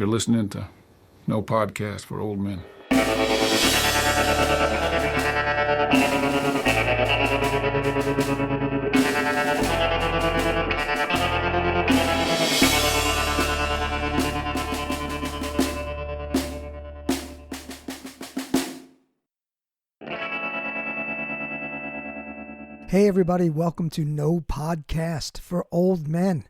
You're listening to No Podcast for Old Men. Hey everybody, welcome to No Podcast for Old Men,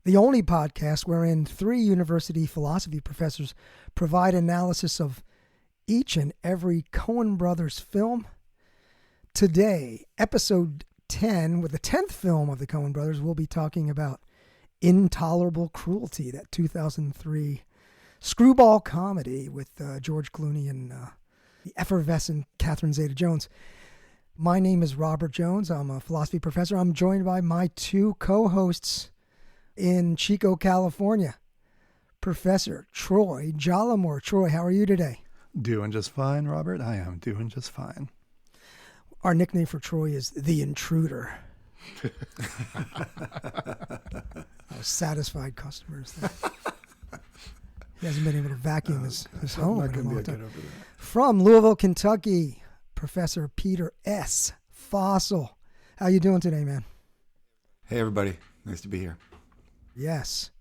the only podcast wherein 3 university philosophy professors provide analysis of each and every Coen brothers film. Today, episode 10, with the 10th film of the Coen brothers, we'll be talking about Intolerable Cruelty, that 2003 screwball comedy with George Clooney and the effervescent Catherine Zeta-Jones. My name is Robert Jones. I'm a philosophy professor. I'm joined by my 2 co-hosts in Chico, California, Professor Troy Jallamore. Troy, how are you today? Doing just fine, Robert. I am doing just fine. Our nickname for Troy is The Intruder. Satisfied customers. He hasn't been able to vacuum his home in a long time. From Louisville, Kentucky, Professor Peter S. Fossil. How you doing today, man? Hey, everybody. Nice to be here. Yes.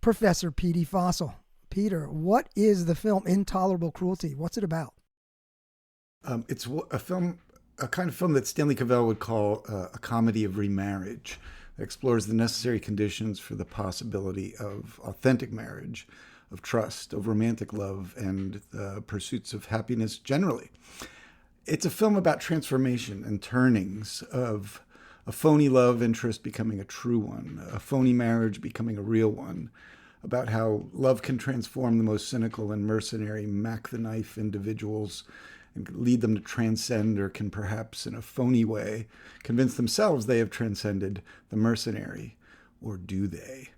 Professor P.D. Fossil. Peter, what is the film Intolerable Cruelty? What's it about? It's a kind of film that Stanley Cavell would call a comedy of remarriage. It explores the necessary conditions for the possibility of authentic marriage, of trust, of romantic love, and the pursuits of happiness generally. It's a film about transformation and turnings of a phony love interest becoming a true one, a phony marriage becoming a real one, about how love can transform the most cynical and mercenary Mac-the-Knife individuals and lead them to transcend, or can perhaps, in a phony way, convince themselves they have transcended the mercenary. Or do they?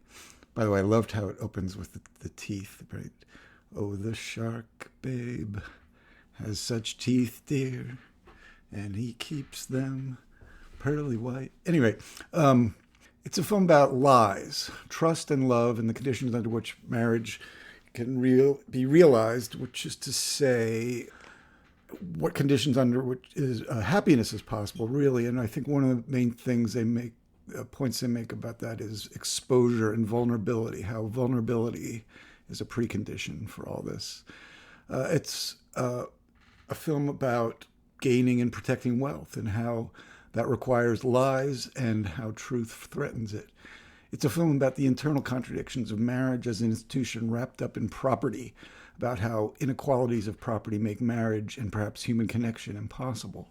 By the way, I loved how it opens with the teeth, right? Oh, the shark, babe, has such teeth, dear, and he keeps them pearly white. Anyway, it's a film about lies, trust and love, and the conditions under which marriage can be realized, which is to say, what conditions under which happiness is possible, really. And I think one of the main things points they make about that is exposure and vulnerability, how vulnerability is a precondition for all this. It's a film about gaining and protecting wealth and how that requires lies and how truth threatens it. It's a film about the internal contradictions of marriage as an institution wrapped up in property, about how inequalities of property make marriage and perhaps human connection impossible.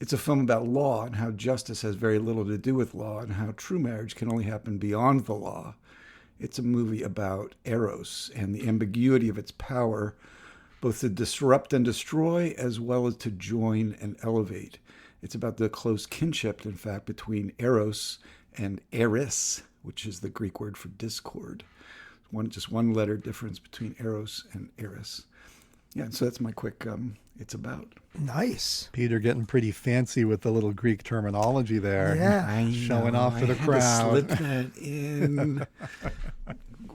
It's a film about law and how justice has very little to do with law and how true marriage can only happen beyond the law. It's a movie about eros and the ambiguity of its power, both to disrupt and destroy, as well as to join and elevate. It's about the close kinship, in fact, between eros and eris, which is the Greek word for discord. Just one letter difference between eros and eris. Yeah, so that's my quick it's about. Nice. Peter getting pretty fancy with the little Greek terminology there. Yeah. Showing off to the crowd. Slip that in.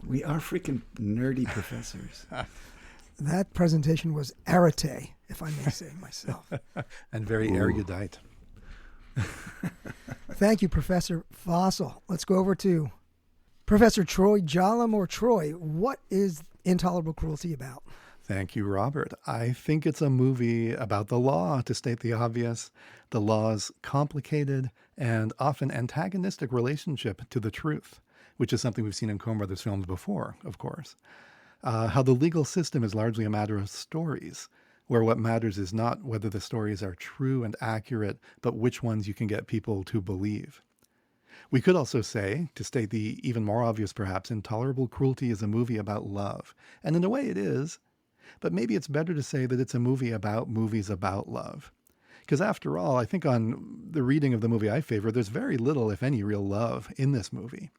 We are freaking nerdy professors. That presentation was arete, if I may say myself. And very erudite. Thank you, Professor Fossil. Let's go over to Professor Troy Jallamore. Troy, what is Intolerable Cruelty about? Thank you, Robert. I think it's a movie about the law, to state the obvious. The law's complicated and often antagonistic relationship to the truth, which is something we've seen in Coen brothers films before, of course. How the legal system is largely a matter of stories, where what matters is not whether the stories are true and accurate, but which ones you can get people to believe. We could also say, to state the even more obvious perhaps, Intolerable Cruelty is a movie about love. And in a way it is, but maybe it's better to say that it's a movie about movies about love. Because after all, I think on the reading of the movie I favor, there's very little, if any, real love in this movie.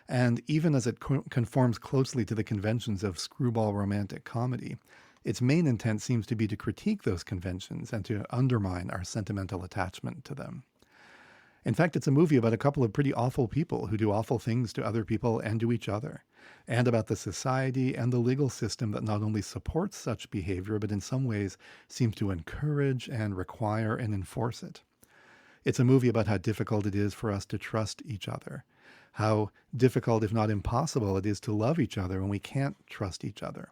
And even as it conforms closely to the conventions of screwball romantic comedy, its main intent seems to be to critique those conventions and to undermine our sentimental attachment to them. In fact, it's a movie about a couple of pretty awful people who do awful things to other people and to each other, and about the society and the legal system that not only supports such behavior, but in some ways seems to encourage and require and enforce it. It's a movie about how difficult it is for us to trust each other, how difficult, if not impossible, it is to love each other when we can't trust each other,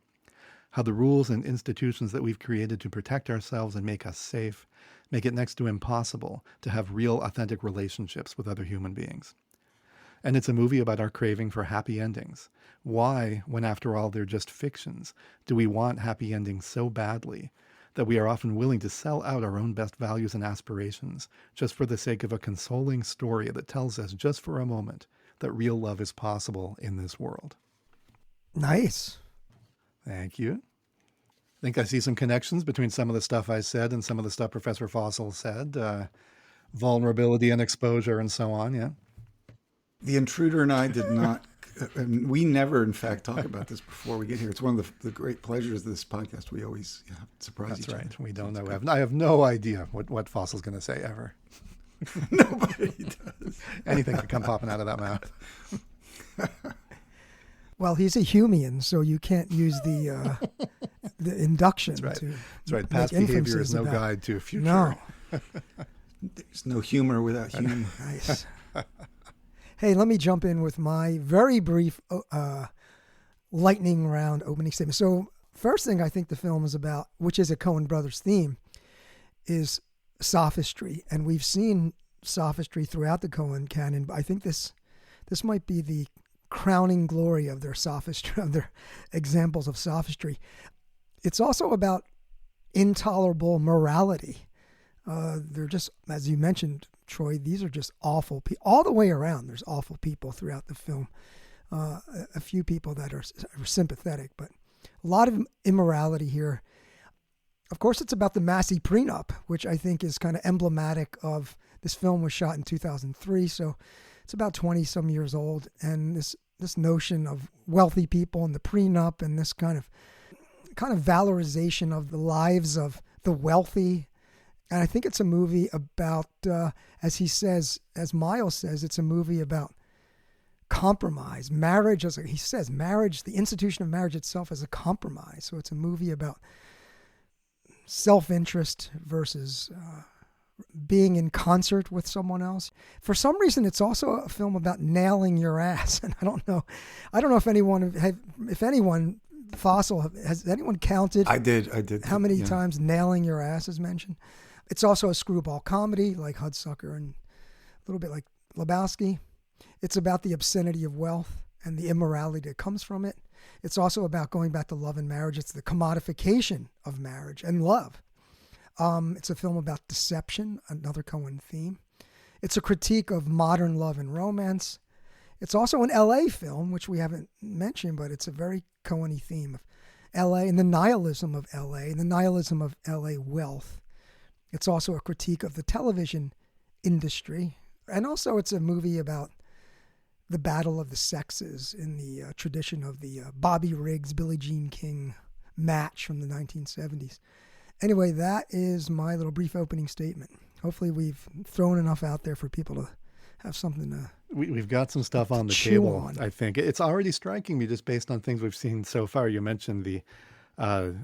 how the rules and institutions that we've created to protect ourselves and make us safe make it next to impossible to have real, authentic relationships with other human beings. And it's a movie about our craving for happy endings. Why, when after all they're just fictions, do we want happy endings so badly that we are often willing to sell out our own best values and aspirations just for the sake of a consoling story that tells us just for a moment that real love is possible in this world? Nice. Thank you. I think I see some connections between some of the stuff I said and some of the stuff Professor Fossil said. Vulnerability and exposure and so on, yeah. The intruder and I did not, and we never, in fact, talk about this before we get here. It's one of the great pleasures of this podcast. We always surprise each other. That's right. We don't know. I have no idea what Fossil's going to say ever. Nobody does. Anything could come popping out of that mouth. Well, he's a Humean, so you can't use the induction. That's right. To That's right. Past behavior is no guide to future. No. There's no humor without humor. Nice. Hey, let me jump in with my very brief lightning round opening statement. So first thing I think the film is about, which is a Coen Brothers theme, is sophistry. And we've seen sophistry throughout the Coen canon, but I think this might be the crowning glory of their sophistry, of their examples of sophistry. It's also about intolerable morality. They're just, as you mentioned, Troy, these are just awful people. All the way around, there's awful people throughout the film. A few people that are sympathetic, but a lot of immorality here. Of course, it's about the Massey prenup, which I think is kind of emblematic of, this film was shot in 2003, so it's about 20-some years old, and this notion of wealthy people and the prenup and this kind of valorization of the lives of the wealthy. And I think it's a movie about, as Miles says, it's a movie about compromise. Marriage, he says, the institution of marriage itself is a compromise. So it's a movie about self-interest versus being in concert with someone else. For some reason, it's also a film about nailing your ass. And I don't know if anyone, Fossil, has anyone counted? I did. How many times nailing your ass is mentioned? It's also a screwball comedy like Hudsucker and a little bit like Lebowski. It's about the obscenity of wealth and the immorality that comes from it. It's also about going back to love and marriage. It's the commodification of marriage and love. It's a film about deception, another Coen theme. It's a critique of modern love and romance. It's also an LA film, which we haven't mentioned, but it's a very Coen-y theme of LA and the nihilism of LA and the nihilism of LA wealth. It's also a critique of the television industry. And also it's a movie about the battle of the sexes in the tradition of the Bobby Riggs, Billie Jean King match from the 1970s. Anyway, that is my little brief opening statement. Hopefully we've thrown enough out there for people to have something to We've got some stuff on the chew table, on. I think. It's already striking me just based on things we've seen so far. You mentioned the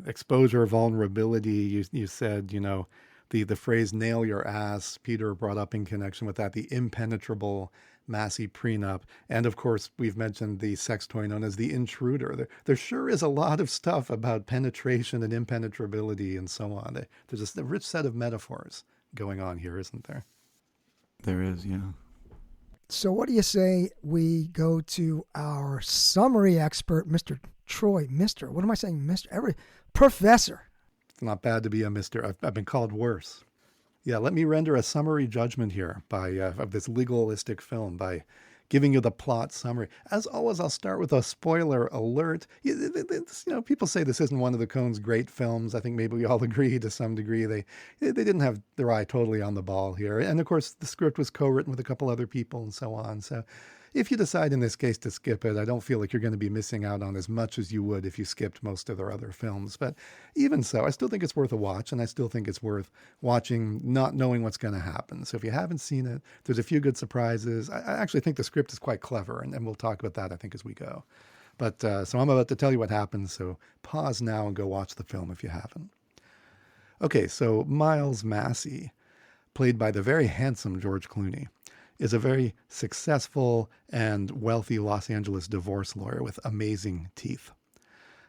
exposure, vulnerability. You said, the phrase nail your ass, Peter brought up in connection with that, the impenetrable Massey prenup. And of course, we've mentioned the sex toy known as the intruder. There sure is a lot of stuff about penetration and impenetrability and so on. There's a rich set of metaphors going on here, isn't there? There is, yeah. So what do you say we go to our summary expert, Mr. Troy, what am I saying, Professor. It's not bad to be a mister. I've been called worse. Yeah, let me render a summary judgment here of this legalistic film by giving you the plot summary. As always, I'll start with a spoiler alert. People say this isn't one of the Coen's great films. I think maybe we all agree to some degree. They didn't have their eye totally on the ball here. And of course, the script was co-written with a couple other people and so on. So if you decide in this case to skip it, I don't feel like you're going to be missing out on as much as you would if you skipped most of their other films. But even so, I still think it's worth a watch, and I still think it's worth watching not knowing what's going to happen. So if you haven't seen it, there's a few good surprises. I actually think the script is quite clever, and we'll talk about that, I think, as we go. But so I'm about to tell you what happens, so pause now and go watch the film if you haven't. Okay, so Miles Massey, played by the very handsome George Clooney, is a very successful and wealthy Los Angeles divorce lawyer with amazing teeth.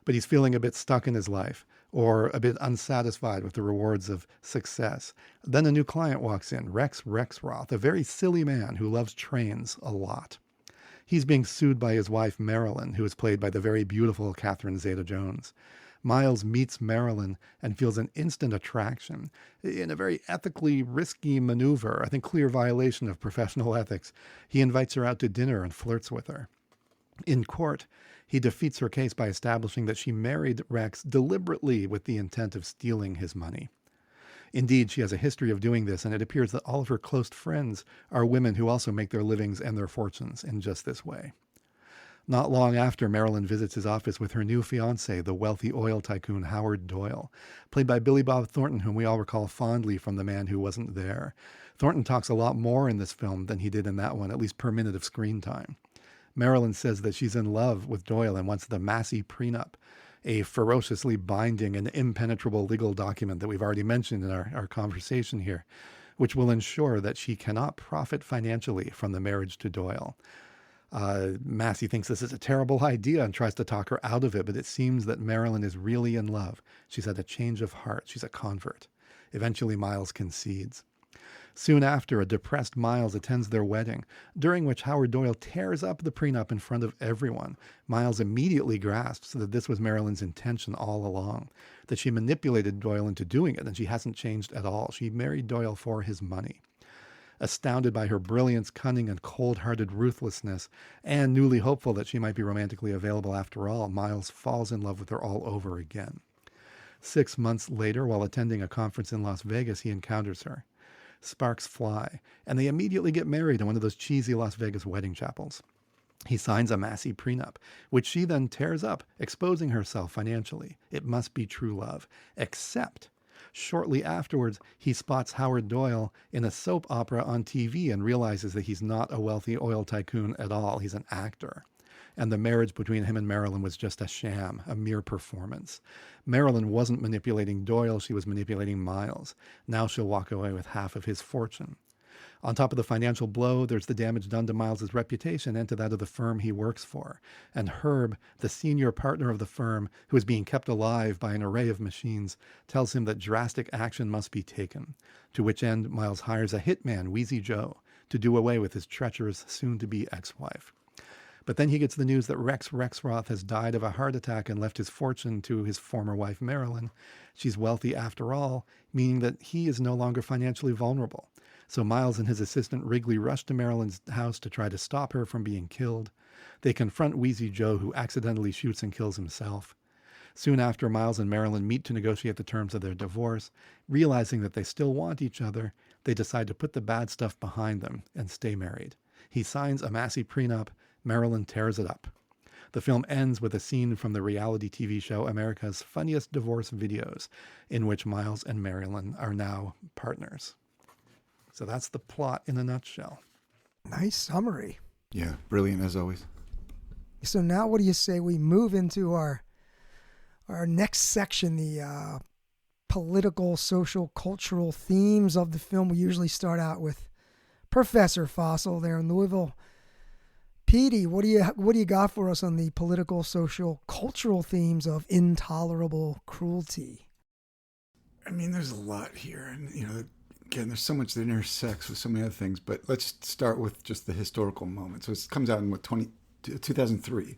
But he's feeling a bit stuck in his life, or a bit unsatisfied with the rewards of success. Then a new client walks in, Rex Rexroth, a very silly man who loves trains a lot. He's being sued by his wife, Marilyn, who is played by the very beautiful Catherine Zeta-Jones. Miles meets Marilyn and feels an instant attraction. In a very ethically risky maneuver, I think clear violation of professional ethics, he invites her out to dinner and flirts with her. In court, he defeats her case by establishing that she married Rex deliberately with the intent of stealing his money. Indeed, she has a history of doing this, and it appears that all of her close friends are women who also make their livings and their fortunes in just this way. Not long after, Marilyn visits his office with her new fiancé, the wealthy oil tycoon Howard Doyle, played by Billy Bob Thornton, whom we all recall fondly from The Man Who Wasn't There. Thornton talks a lot more in this film than he did in that one, at least per minute of screen time. Marilyn says that she's in love with Doyle and wants the Massey prenup, a ferociously binding and impenetrable legal document that we've already mentioned in our conversation here, which will ensure that she cannot profit financially from the marriage to Doyle. Massey thinks this is a terrible idea and tries to talk her out of it, but it seems that Marilyn is really in love. She's had a change of heart. She's a convert. Eventually, Miles concedes. Soon after, a depressed Miles attends their wedding, during which Howard Doyle tears up the prenup in front of everyone. Miles immediately grasps that this was Marilyn's intention all along, that she manipulated Doyle into doing it, and she hasn't changed at all. She married Doyle for his money. Astounded by her brilliance, cunning, and cold-hearted ruthlessness, and newly hopeful that she might be romantically available after all, Miles falls in love with her all over again. 6 months later, while attending a conference in Las Vegas, he encounters her. Sparks fly, and they immediately get married in one of those cheesy Las Vegas wedding chapels. He signs a Massey prenup, which she then tears up, exposing herself financially. It must be true love. Except, shortly afterwards, he spots Howard Doyle in a soap opera on TV and realizes that he's not a wealthy oil tycoon at all. He's an actor. And the marriage between him and Marilyn was just a sham, a mere performance. Marilyn wasn't manipulating Doyle, she was manipulating Miles. Now she'll walk away with half of his fortune. On top of the financial blow, there's the damage done to Miles's reputation and to that of the firm he works for. And Herb, the senior partner of the firm, who is being kept alive by an array of machines, tells him that drastic action must be taken, to which end Miles hires a hitman, Wheezy Joe, to do away with his treacherous, soon-to-be ex-wife. But then he gets the news that Rex Rexroth has died of a heart attack and left his fortune to his former wife, Marilyn. She's wealthy after all, meaning that he is no longer financially vulnerable. So Miles and his assistant Wrigley rush to Marilyn's house to try to stop her from being killed. They confront Wheezy Joe, who accidentally shoots and kills himself. Soon after, Miles and Marilyn meet to negotiate the terms of their divorce. Realizing that they still want each other, they decide to put the bad stuff behind them and stay married. He signs a Massey prenup. Marilyn tears it up. The film ends with a scene from the reality TV show America's Funniest Divorce Videos, in which Miles and Marilyn are now partners. So that's the plot in a nutshell. Nice summary. Yeah, brilliant as always. So now what do you say we move into our next section, the political, social, cultural themes of the film? We usually start out with Professor Fossil there in Louisville. Petey, what do you got for us on the political, social, cultural themes of Intolerable Cruelty? I mean, there's a lot here, and again, there's so much that intersects with so many other things. But let's start with just the historical moment. So it comes out in 2003.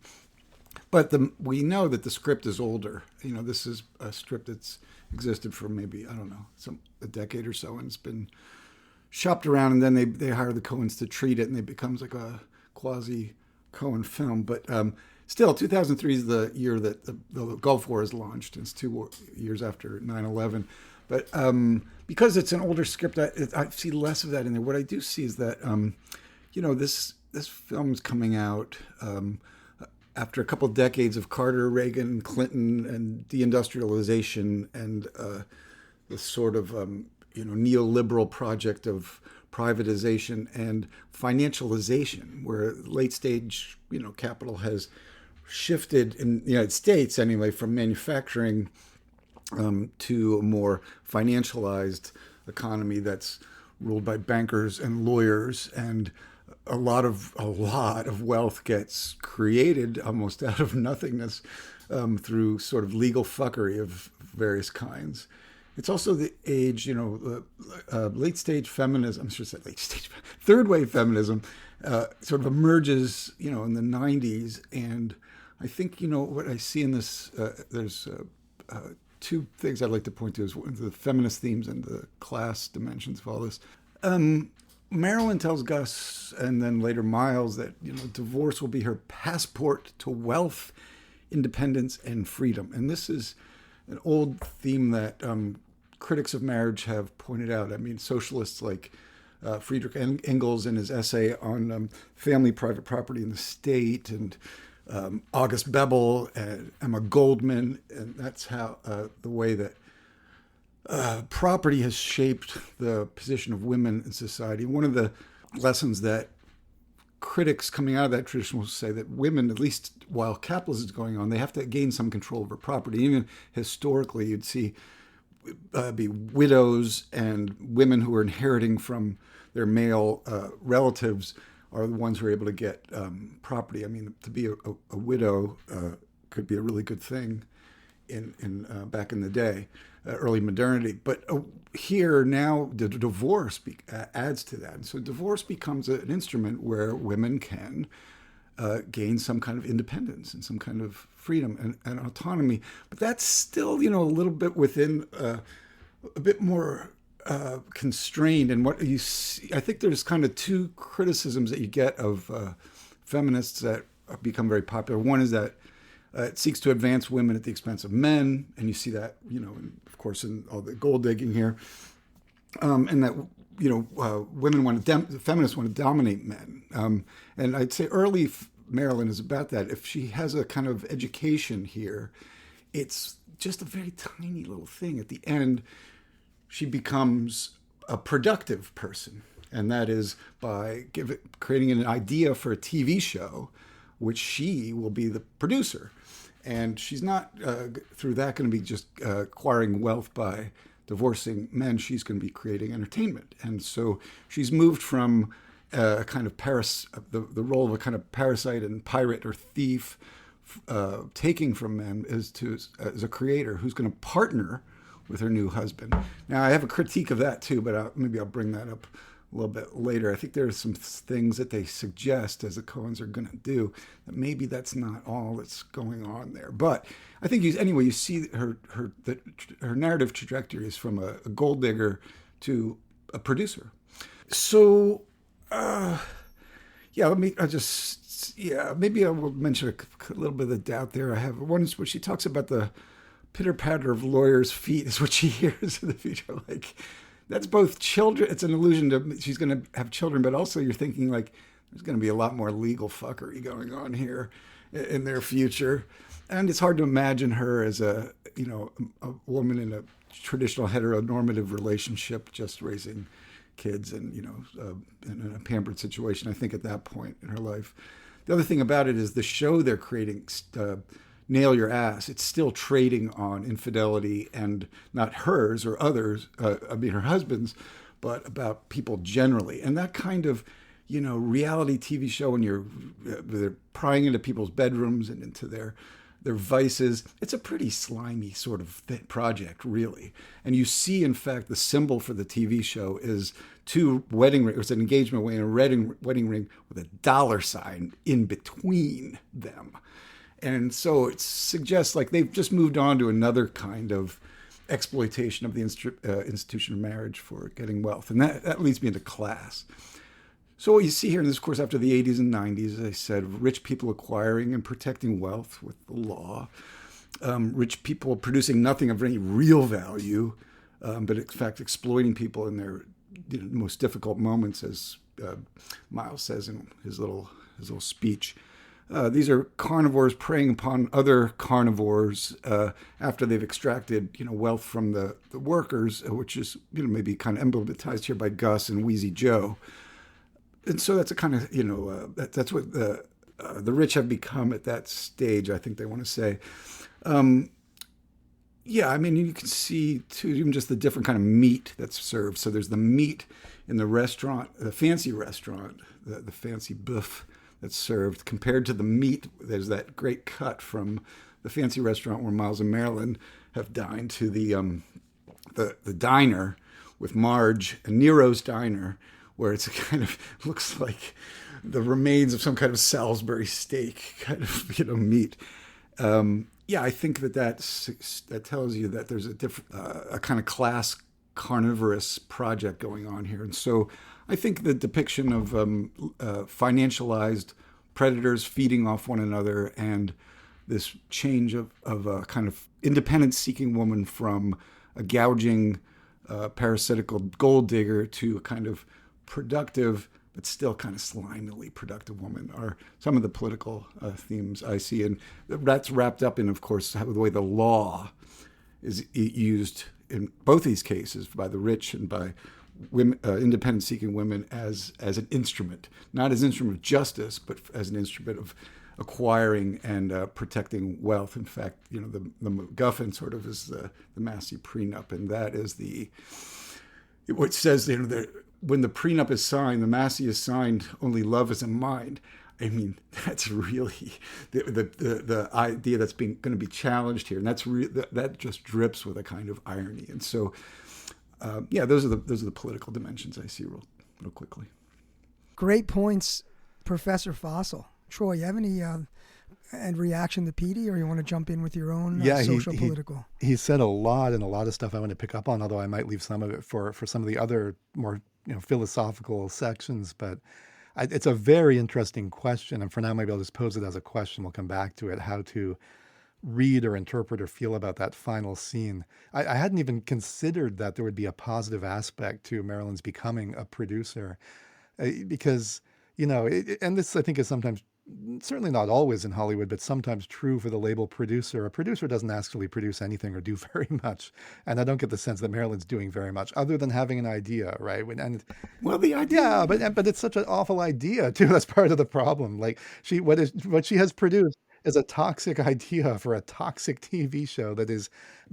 But we know that the script is older. This is a script that's existed for maybe, I don't know, a decade or so, and it's been shopped around, and then they hire the Coens to treat it, and it becomes like a quasi-Coen film. But still, 2003 is the year that the Gulf War is launched. It's 2 years after 9/11. But because it's an older script, I see less of that in there. What I do see is that, this film's coming out after a couple of decades of Carter, Reagan, Clinton, and deindustrialization, and this sort of neoliberal project of privatization and financialization, where late stage capital has shifted in the United States anyway from manufacturing to a more financialized economy that's ruled by bankers and lawyers, and a lot of wealth gets created almost out of nothingness through sort of legal fuckery of various kinds. It's also the age, late stage feminism. I'm sure it's late stage, third wave feminism sort of emerges, in the 90s, and I think what I see in this. There's two things I'd like to point to is the feminist themes and the class dimensions of all this. Marilyn tells Gus and then later Miles that divorce will be her passport to wealth, independence, and freedom. And this is an old theme that critics of marriage have pointed out. I mean, socialists like Friedrich Engels in his essay on family, private property, and the state, and August Bebel and Emma Goldman, and that's how the way that property has shaped the position of women in society. One of the lessons that critics coming out of that tradition will say that women, at least while capitalism is going on, they have to gain some control over property. Even historically, you'd see be widows and women who are inheriting from their male relatives are the ones who are able to get property. I mean, to be a widow could be a really good thing in back in the day, early modernity. But here now, the divorce adds to that. And so divorce becomes an instrument where women can gain some kind of independence and some kind of freedom and autonomy. But that's still, a little bit within a bit more constrained. And what you see, I think there's kind of two criticisms that you get of feminists that become very popular. One is that it seeks to advance women at the expense of men, and you see that, of course, in all the gold digging here, and that feminists want to dominate men, and I'd say early Marilyn is about that. If she has a kind of education here, it's just a very tiny little thing. At the end, she becomes a productive person, and that is by creating an idea for a TV show, which she will be the producer. And she's not, through that, going to be just acquiring wealth by divorcing men. She's going to be creating entertainment. And so she's moved from a kind of the role of a kind of parasite and pirate or thief, taking from men, as a creator who's going to partner with her new husband. Now, I have a critique of that too, but maybe I'll bring that up a little bit later. I think there are some things that they suggest, as the Coens are going to do, that maybe that's not all that's going on there. But I think you see her narrative trajectory is from a gold digger to a producer. So, maybe I will mention a little bit of the doubt there I have. One is where she talks about the pitter patter of lawyers' feet is what she hears in the future. Like, that's both children. It's an allusion to she's going to have children, but also you're thinking like there's going to be a lot more legal fuckery going on here in their future, and it's hard to imagine her as a woman in a traditional heteronormative relationship, just raising kids and in a pampered situation. I think at that point in her life, the other thing about it is the show they're creating. Nail your ass. It's still trading on infidelity, and not hers or others, her husband's, but about people generally. And that kind of, reality TV show when they're prying into people's bedrooms and into their vices, it's a pretty slimy sort of project, really. And you see, in fact, the symbol for the TV show is two wedding rings. It's an engagement ring and a wedding ring with a $sign in between them. And so it suggests like they've just moved on to another kind of exploitation of the institution of marriage for getting wealth. And that leads me into class. So what you see here in this course after the 80s and 90s, as I said, rich people acquiring and protecting wealth with the law, rich people producing nothing of any real value, but in fact exploiting people in their most difficult moments as Miles says in his little speech. These are carnivores preying upon other carnivores after they've extracted, wealth from the workers, which is, maybe kind of emblematized here by Gus and Wheezy Joe. And so that's a kind of, that's what the rich have become at that stage, I think they want to say. Yeah, I mean, you can see, too, even just the different kind of meat that's served. So there's the meat in the restaurant, the fancy restaurant, the fancy buff that's served, compared to the meat. There's that great cut from the fancy restaurant where Miles and Marilyn have dined to the diner with Marge and Nero's diner, where it's a kind of looks like the remains of some kind of Salisbury steak kind of meat. Yeah, I think that tells you that there's a kind of class carnivorous project going on here, and so I think the depiction of financialized predators feeding off one another and this change of a kind of independence-seeking woman from a gouging, parasitical gold digger to a kind of productive but still kind of slimily productive woman are some of the political themes I see. And that's wrapped up in, of course, the way the law is used in both these cases by the rich and by women, independent-seeking women as an instrument, not as an instrument of justice, but as an instrument of acquiring and protecting wealth. In fact, the MacGuffin sort of is the Massey prenup, and that is what says, when the prenup is signed, the Massey is signed, only love is in mind. I mean, that's really the idea that's going to be challenged here, and that just drips with a kind of irony. And so, those are the political dimensions I see real quickly. Great points, Professor Fossil. Troy, you have any and reaction to Petey, or you want to jump in with your own social political? He said a lot, and a lot of stuff I want to pick up on, although I might leave some of it for some of the other more philosophical sections. But it's a very interesting question, and for now maybe I'll just pose it as a question. We'll come back to it, how to read or interpret or feel about that final scene. I hadn't even considered that there would be a positive aspect to Marilyn's becoming a producer, because, and this I think is sometimes, certainly not always in Hollywood, but sometimes true for the label producer. A producer doesn't actually produce anything or do very much. And I don't get the sense that Marilyn's doing very much other than having an idea, right? The idea. Yeah, but it's such an awful idea too. That's part of the problem. Like what she has produced is a toxic idea for a toxic TV show that is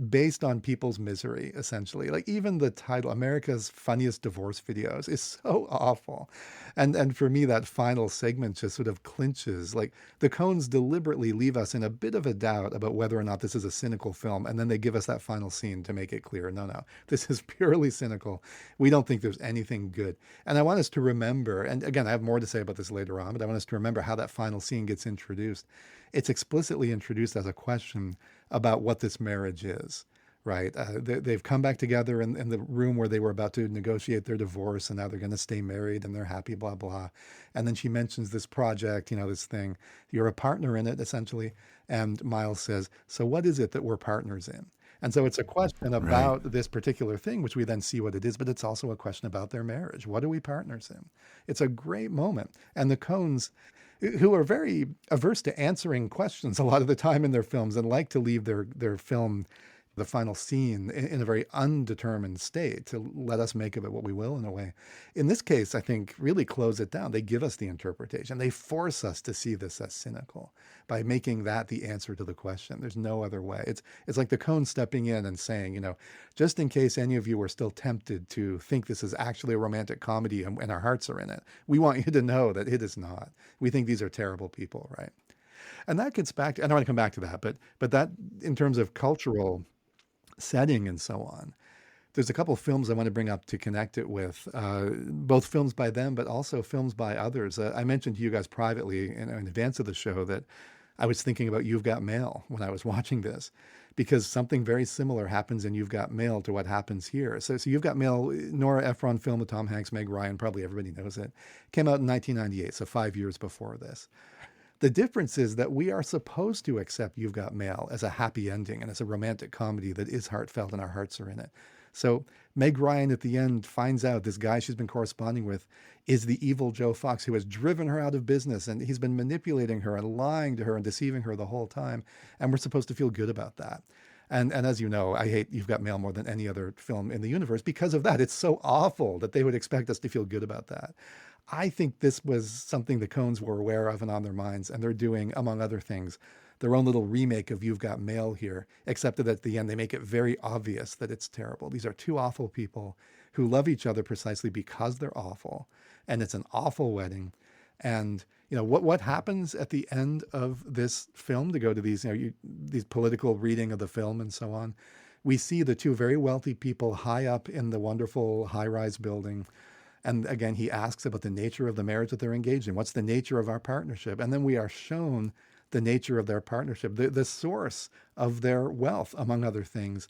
based on people's misery, essentially. Like even the title, America's Funniest Divorce Videos, is so awful. And for me, that final segment just sort of clinches. Like the Coens deliberately leave us in a bit of a doubt about whether or not this is a cynical film. And then they give us that final scene to make it clear, no, this is purely cynical. We don't think there's anything good. And I want us to remember, and again, I have more to say about this later on, but I want us to remember how that final scene gets introduced. It's explicitly introduced as a question about what this marriage is, right? They've come back together in the room where they were about to negotiate their divorce, and now they're going to stay married and they're happy, blah, blah. And then she mentions this project, this thing. You're a partner in it, essentially. And Miles says, so what is it that we're partners in? And so it's a question about this particular thing, which we then see what it is, but it's also a question about their marriage. What are we partners in? It's a great moment. And the Coens, who are very averse to answering questions a lot of the time in their films and like to leave their film, the final scene, in a very undetermined state to let us make of it what we will in a way. In this case, I think really close it down. They give us the interpretation. They force us to see this as cynical by making that the answer to the question. There's no other way. It's like the Coen stepping in and saying, just in case any of you are still tempted to think this is actually a romantic comedy and our hearts are in it, we want you to know that it is not. We think these are terrible people, right? And that gets back to, I don't want to come back to that, but that in terms of cultural setting and so on, there's a couple of films I want to bring up to connect it with, both films by them, but also films by others. I mentioned to you guys privately in advance of the show that I was thinking about You've Got Mail when I was watching this, because something very similar happens in You've Got Mail to what happens here. So You've Got Mail, Nora Ephron film with Tom Hanks, Meg Ryan, probably everybody knows it, came out in 1998, so 5 years before this. The difference is that we are supposed to accept You've Got Mail as a happy ending and as a romantic comedy that is heartfelt and our hearts are in it. So Meg Ryan at the end finds out this guy she's been corresponding with is the evil Joe Fox who has driven her out of business, and he's been manipulating her and lying to her and deceiving her the whole time. And we're supposed to feel good about that. And as you know, I hate You've Got Mail more than any other film in the universe because of that. It's so awful that they would expect us to feel good about that. I think this was something the Coens were aware of and on their minds, and they're doing, among other things, their own little remake of You've Got Mail here, except that at the end they make it very obvious that it's terrible. These are two awful people who love each other precisely because they're awful, and it's an awful wedding. And what happens at the end of this film, to go to these these political reading of the film and so on, we see the two very wealthy people high up in the wonderful high-rise building. And again, he asks about the nature of the marriage that they're engaged in. What's the nature of our partnership? And then we are shown the nature of their partnership, the source of their wealth, among other things.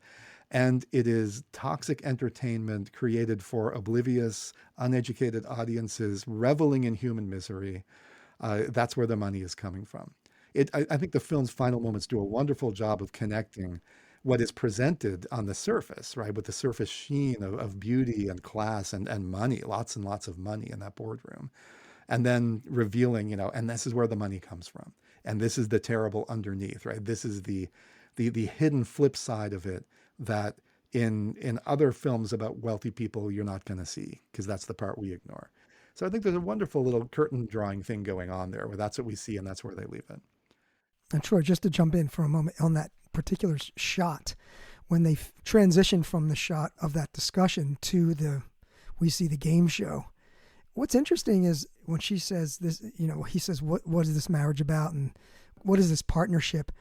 And it is toxic entertainment created for oblivious, uneducated audiences reveling in human misery. That's where the money is coming from. I think the film's final moments do a wonderful job of connecting what is presented on the surface, right, with the surface sheen of beauty and class and money, lots and lots of money in that boardroom. And then revealing, and this is where the money comes from. And this is the terrible underneath, right? This is the hidden flip side of it that in other films about wealthy people you're not going to see, because that's the part we ignore. So I think there's a wonderful little curtain drawing thing going on there, where that's what we see and that's where they leave it. And Troy, just to jump in for a moment on that particular shot, when they transition from the shot of that discussion to we see the game show. What's interesting is when she says this, he says, what is this marriage about? And what is this partnership?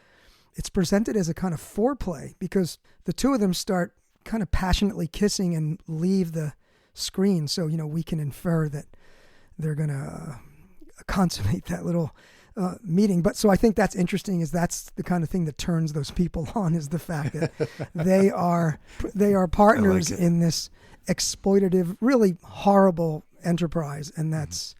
It's presented as a kind of foreplay because the two of them start kind of passionately kissing and leave the screen. So, we can infer that they're going to consummate that little meeting. But so I think that's interesting, is that's the kind of thing that turns those people on, is the fact that they are partners in this exploitative, really horrible enterprise, and that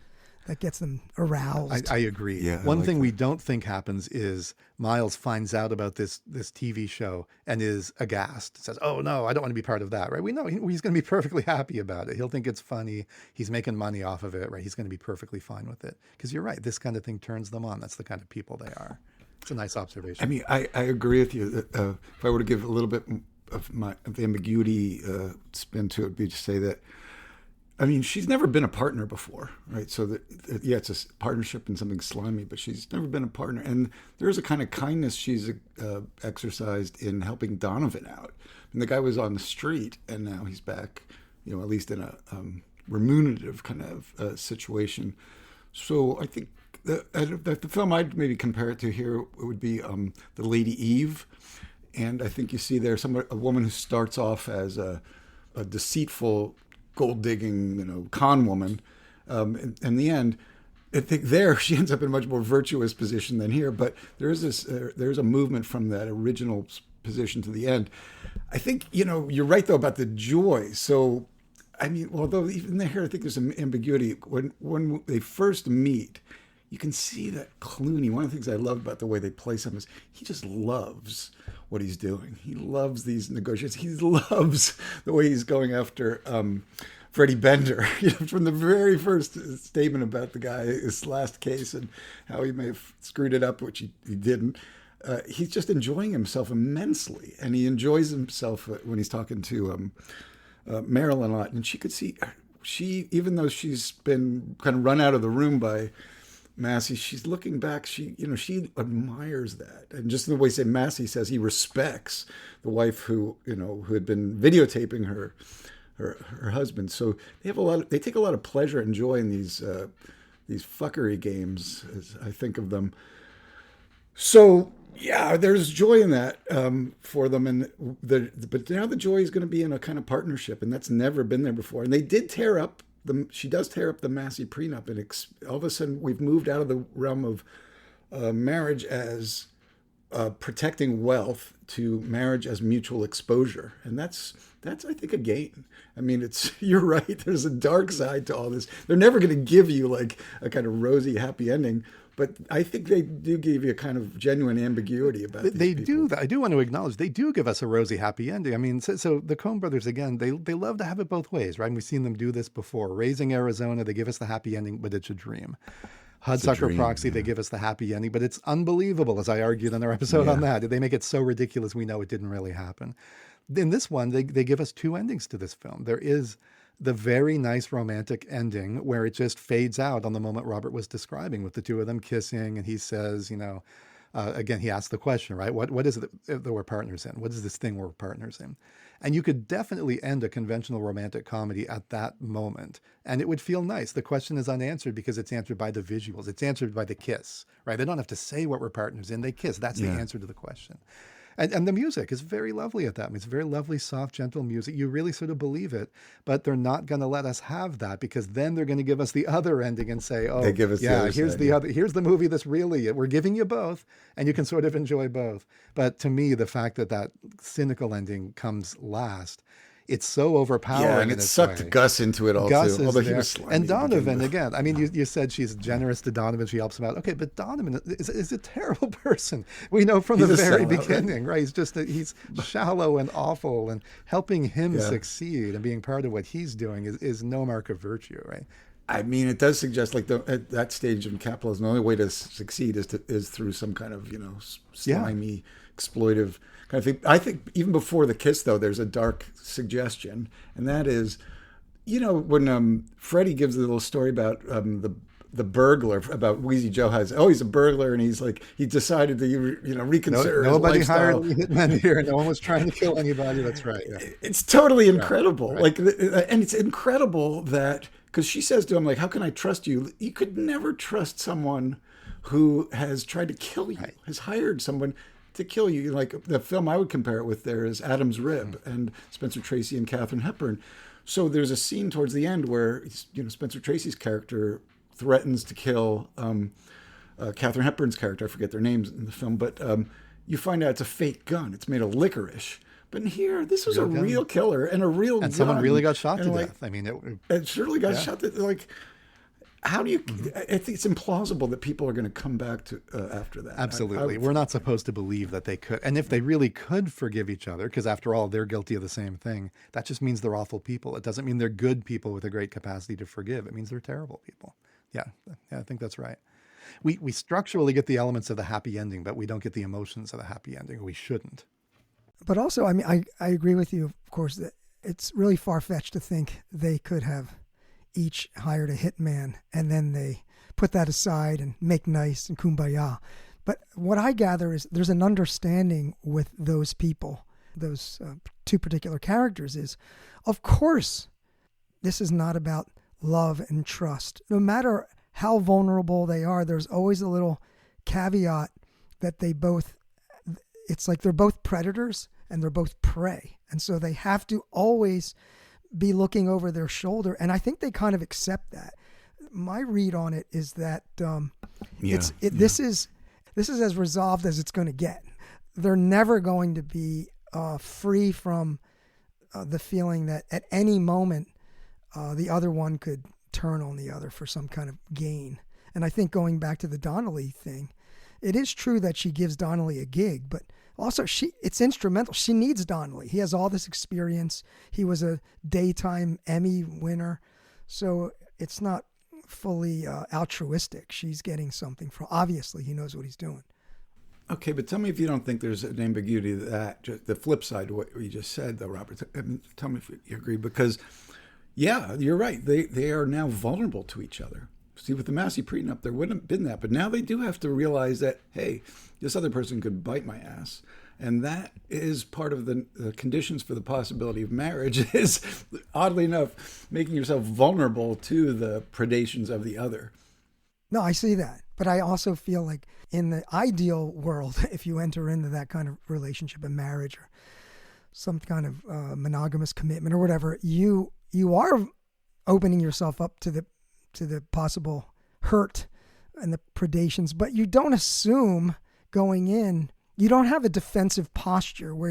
gets them aroused. I agree. Yeah, One thing we don't think happens is Miles finds out about this TV show and is aghast. Says, "Oh no, I don't want to be part of that." Right? We know he's going to be perfectly happy about it. He'll think it's funny. He's making money off of it. Right? He's going to be perfectly fine with it. Because you're right. This kind of thing turns them on. That's the kind of people they are. It's a nice observation. I mean, I agree with you. If I were to give a little bit of the ambiguity spin to it, would be to say that, I mean, she's never been a partner before, right? So it's a partnership in something slimy, but she's never been a partner. And there's a kind of kindness she's exercised in helping Donovan out. And the guy was on the street, and now he's back, at least in a remunerative kind of situation. So I think the film I'd maybe compare it to here would be The Lady Eve. And I think you see there a woman who starts off as a deceitful, gold-digging, con woman. In the end, I think there she ends up in a much more virtuous position than here. But there's a movement from that original position to the end. I think, you're right, though, about the joy. So, I mean, although even there, I think there's some ambiguity. When they first meet, you can see that Clooney, one of the things I love about the way they play him is he just loves what he's doing. He loves these negotiations. He loves the way he's going after Freddie Bender, from the very first statement about the guy, his last case, and how he may have screwed it up, which he didn't. He's just enjoying himself immensely, and he enjoys himself when he's talking to Marilyn a lot. And she could see, even though she's been kind of run out of the room by Massey, she's looking back. She admires that, and just in the way, say, Massey says he respects the wife who had been videotaping her husband. So they take a lot of pleasure and joy in these fuckery games, as I think of them. So yeah, there's joy in that for them, but now the joy is going to be in a kind of partnership, and that's never been there before. And they did tear up. She does tear up the Massey prenup, and all of a sudden we've moved out of the realm of marriage as protecting wealth to marriage as mutual exposure, and that's I think a gain. I mean, you're right. There's a dark side to all this. They're never going to give you like a kind of rosy, happy ending, But I think they do give you a kind of genuine ambiguity about these They people. do. I do want to acknowledge they do give us a rosy, happy ending. I mean, so the Coen brothers, again, they love to have it both ways, right? And we've seen them do this before. Raising Arizona, they give us the happy ending, but it's a dream. Hudsucker Proxy, they give us the happy ending, but it's unbelievable, as I argued in our episode on that. They make it so ridiculous we know it didn't really happen. In this one, they give us two endings to this film. There is the very nice romantic ending where it just fades out on the moment Robert was describing with the two of them kissing. And he says, again, he asked the question, right? What is it that we're partners in? What is this thing we're partners in? And you could definitely end a conventional romantic comedy at that moment, and it would feel nice. The question is unanswered because it's answered by the visuals. It's answered by the kiss, right? They don't have to say what we're partners in. They kiss. That's the answer to the question. And the music is very lovely at that. I mean, it's very lovely, soft, gentle music. You really sort of believe it, but they're not going to let us have that because then they're going to give us the other ending and say, oh, they give us here's the movie that's really it. We're giving you both and you can sort of enjoy both. But to me, the fact that cynical ending comes last, it's so overpowering. Yeah, and it sucked way. Gus into it all Gus too. is Although there. he was slimy And Donovan, to again, I mean, you said she's generous to Donovan. She helps him out. Okay, but Donovan is a terrible person. We know from the very beginning, right? He's shallow and awful, and helping him succeed and being part of what he's doing is no mark of virtue, right? I mean, it does suggest like at that stage in capitalism, the only way to succeed is through some kind of slimy, exploitive kind of thing. I think even before the kiss, though, there's a dark suggestion, and that is, when Freddie gives a little story about the burglar, about Wheezy Joe he's a burglar, and he's like he decided to reconsider his nobody lifestyle. hired hitmen here. No one was trying to kill anybody. That's right. Yeah. It's totally incredible. Right. And it's incredible that. Because she says to him, like, how can I trust you? You could never trust someone who has tried to kill you, has hired someone to kill you. Like the film I would compare it with there is Adam's Rib and Spencer Tracy and Katharine Hepburn. So there's a scene towards the end where Spencer Tracy's character threatens to kill Katharine Hepburn's character. I forget their names in the film, but you find out it's a fake gun. It's made of licorice. But in here, this was a real killer and a real gun. And someone really got shot to death. I mean, it surely got shot to like. How do you? I think it's implausible that people are going to come back to after that. Absolutely, we're not supposed to believe that they could. And if they really could forgive each other, because after all, they're guilty of the same thing. That just means they're awful people. It doesn't mean they're good people with a great capacity to forgive. It means they're terrible people. Yeah, I think that's right. We structurally get the elements of the happy ending, but we don't get the emotions of the happy ending. We shouldn't. But also, I mean, I agree with you, of course, that it's really far-fetched to think they could have each hired a hitman and then they put that aside and make nice and kumbaya. But what I gather is there's an understanding with those people, those two particular characters is, of course, this is not about love and trust. No matter how vulnerable they are, there's always a little caveat that it's like they're both predators and they're both prey. And so they have to always be looking over their shoulder. And I think they kind of accept that. My read on it is that this is as resolved as it's going to get. They're never going to be free from the feeling that at any moment the other one could turn on the other for some kind of gain. And I think going back to the Donnelly thing, it is true that she gives Donnelly a gig, but also it's instrumental. She needs Donnelly. He has all this experience. He was a daytime Emmy winner. So it's not fully altruistic. She's getting something from, obviously he knows what he's doing. Okay, but tell me if you don't think there's an ambiguity to that, the flip side to what you just said, though, Robert. Tell me if you agree, because, yeah, you're right. They are now vulnerable to each other. See, with the Massey prenup, there wouldn't have been that. But now they do have to realize that, hey, this other person could bite my ass. And that is part of the conditions for the possibility of marriage is, oddly enough, making yourself vulnerable to the predations of the other. No, I see that. But I also feel like in the ideal world, if you enter into that kind of relationship, a marriage or some kind of monogamous commitment or whatever, you are opening yourself up to the possible hurt and the predations, but you don't assume going in, you don't have a defensive posture where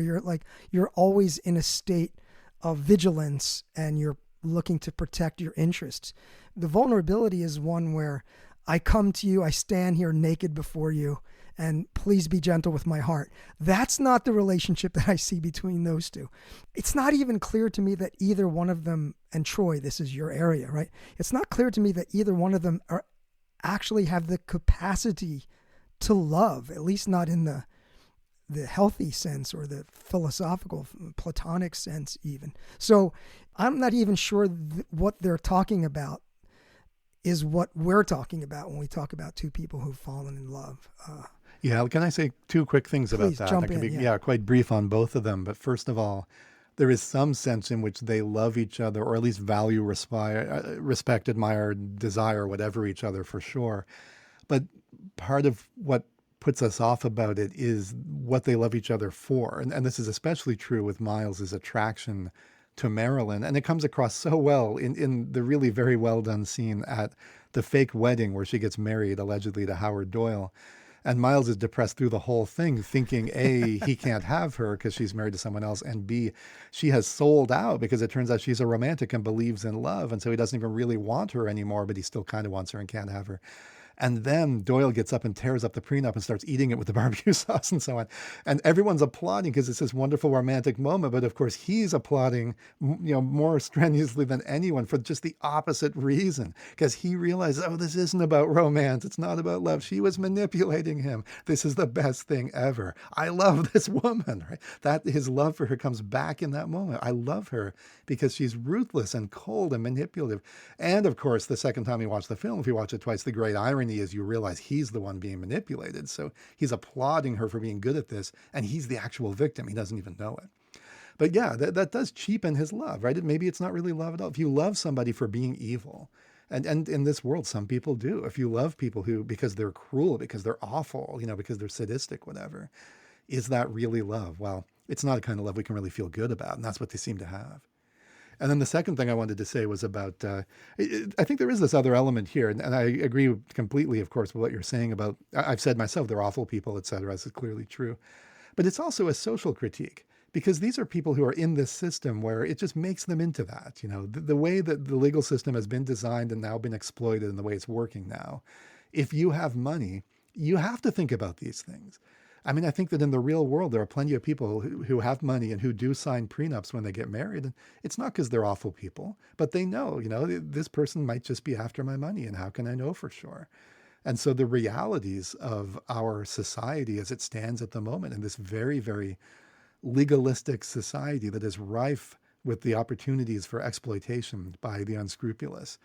you're always in a state of vigilance and you're looking to protect your interests. The vulnerability is one where I come to you, I stand here naked before you, and please be gentle with my heart. That's not the relationship that I see between those two. It's not even clear to me that either one of them, and Troy, this is your area, right? It's not clear to me that either one of them are actually have the capacity to love, at least not in the healthy sense or the philosophical, Platonic sense even. So I'm not even sure what they're talking about is what we're talking about when we talk about two people who've fallen in love. Yeah, can I say two quick things about Please, that? jump I can in, be yeah. quite brief on both of them. But first of all, there is some sense in which they love each other, or at least value, respect, admire, desire, whatever each other for sure. But part of what puts us off about it is what they love each other for. And this is especially true with Miles's attraction to Marilyn. And it comes across so well in the really very well done scene at the fake wedding where she gets married allegedly to Howard Doyle. And Miles is depressed through the whole thing, thinking A, he can't have her because she's married to someone else, and B, she has sold out because it turns out she's a romantic and believes in love. And so he doesn't even really want her anymore, but he still kind of wants her and can't have her. And then Doyle gets up and tears up the prenup and starts eating it with the barbecue sauce and so on. And everyone's applauding because it's this wonderful romantic moment. But of course, he's applauding, more strenuously than anyone for just the opposite reason, because he realizes, oh, this isn't about romance. It's not about love. She was manipulating him. This is the best thing ever. I love this woman, right? That his love for her comes back in that moment. I love her because she's ruthless and cold and manipulative. And of course, the second time you watch the film, if you watch it twice, the great irony is you realize he's the one being manipulated. So he's applauding her for being good at this, and he's the actual victim. He doesn't even know it. But yeah, that does cheapen his love, right? Maybe it's not really love at all. If you love somebody for being evil, and in this world, some people do. If you love people because they're cruel, because they're awful, because they're sadistic, whatever, is that really love? Well, it's not a kind of love we can really feel good about, and that's what they seem to have. And then the second thing I wanted to say was about, I think there is this other element here, and I agree completely, of course, with what you're saying about, I've said myself, they're awful people, et cetera. This is clearly true. But it's also a social critique, because these are people who are in this system where it just makes them into that. The way that the legal system has been designed and now been exploited and the way it's working now, if you have money, you have to think about these things. I mean, I think that in the real world, there are plenty of people who have money and who do sign prenups when they get married. And it's not because they're awful people, but they know, this person might just be after my money. And how can I know for sure? And so the realities of our society as it stands at the moment in this very, very legalistic society that is rife with the opportunities for exploitation by the unscrupulous,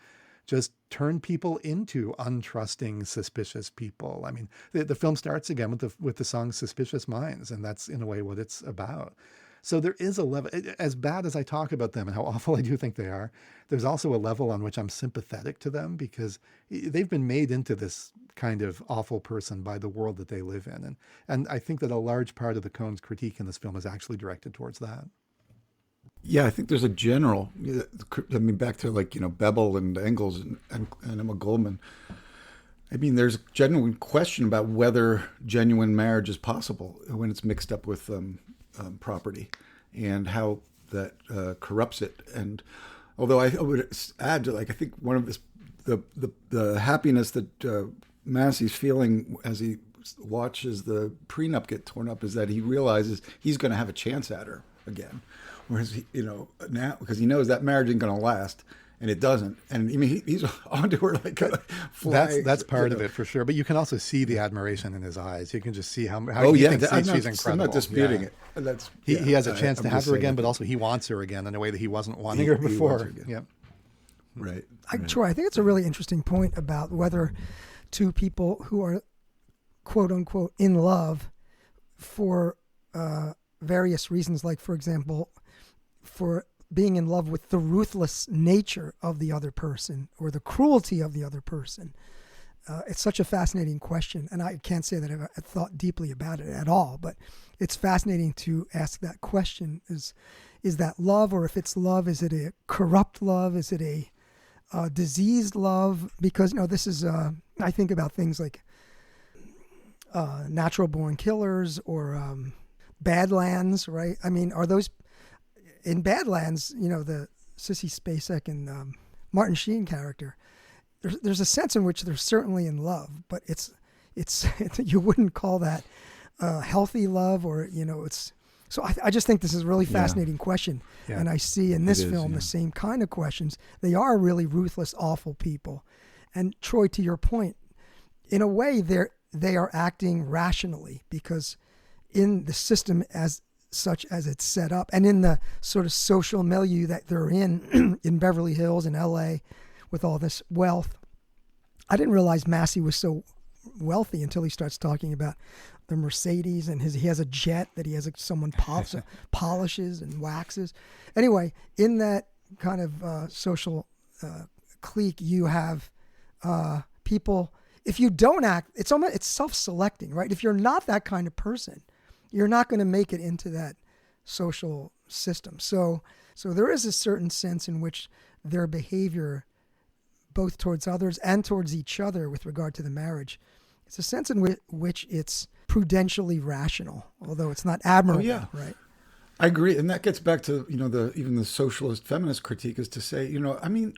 just turn people into untrusting, suspicious people. I mean, the film starts again with the song Suspicious Minds, and that's in a way what it's about. So there is a level, as bad as I talk about them and how awful I do think they are, there's also a level on which I'm sympathetic to them because they've been made into this kind of awful person by the world that they live in. And I think that a large part of the Coen's critique in this film is actually directed towards that. Yeah, I think there's a general, back to Bebel and Engels and Emma Goldman. I mean, there's a genuine question about whether genuine marriage is possible when it's mixed up with property and how that corrupts it. And although I would add, I think one of the happiness that Massey's feeling as he watches the prenup get torn up is that he realizes he's going to have a chance at her again. Whereas, now, because he knows that marriage isn't going to last, and it doesn't. And I mean, he's onto her like a fly. That's part of it for sure. But you can also see the admiration in his eyes. You can just see how he thinks she's incredible. I'm not disputing it. He has a chance to have her again, but also he wants her again in a way that he wasn't wanting her before. Yep. Right. Troy, I think it's a really interesting point about whether two people who are quote unquote in love for various reasons, like, for example, for being in love with the ruthless nature of the other person or the cruelty of the other person. It's such a fascinating question, and I can't say that I've thought deeply about it at all, but it's fascinating to ask that question. Is that love, or if it's love, is it a corrupt love? Is it a diseased love? Because, this is, I think about things like natural born killers or Badlands, right? I mean, are those... In Badlands, the Sissy Spacek and Martin Sheen character, there's a sense in which they're certainly in love, but it's you wouldn't call that healthy love, or it's. So I just think this is a really fascinating question, and I see in this film the same kind of questions. They are really ruthless, awful people, and Troy, to your point, in a way they are acting rationally, because in the system as such as it's set up, and in the sort of social milieu that they're in Beverly Hills and LA with all this wealth. I didn't realize Massey was so wealthy until he starts talking about the Mercedes, and he has a jet that he has someone polishes and waxes. Anyway, in that kind of social clique, you have people. If you don't act, it's self-selecting, right? If you're not that kind of person, you're not going to make it into that social system. So there is a certain sense in which their behavior, both towards others and towards each other with regard to the marriage, it's a sense in which it's prudentially rational, although it's not admirable, right? I agree. And that gets back to, even the socialist feminist critique is to say, I mean,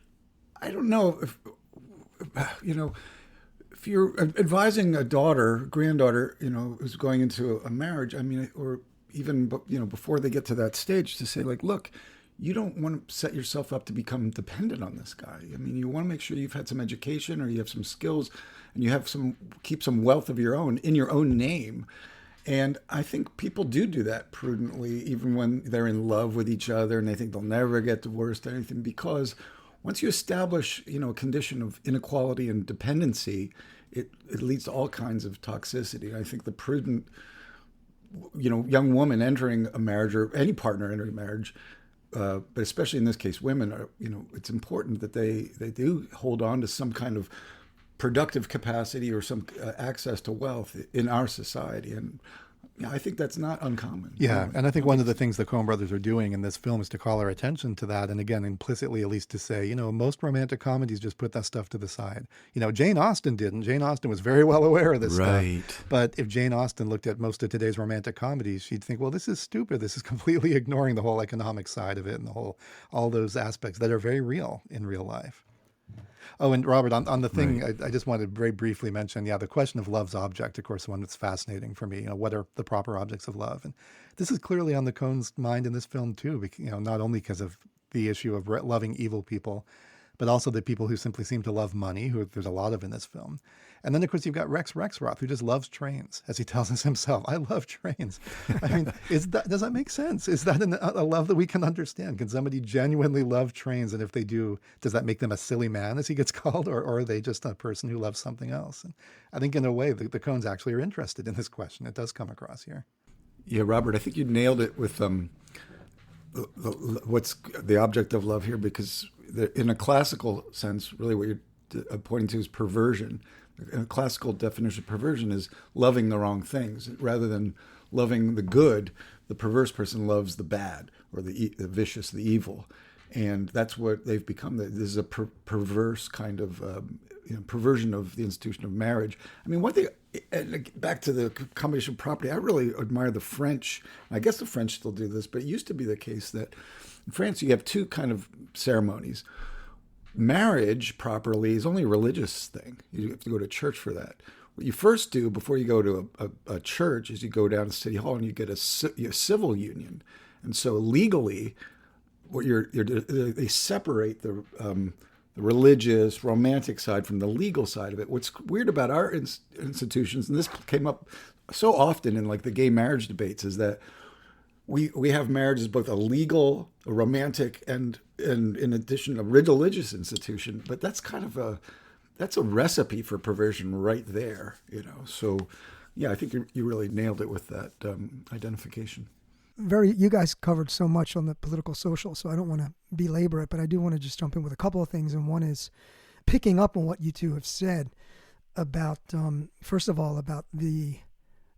I don't know if you're advising a granddaughter, who's going into a marriage, I mean, or even, before they get to that stage, to say, like, look, you don't want to set yourself up to become dependent on this guy. I mean, you want to make sure you've had some education, or you have some skills, and you have keep some wealth of your own in your own name. And I think people do that prudently, even when they're in love with each other and they think they'll never get divorced or anything, because once you establish, a condition of inequality and dependency, it leads to all kinds of toxicity. I think the prudent, young woman entering a marriage, or any partner entering a marriage, but especially in this case, women are, it's important that they do hold on to some kind of productive capacity or some access to wealth in our society. And I think that's not uncommon. Yeah, and I think one of the things the Coen brothers are doing in this film is to call our attention to that, and again, implicitly at least to say, most romantic comedies just put that stuff to the side. Jane Austen didn't. Jane Austen was very well aware of this stuff. But if Jane Austen looked at most of today's romantic comedies, she'd think, well, this is stupid. This is completely ignoring the whole economic side of it and all those aspects that are very real in real life. Oh, and Robert, on the thing, I just wanted to very briefly mention, the question of love's object, of course, the one that's fascinating for me. What are the proper objects of love? And this is clearly on the Coen's mind in this film, too, not only because of the issue of loving evil people, but also the people who simply seem to love money, who there's a lot of in this film. And then, of course, you've got Rex Rexroth, who just loves trains, as he tells us himself. I love trains. I mean, does that make sense? Is that a love that we can understand? Can somebody genuinely love trains? And if they do, does that make them a silly man, as he gets called? Or are they just a person who loves something else? And I think, in a way, the Coens actually are interested in this question. It does come across here. Yeah, Robert, I think you nailed it with what's the object of love here, because in a classical sense, really what you're pointing to is perversion. A classical definition of perversion is loving the wrong things. Rather than loving the good, the perverse person loves the bad, or the vicious, the evil. And that's what they've become. This is a perverse kind of perversion of the institution of marriage. I mean, one thing, back to the combination of property, I really admire the French. I guess the French still do this, but it used to be the case that in France you have two kind of ceremonies. Marriage properly is only a religious thing. You have to go to church for that. What you first do before you go to a church is you go down to City Hall and you get a civil union. And so legally, they separate the religious, romantic side from the legal side of it. What's weird about our institutions, and this came up so often in like the gay marriage debates, is that we have marriage as both a legal, a romantic, and in addition a religious institution. But that's kind of a recipe for perversion right there, So, yeah, I think you really nailed it with that identification. You guys covered so much on the political social, so I don't want to belabor it, but I do want to just jump in with a couple of things. And one is picking up on what you two have said about, first of all, about the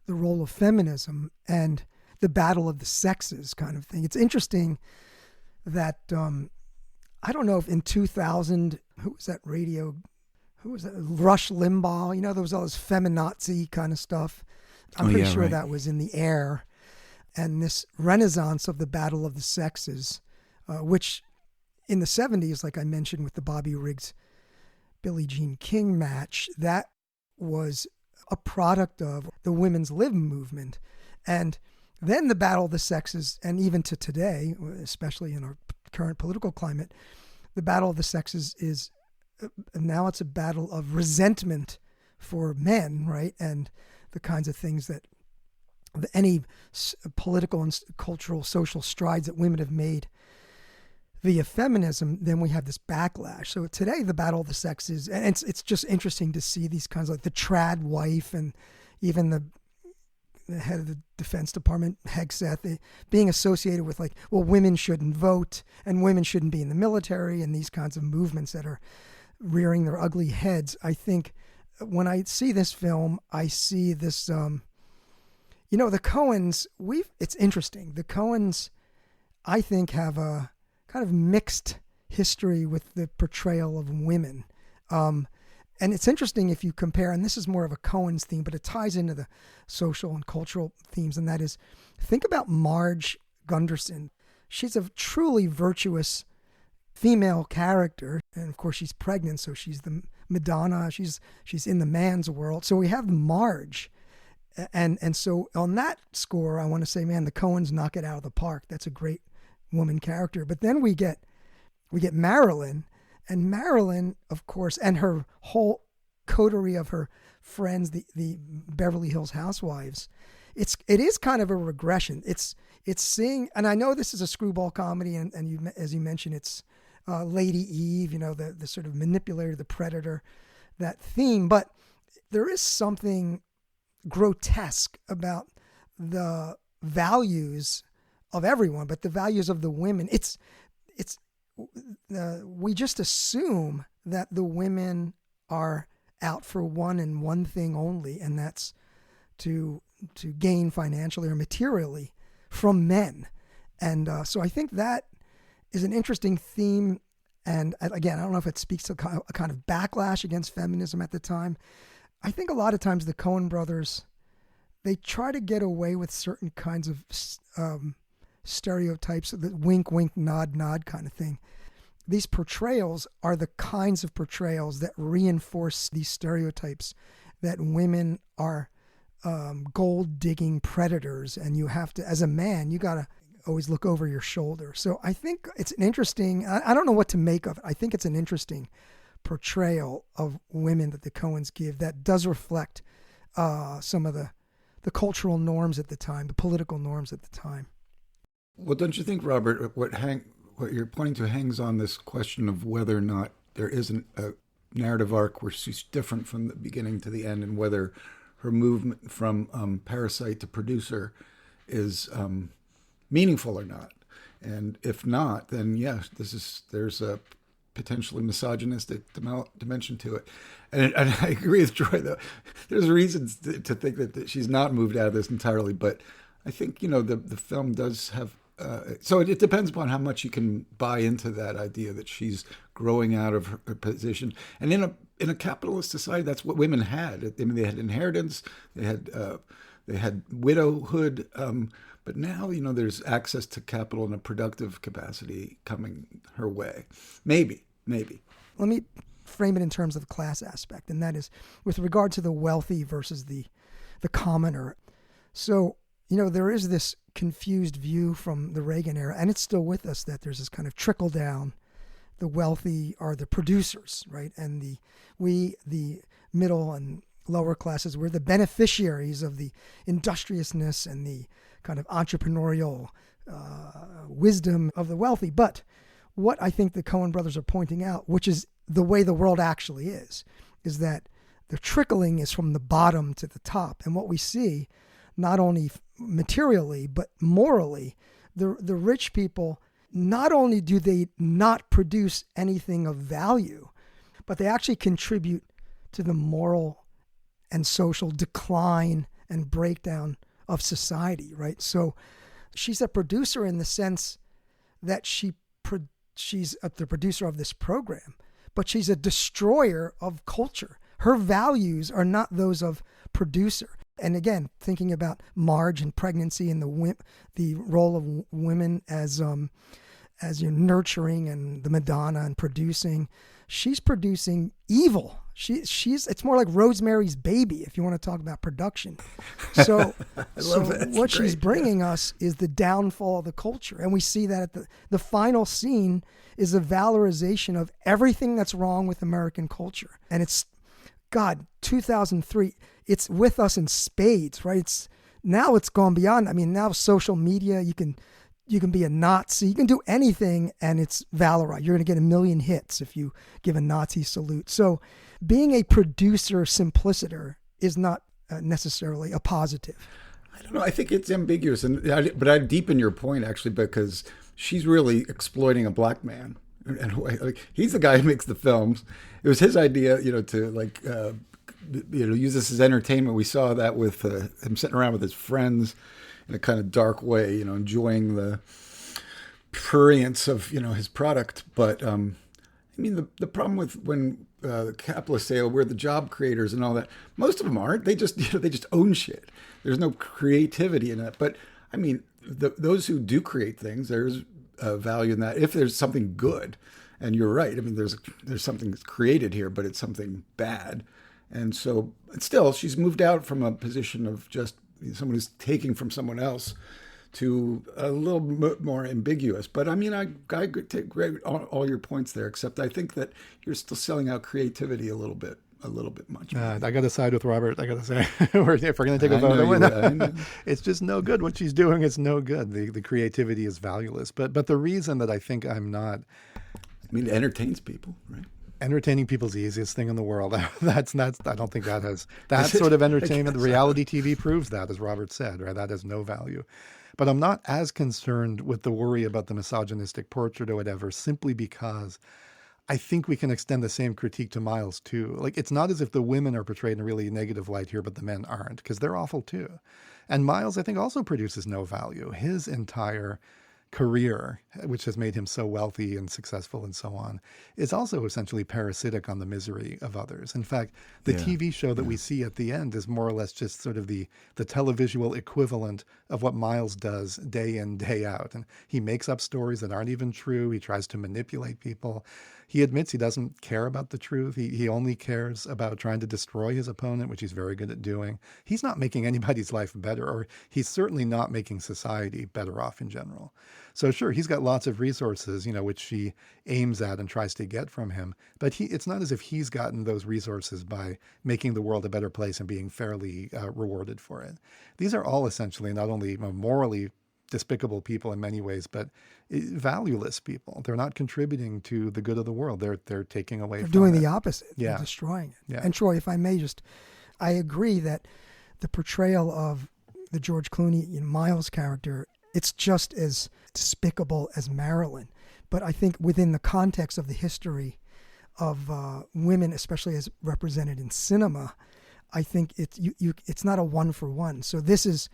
role of feminism and the battle of the sexes kind of thing. It's interesting that, I don't know if in 2000, who was that? Rush Limbaugh, there was all this feminazi kind of stuff. I'm pretty sure that was in the air. And this renaissance of the battle of the sexes, which in the 70s, like I mentioned with the Bobby Riggs Billie Jean King match, that was a product of the women's lib movement. And then the battle of the sexes, and even to today, especially in our current political climate, the battle of the sexes is now it's a battle of resentment for men, right? And the kinds of things that any political and cultural, social strides that women have made via feminism, then we have this backlash. So today, the battle of the sexes, and it's just interesting to see these kinds of like the trad wife and even the head of the Defense Department, Hegseth, being associated with like, well, women shouldn't vote and women shouldn't be in the military, and these kinds of movements that are rearing their ugly heads. I think when I see this film, I see this, the Coens, it's interesting. The Coens, I think, have a kind of mixed history with the portrayal of women. And it's interesting if you compare, and this is more of a Coen's theme, but it ties into the social and cultural themes, and that is, think about Marge Gunderson. She's a truly virtuous female character, and of course she's pregnant, so she's the Madonna. She's in the man's world. So we have Marge, and so on that score, I want to say, man, the Coens knock it out of the park. That's a great woman character. But then we get Marilyn. And Marilyn, of course, and her whole coterie of her friends, the Beverly Hills Housewives, it is kind of a regression. It's seeing, and I know this is a screwball comedy, and you, as you mentioned, it's Lady Eve, the sort of manipulator, the predator, that theme. But there is something grotesque about the values of everyone, but the values of the women. We just assume that the women are out for one and one thing only, and that's to gain financially or materially from men. And so I think that is an interesting theme. And again, I don't know if it speaks to a kind of backlash against feminism at the time. I think a lot of times the Coen brothers, they try to get away with certain kinds of stereotypes, the wink, wink, nod, nod kind of thing. These portrayals are the kinds of portrayals that reinforce these stereotypes that women are gold-digging predators, and you have to, as a man, you got to always look over your shoulder. So I think it's an interesting, I don't know what to make of it. I think it's an interesting portrayal of women that the Coens give that does reflect some of the cultural norms at the time, the political norms at the time. Well, don't you think, Robert, what you're pointing to hangs on this question of whether or not there isn't a narrative arc where she's different from the beginning to the end, and whether her movement from parasite to producer is meaningful or not. And if not, then yes, there's a potentially misogynistic dimension to it. And I agree with Troy, though. There's reasons to think that she's not moved out of this entirely, but I think, the film does have, so it depends upon how much you can buy into that idea that she's growing out of her position. And in a capitalist society, that's what women had. I mean, they had inheritance, they had widowhood, but now, there's access to capital in a productive capacity coming her way. Maybe. Let me frame it in terms of the class aspect, and that is with regard to the wealthy versus the commoner. So, there is this confused view from the Reagan era, and it's still with us, that there's this kind of trickle down. The wealthy are the producers, right? And the middle and lower classes, we're the beneficiaries of the industriousness and the kind of entrepreneurial wisdom of the wealthy. But what I think the Coen brothers are pointing out, which is the way the world actually is that the trickling is from the bottom to the top. And what we see, not only materially, but morally, the rich people, not only do they not produce anything of value, but they actually contribute to the moral and social decline and breakdown of society, right? So she's a producer in the sense that she's the producer of this program, but she's a destroyer of culture. Her values are not those of producer. And again, thinking about Marge and pregnancy and the role of women as as you're nurturing and the Madonna and producing. She's producing evil. She's it's more like Rosemary's Baby, if you want to talk about production. So, what she's bringing us is the downfall of the culture. And we see that at the final scene is a valorization of everything that's wrong with American culture. And it's, God, 2003, it's with us in spades, right? Now it's gone beyond. I mean, now social media, you can be a Nazi, you can do anything, and it's valorized. You're going to get 1 million hits if you give a Nazi salute. So being a producer simpliciter is not necessarily a positive. I don't know. I think it's ambiguous, but I'd deepen your point, actually, because she's really exploiting a black man. And like, he's the guy who makes the films. It was his idea, to use this as entertainment. We saw that with him sitting around with his friends in a kind of dark way, enjoying the prurience of, his product. But the problem with when capitalists say, "Oh, we're the job creators" and all that, most of them aren't. They just they just own shit. There's no creativity in it. But I mean, those who do create things, there's value in that if there's something good. And you're right. I mean, there's something that's created here, but it's something bad. And so, still, she's moved out from a position of just someone who's taking from someone else to a little bit more ambiguous. But I mean, I take all your points there, except I think that you're still selling out creativity a little bit much. I got to side with Robert. I got to say, if we're going to take a vote, it's just no good. What she's doing is no good. The creativity is valueless. But the reason that I think I'm not, it entertains people, right? Entertaining people's the easiest thing in the world. That's I don't think that has that sort of entertainment. The reality TV proves that, as Robert said, right? That has no value. But I'm not as concerned with the worry about the misogynistic portrait or whatever, simply because I think we can extend the same critique to Miles too. Like, it's not as if the women are portrayed in a really negative light here, but the men aren't, because they're awful too. And Miles, I think, also produces no value. His entire career, which has made him so wealthy and successful and so on, is also essentially parasitic on the misery of others. In fact, the TV show that we see at the end is more or less just sort of the televisual equivalent of what Miles does day in, day out. And he makes up stories that aren't even true. He tries to manipulate people. He admits he doesn't care about the truth. He only cares about trying to destroy his opponent, which he's very good at doing. He's not making anybody's life better, or he's certainly not making society better off in general. So sure, he's got lots of resources, which she aims at and tries to get from him. But it's not as if he's gotten those resources by making the world a better place and being fairly rewarded for it. These are all essentially not only morally despicable people in many ways, but valueless people. They're not contributing to the good of the world. They're taking away from it. They're doing the opposite. They're destroying it. Yeah. And Troy, if I may I agree that the portrayal of the George Clooney Miles character, it's just as despicable as Marilyn. But I think within the context of the history of women, especially as represented in cinema, I think it's not a one for one. So this is,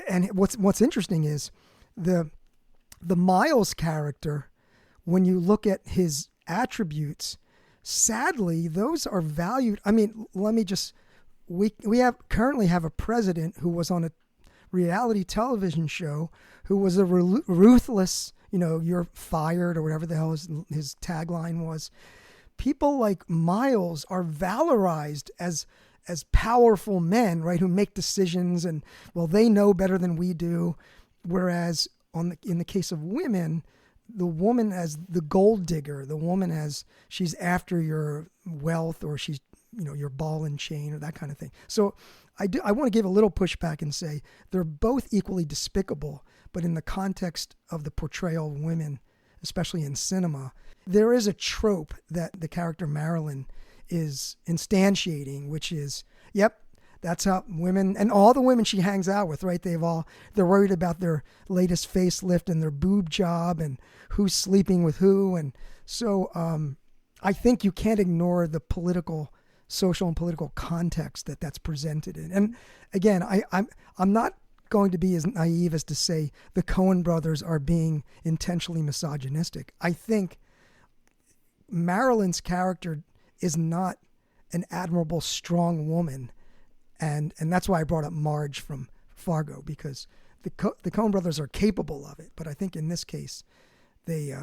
and what's interesting is the Miles character, when you look at his attributes, sadly, those are valued. I mean, we currently have a president who was on a reality television show who was a ruthless, you're fired or whatever the hell his tagline was. People like Miles are valorized as powerful men, right, who make decisions and, well, they know better than we do. Whereas in the case of women, the woman as the gold digger, the woman as she's after your wealth, or she's, your ball and chain, or that kind of thing. So I want to give a little pushback and say they're both equally despicable, but in the context of the portrayal of women, especially in cinema, there is a trope that the character Marilyn is instantiating, which is, that's how women, and all the women she hangs out with, right? They're worried about their latest facelift and their boob job and who's sleeping with who. And so I think you can't ignore the social and political context that's presented in. And again, I'm not going to be as naive as to say the Coen brothers are being intentionally misogynistic. I think Marilyn's character is not an admirable, strong woman. And that's why I brought up Marge from Fargo, because the Coen brothers are capable of it. But I think in this case, they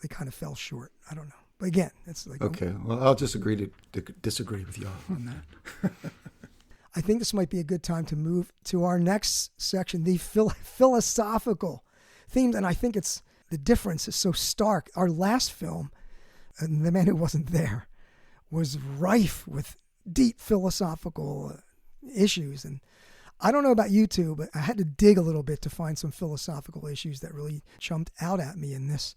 kind of fell short. I don't know. But again, it's like Okay, well, I'll just agree to disagree with y'all on that. I think this might be a good time to move to our next section, the philosophical themes. And I think the difference is so stark. Our last film, and The Man Who Wasn't There, was rife with deep philosophical issues. And I don't know about you two, but I had to dig a little bit to find some philosophical issues that really jumped out at me in this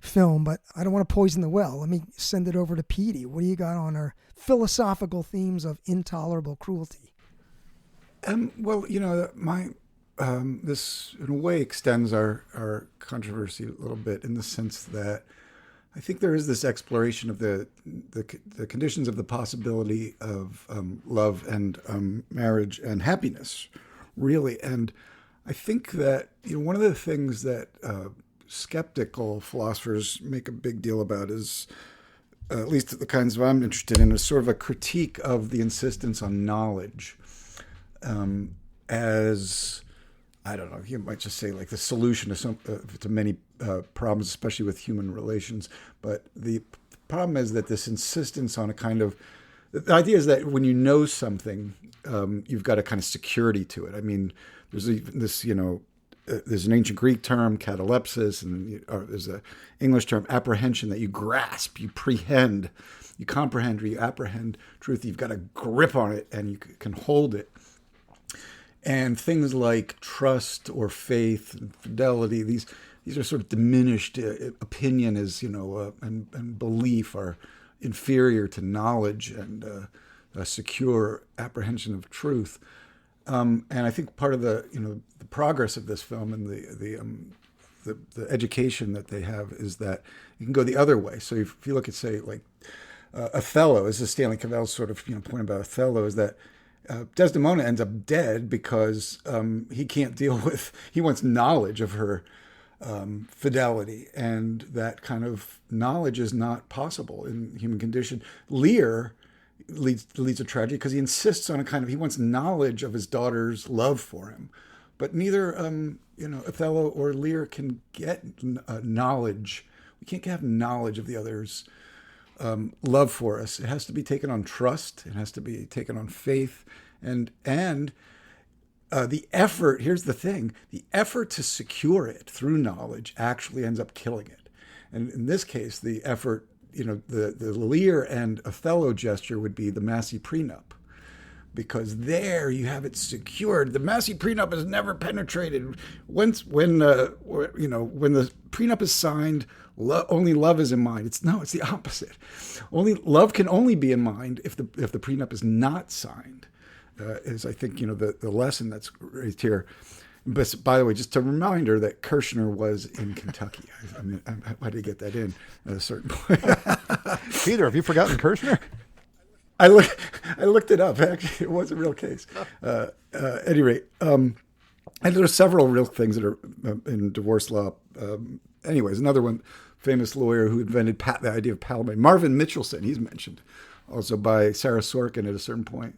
film. But I don't want to poison the well. Let me send it over to Petey. What do you got on our philosophical themes of intolerable cruelty? Well, this in a way extends our controversy a little bit in the sense that I think there is this exploration of the conditions of the possibility of love and marriage and happiness, really. And I think that one of the things that skeptical philosophers make a big deal about is, at least the kinds of I'm interested in, is sort of a critique of the insistence on knowledge as, I don't know, you might just say like the solution to many problems, especially with human relations. But the problem is that this insistence on the idea is that when you know something, you've got a kind of security to it. I mean, there's even this, there's an ancient Greek term, catalepsis, and there's an English term, apprehension, that you grasp, you comprehend, or you apprehend truth. You've got a grip on it and you can hold it. And things like trust or faith and fidelity, these are sort of diminished. Opinion is, and belief are inferior to knowledge and a secure apprehension of truth. And I think part of the progress of this film and the education that they have is that you can go the other way. So if you look at, say, like Othello, this is Stanley Cavell's sort of point about Othello, is that Desdemona ends up dead because he can't deal with, he wants knowledge of her fidelity, and that kind of knowledge is not possible in human condition. Lear leads to tragedy because he insists on he wants knowledge of his daughter's love for him, but neither Othello or Lear can get knowledge. We can't have knowledge of the other's love for us. It has to be taken on trust. It has to be taken on faith, and the effort. Here's the thing: the effort to secure it through knowledge actually ends up killing it. And in this case, the effort, the Lear and Othello gesture would be the Massey prenup, because there you have it secured. The Massey prenup is never penetrated. When the prenup is signed, only love is in mind. It's the opposite. Love can only be in mind if the prenup is not signed. Is, I think, the lesson that's raised here. But by the way, just a reminder that Kirshner was in Kentucky. I had to get that in at a certain point. Peter, have you forgotten Kirshner? I looked it up. Actually, it was a real case. At any rate, and there are several real things that are in divorce law. Anyways, another one, famous lawyer who invented the idea of palimony, Marvin Mitchelson. He's mentioned also by Sarah Sorkin at a certain point.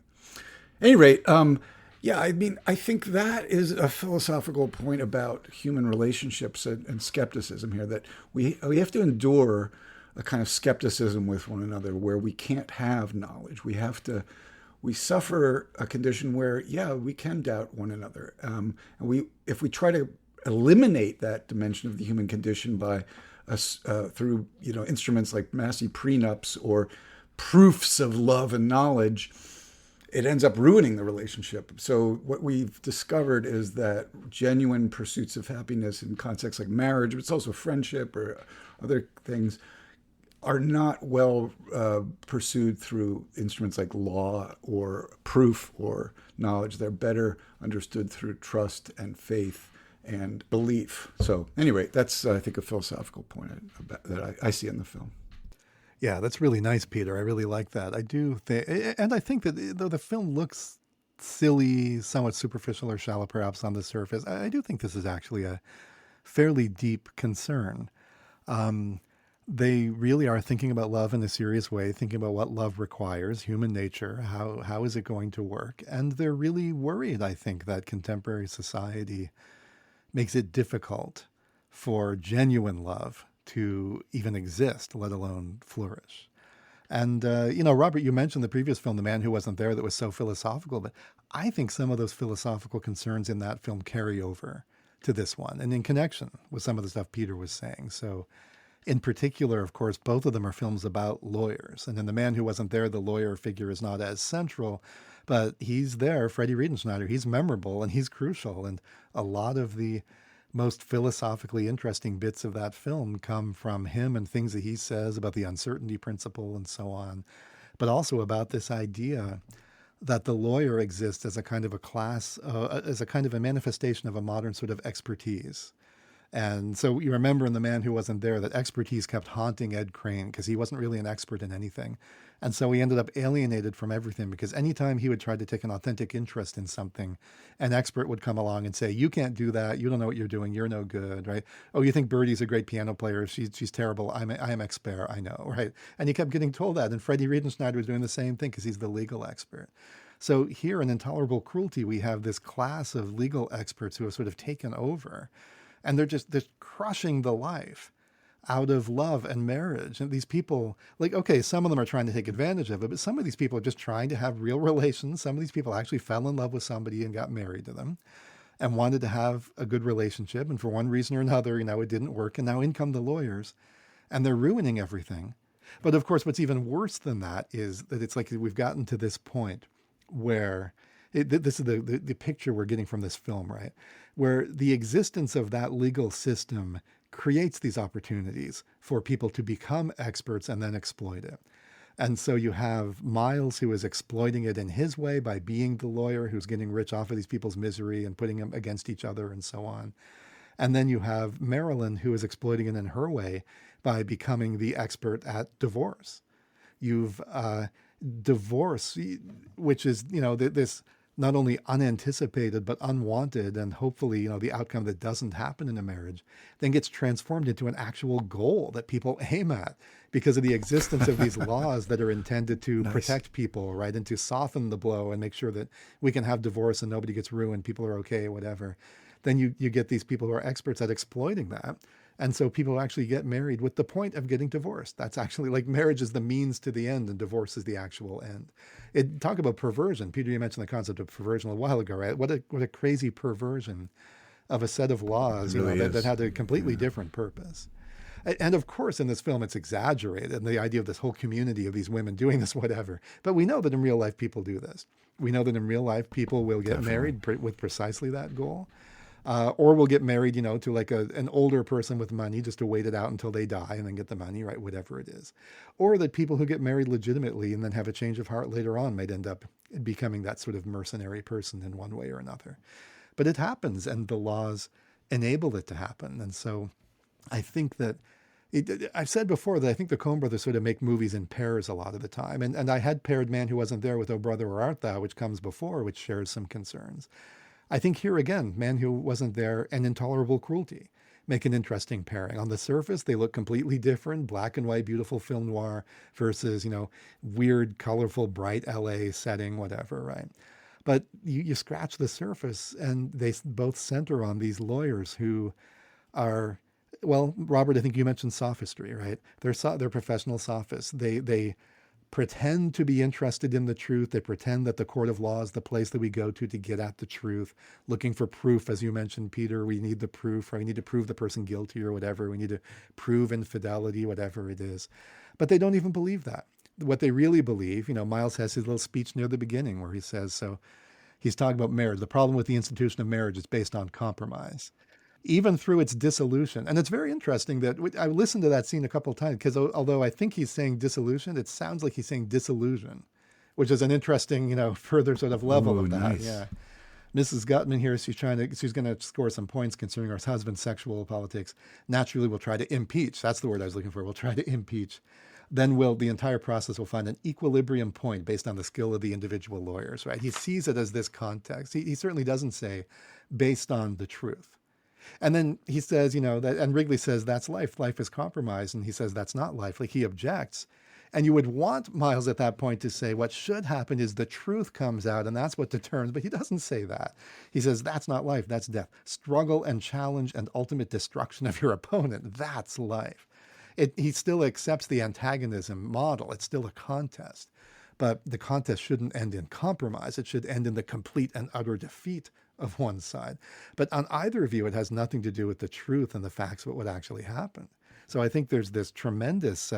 At any rate, I think that is a philosophical point about human relationships and skepticism here, that we have to endure a kind of skepticism with one another where we can't have knowledge. We suffer a condition where, we can doubt one another. And if we try to eliminate that dimension of the human condition by through instruments like Massey prenups or proofs of love and knowledge, it ends up ruining the relationship. So what we've discovered is that genuine pursuits of happiness in contexts like marriage, but it's also friendship or other things, are not well pursued through instruments like law or proof or knowledge. They're better understood through trust and faith and belief. So anyway, that's, I think, a philosophical point that I see in the film. Yeah, that's really nice, Peter. I really like that. I do think, and I think that though the film looks silly, somewhat superficial or shallow perhaps on the surface, I do think this is actually a fairly deep concern. They really are thinking about love in a serious way, thinking about what love requires, human nature, how is it going to work? And they're really worried, I think, that contemporary society makes it difficult for genuine love to even exist, let alone flourish. And, Robert, you mentioned the previous film, The Man Who Wasn't There, that was so philosophical, but I think some of those philosophical concerns in that film carry over to this one and in connection with some of the stuff Peter was saying. So in particular, of course, both of them are films about lawyers. And in The Man Who Wasn't There, the lawyer figure is not as central, but he's there, Freddie Riedenschneider. He's memorable and he's crucial. And a lot of the most philosophically interesting bits of that film come from him and things that he says about the uncertainty principle and so on, but also about this idea that the lawyer exists as a kind of a class, as a kind of a manifestation of a modern sort of expertise. And so you remember in The Man Who Wasn't There that expertise kept haunting Ed Crane because he wasn't really an expert in anything. And so he ended up alienated from everything because anytime he would try to take an authentic interest in something, an expert would come along and say, you can't do that. You don't know what you're doing. You're no good, right? Oh, you think Birdie's a great piano player. She's terrible. I am expert. I know, right? And he kept getting told that. And Freddie Riedenschneider was doing the same thing because he's the legal expert. So here in Intolerable Cruelty, we have this class of legal experts who have sort of taken over. And they're crushing the life out of love and marriage. And these people, like, okay, some of them are trying to take advantage of it, but some of these people are just trying to have real relations. Some of these people actually fell in love with somebody and got married to them and wanted to have a good relationship. And for one reason or another, it didn't work. And now in come the lawyers and they're ruining everything. But of course, what's even worse than that is that it's like we've gotten to this point where this is the picture we're getting from this film, right? Where the existence of that legal system creates these opportunities for people to become experts and then exploit it. And so you have Miles, who is exploiting it in his way by being the lawyer who's getting rich off of these people's misery and putting them against each other and so on. And then you have Marilyn, who is exploiting it in her way by becoming the expert at divorce. You've divorce, which is, this not only unanticipated, but unwanted, and hopefully, the outcome that doesn't happen in a marriage, then gets transformed into an actual goal that people aim at because of the existence of these laws that are intended to protect people, right? And to soften the blow and make sure that we can have divorce and nobody gets ruined, people are okay, whatever. Then you get these people who are experts at exploiting that. And so people actually get married with the point of getting divorced. That's actually like marriage is the means to the end and divorce is the actual end. Talk about perversion. Peter, you mentioned the concept of perversion a while ago, right? What a crazy perversion of a set of laws that had a completely different purpose. And of course, in this film, it's exaggerated, and the idea of this whole community of these women doing this, whatever. But we know that in real life, people do this. We know that in real life, people will get married with precisely that goal. Or will get married, to like an older person with money just to wait it out until they die and then get the money, right? Whatever it is. Or that people who get married legitimately and then have a change of heart later on might end up becoming that sort of mercenary person in one way or another. But it happens, and the laws enable it to happen. And so I think that I've said before that I think the Coen brothers sort of make movies in pairs a lot of the time. And I had paired Man Who Wasn't There with Oh Brother, Where Art Thou, which comes before, which shares some concerns. I think here again, Man Who Wasn't There and Intolerable Cruelty make an interesting pairing. On the surface, they look completely different. Black and white, beautiful film noir versus, weird, colorful, bright LA setting, whatever, right? But you scratch the surface and they both center on these lawyers who are, well, Robert, I think you mentioned sophistry, right? They're professional sophists. They pretend to be interested in the truth. They pretend that the court of law is the place that we go to get at the truth, looking for proof. As you mentioned, Peter, we need the proof, or we need to prove the person guilty or whatever. We need to prove infidelity, whatever it is. But they don't even believe that. What they really believe, Miles has his little speech near the beginning where he says, so he's talking about marriage. The problem with the institution of marriage is based on compromise, even through its dissolution. And it's very interesting that I listened to that scene a couple of times because although I think he's saying dissolution, it sounds like he's saying disillusion, which is an interesting, further sort of level of that. Nice. Yeah. Mrs. Gutman here, she's going to score some points concerning her husband's sexual politics. Naturally, we'll try to impeach. That's the word I was looking for. We'll try to impeach. Then the entire process will find an equilibrium point based on the skill of the individual lawyers, right? He sees it as this context. He certainly doesn't say based on the truth. And then he says, and Wrigley says, that's life. Life is compromise. And he says, that's not life. Like he objects. And you would want Miles at that point to say, what should happen is the truth comes out, and that's what determines. But he doesn't say that. He says, that's not life, that's death. Struggle and challenge and ultimate destruction of your opponent, that's life. He still accepts the antagonism model. It's still a contest. But the contest shouldn't end in compromise. It should end in the complete and utter defeat of one side. But on either view, it has nothing to do with the truth and the facts of what would actually happen. So I think there's this tremendous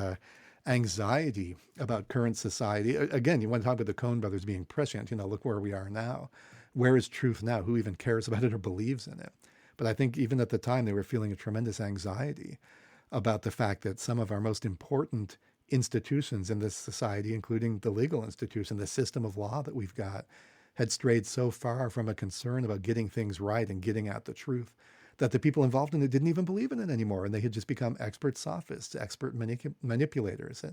anxiety about current society. Again, you want to talk about the Coen brothers being prescient. Look where we are now. Where is truth now? Who even cares about it or believes in it? But I think even at the time, they were feeling a tremendous anxiety about the fact that some of our most important institutions in this society, including the legal institution, the system of law that we've got, had strayed so far from a concern about getting things right and getting at the truth that the people involved in it didn't even believe in it anymore. And they had just become expert sophists, expert manipulators,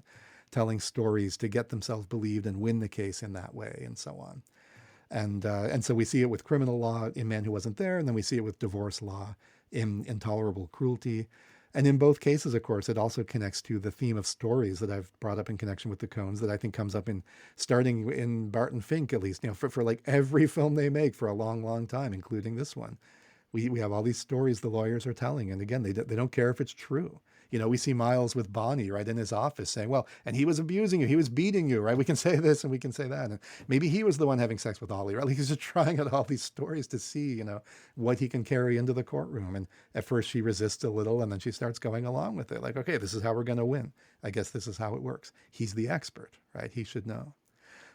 telling stories to get themselves believed and win the case in that way, and so on. And so we see it with criminal law in Man Who Wasn't There, and then we see it with divorce law in Intolerable Cruelty. And in both cases, of course, it also connects to the theme of stories that I've brought up in connection with the Coens that I think comes up starting in Barton Fink, at least, for like every film they make for a long, long time, including this one. We have all these stories the lawyers are telling. And again, they don't care if it's true. We see Miles with Bonnie right in his office saying, well, and he was abusing you. He was beating you, right? We can say this and we can say that. And maybe he was the one having sex with Ollie, right? Like he's just trying out all these stories to see, what he can carry into the courtroom. And at first she resists a little and then she starts going along with it. Like, okay, this is how we're going to win. I guess this is how it works. He's the expert, right? He should know.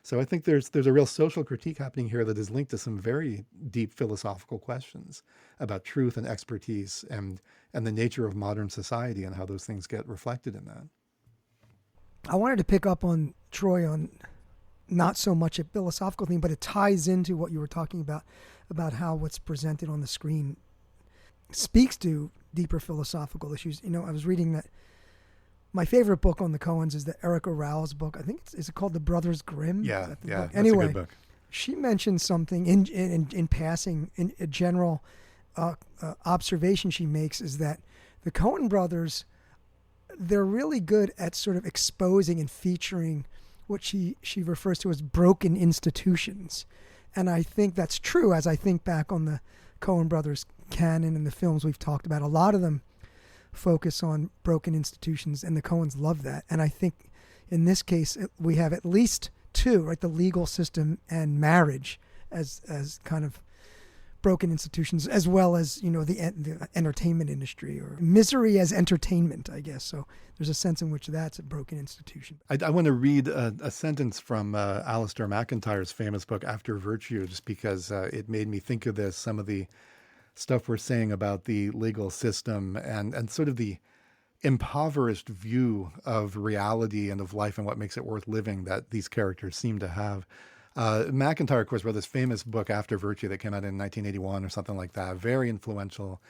So I think there's a real social critique happening here that is linked to some very deep philosophical questions about truth and expertise and the nature of modern society and how those things get reflected in that. I wanted to pick up on Troy on not so much a philosophical thing, but it ties into what you were talking about how what's presented on the screen speaks to deeper philosophical issues. I was reading that my favorite book on the Coens is the Erica Rowell's book. I think is it called The Brothers Grimm? Yeah, that's anyway, a good book. She mentioned something in passing, in a general observation she makes is that the Coen brothers, they're really good at sort of exposing and featuring what she refers to as broken institutions. And I think that's true as I think back on the Coen brothers canon and the films we've talked about. A lot of them focus on broken institutions, and the Coens love that. And I think in this case, we have at least two, right? The legal system and marriage as kind of broken institutions, as well as, the entertainment industry, or misery as entertainment, I guess. So there's a sense in which that's a broken institution. I want to read a sentence from Alistair MacIntyre's famous book, After Virtue, just because it made me think of this, some of the stuff we're saying about the legal system and sort of the impoverished view of reality and of life and what makes it worth living that these characters seem to have. MacIntyre, of course, wrote this famous book, After Virtue, that came out in 1981 or something like that. Very influential.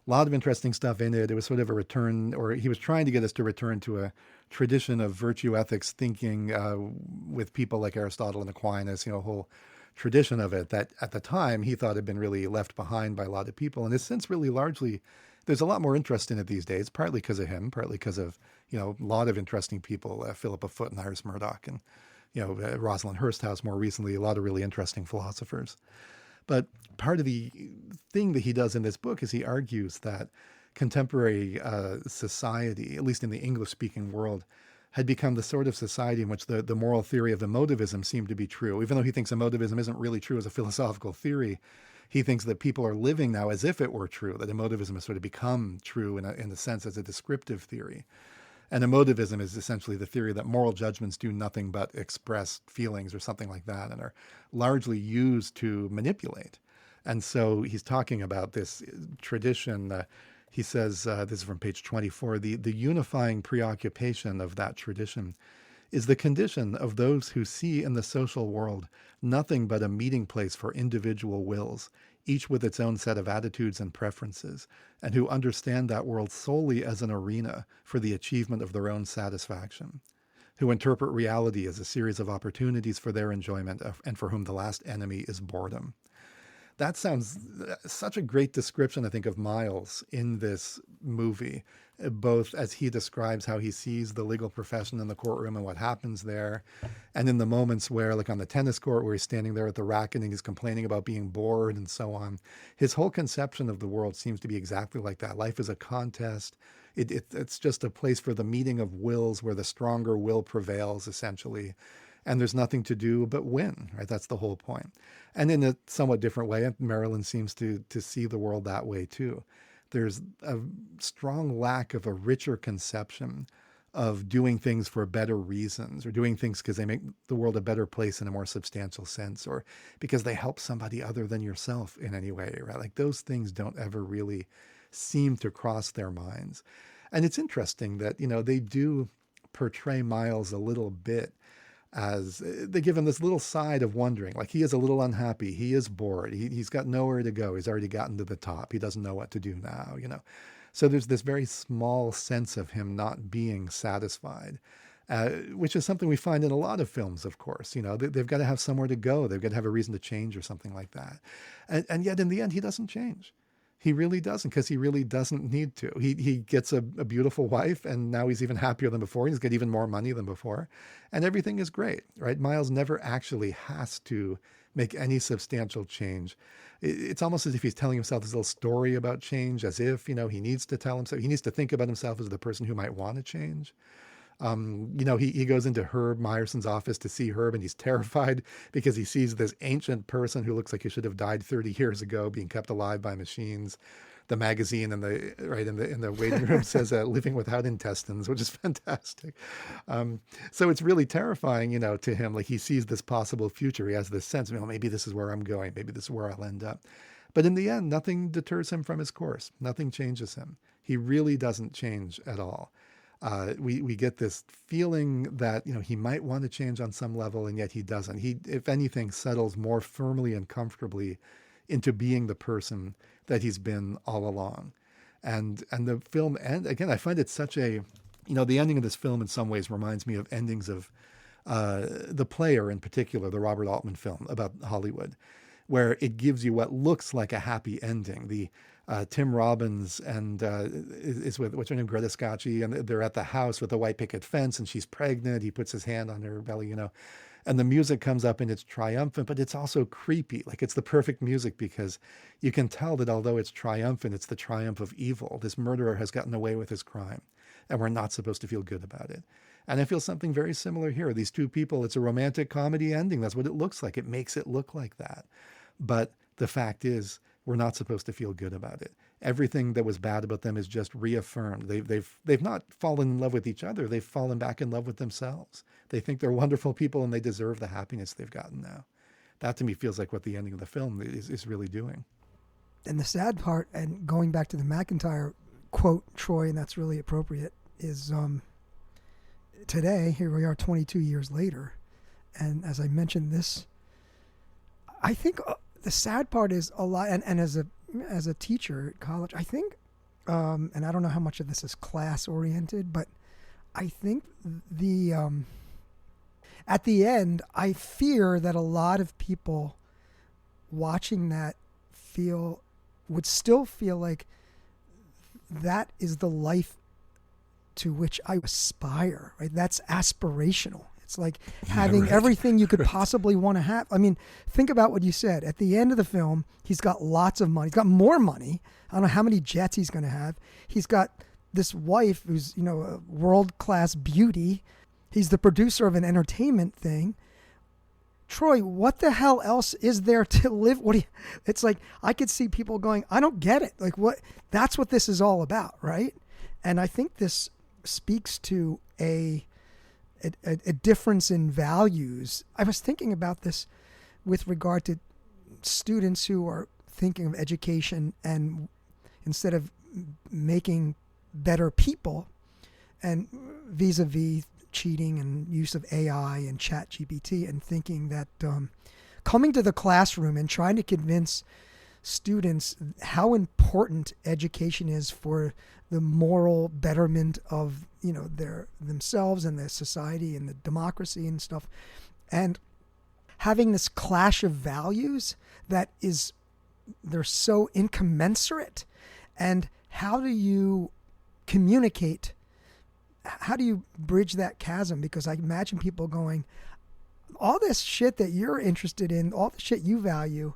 A lot of interesting stuff in it. It was sort of a return, or he was trying to get us to return to a tradition of virtue ethics thinking with people like Aristotle and Aquinas, a whole tradition of it that at the time he thought had been really left behind by a lot of people, and has since really largely, there's a lot more interest in it these days, partly because of him, partly because of, a lot of interesting people, Philippa Foot and Iris Murdoch, and, Rosalind Hursthouse more recently, a lot of really interesting philosophers. But part of the thing that he does in this book is he argues that contemporary society, at least in the English-speaking world, had become the sort of society in which the moral theory of emotivism seemed to be true. Even though he thinks emotivism isn't really true as a philosophical theory, he thinks that people are living now as if it were true, that emotivism has sort of become true in a sense as a descriptive theory. And emotivism is essentially the theory that moral judgments do nothing but express feelings or something like that and are largely used to manipulate. And so he's talking about this tradition. He says, this is from page 24, the unifying preoccupation of that tradition is the condition of those who see in the social world nothing but a meeting place for individual wills, each with its own set of attitudes and preferences, and who understand that world solely as an arena for the achievement of their own satisfaction, who interpret reality as a series of opportunities for their enjoyment, and for whom the last enemy is boredom. That sounds such a great description, I think, of Miles in this movie. both as he describes how he sees the legal profession in the courtroom and what happens there, and in the moments where, like on the tennis court, where he's standing there at the racket and he's complaining about being bored and so on. His whole conception of the world seems to be exactly like that. Life is a contest. It's just a place for the meeting of wills where the stronger will prevails, essentially. And there's nothing to do but win, right? That's the whole point. And in a somewhat different way, Marilyn seems to see the world that way too. There's a strong lack of a richer conception of doing things for better reasons, or doing things because they make the world a better place in a more substantial sense, or because they help somebody other than yourself in any way, right? Like those things don't ever really seem to cross their minds. And it's interesting that, they do portray Miles a little bit as they give him this little side of wondering, like he is a little unhappy. He is bored. He's got nowhere to go. He's already gotten to the top. He doesn't know what to do now, So there's this very small sense of him not being satisfied, which is something we find in a lot of films, of course. They've got to have somewhere to go. They've got to have a reason to change or something like that. And yet in the end, he doesn't change. He really doesn't, because he really doesn't need to. He gets a beautiful wife, and now he's even happier than before. He's got even more money than before, and everything is great, right? Miles never actually has to make any substantial change. It's almost as if he's telling himself this little story about change, as if, he needs to tell himself, he needs to think about himself as the person who might want to change. He goes into Herb Meyerson's office to see Herb, and he's terrified because he sees this ancient person who looks like he should have died 30 years ago being kept alive by machines. The magazine in the waiting room says living without intestines, which is fantastic. So it's really terrifying, to him. Like he sees this possible future. He has this sense, maybe this is where I'm going. Maybe this is where I'll end up. But in the end, nothing deters him from his course. Nothing changes him. He really doesn't change at all. We get this feeling that, he might want to change on some level, and yet he doesn't. He, if anything, settles more firmly and comfortably into being the person that he's been all along. And the film, and again, I find it such a, the ending of this film in some ways reminds me of endings of The Player in particular, the Robert Altman film about Hollywood, where it gives you what looks like a happy ending. The Tim Robbins and is with, what's her name, Greta Scacchi, and they're at the house with the white picket fence, and she's pregnant. He puts his hand on her belly, and the music comes up and it's triumphant, but it's also creepy. Like it's the perfect music because you can tell that although it's triumphant, it's the triumph of evil. This murderer has gotten away with his crime, and we're not supposed to feel good about it. And I feel something very similar here. These two people, it's a romantic comedy ending. That's what it looks like. It makes it look like that. But the fact is, we're not supposed to feel good about it. Everything that was bad about them is just reaffirmed. They've not fallen in love with each other. They've fallen back in love with themselves. They think they're wonderful people and they deserve the happiness they've gotten now. That to me feels like what the ending of the film is really doing. And the sad part, and going back to the McIntyre quote, Troy, and that's really appropriate, is today, here we are 22 years later. And as I mentioned this, I think the sad part is a lot, and as a teacher at college, I think, and I don't know how much of this is class oriented, but I think at the end, I fear that a lot of people watching that would still feel like that is the life to which I aspire, right? That's aspirational. It's like having everything you could possibly want to have. I mean, think about what you said. At the end of the film, he's got lots of money. He's got more money. I don't know how many jets he's going to have. He's got this wife who's, a world-class beauty. He's the producer of an entertainment thing. Troy, what the hell else is there to live? It's like, I could see people going, I don't get it. Like, what? That's what this is all about, right? And I think this speaks to a difference in values. I was thinking about this with regard to students who are thinking of education, and instead of making better people, and vis-a-vis cheating and use of AI and chat GPT, and thinking that coming to the classroom and trying to convince students how important education is for the moral betterment of themselves and their society and the democracy and stuff, and having this clash of values they're so incommensurate. And how do you communicate? How do you bridge that chasm? Because I imagine people going, all this shit that you're interested in, all the shit you value,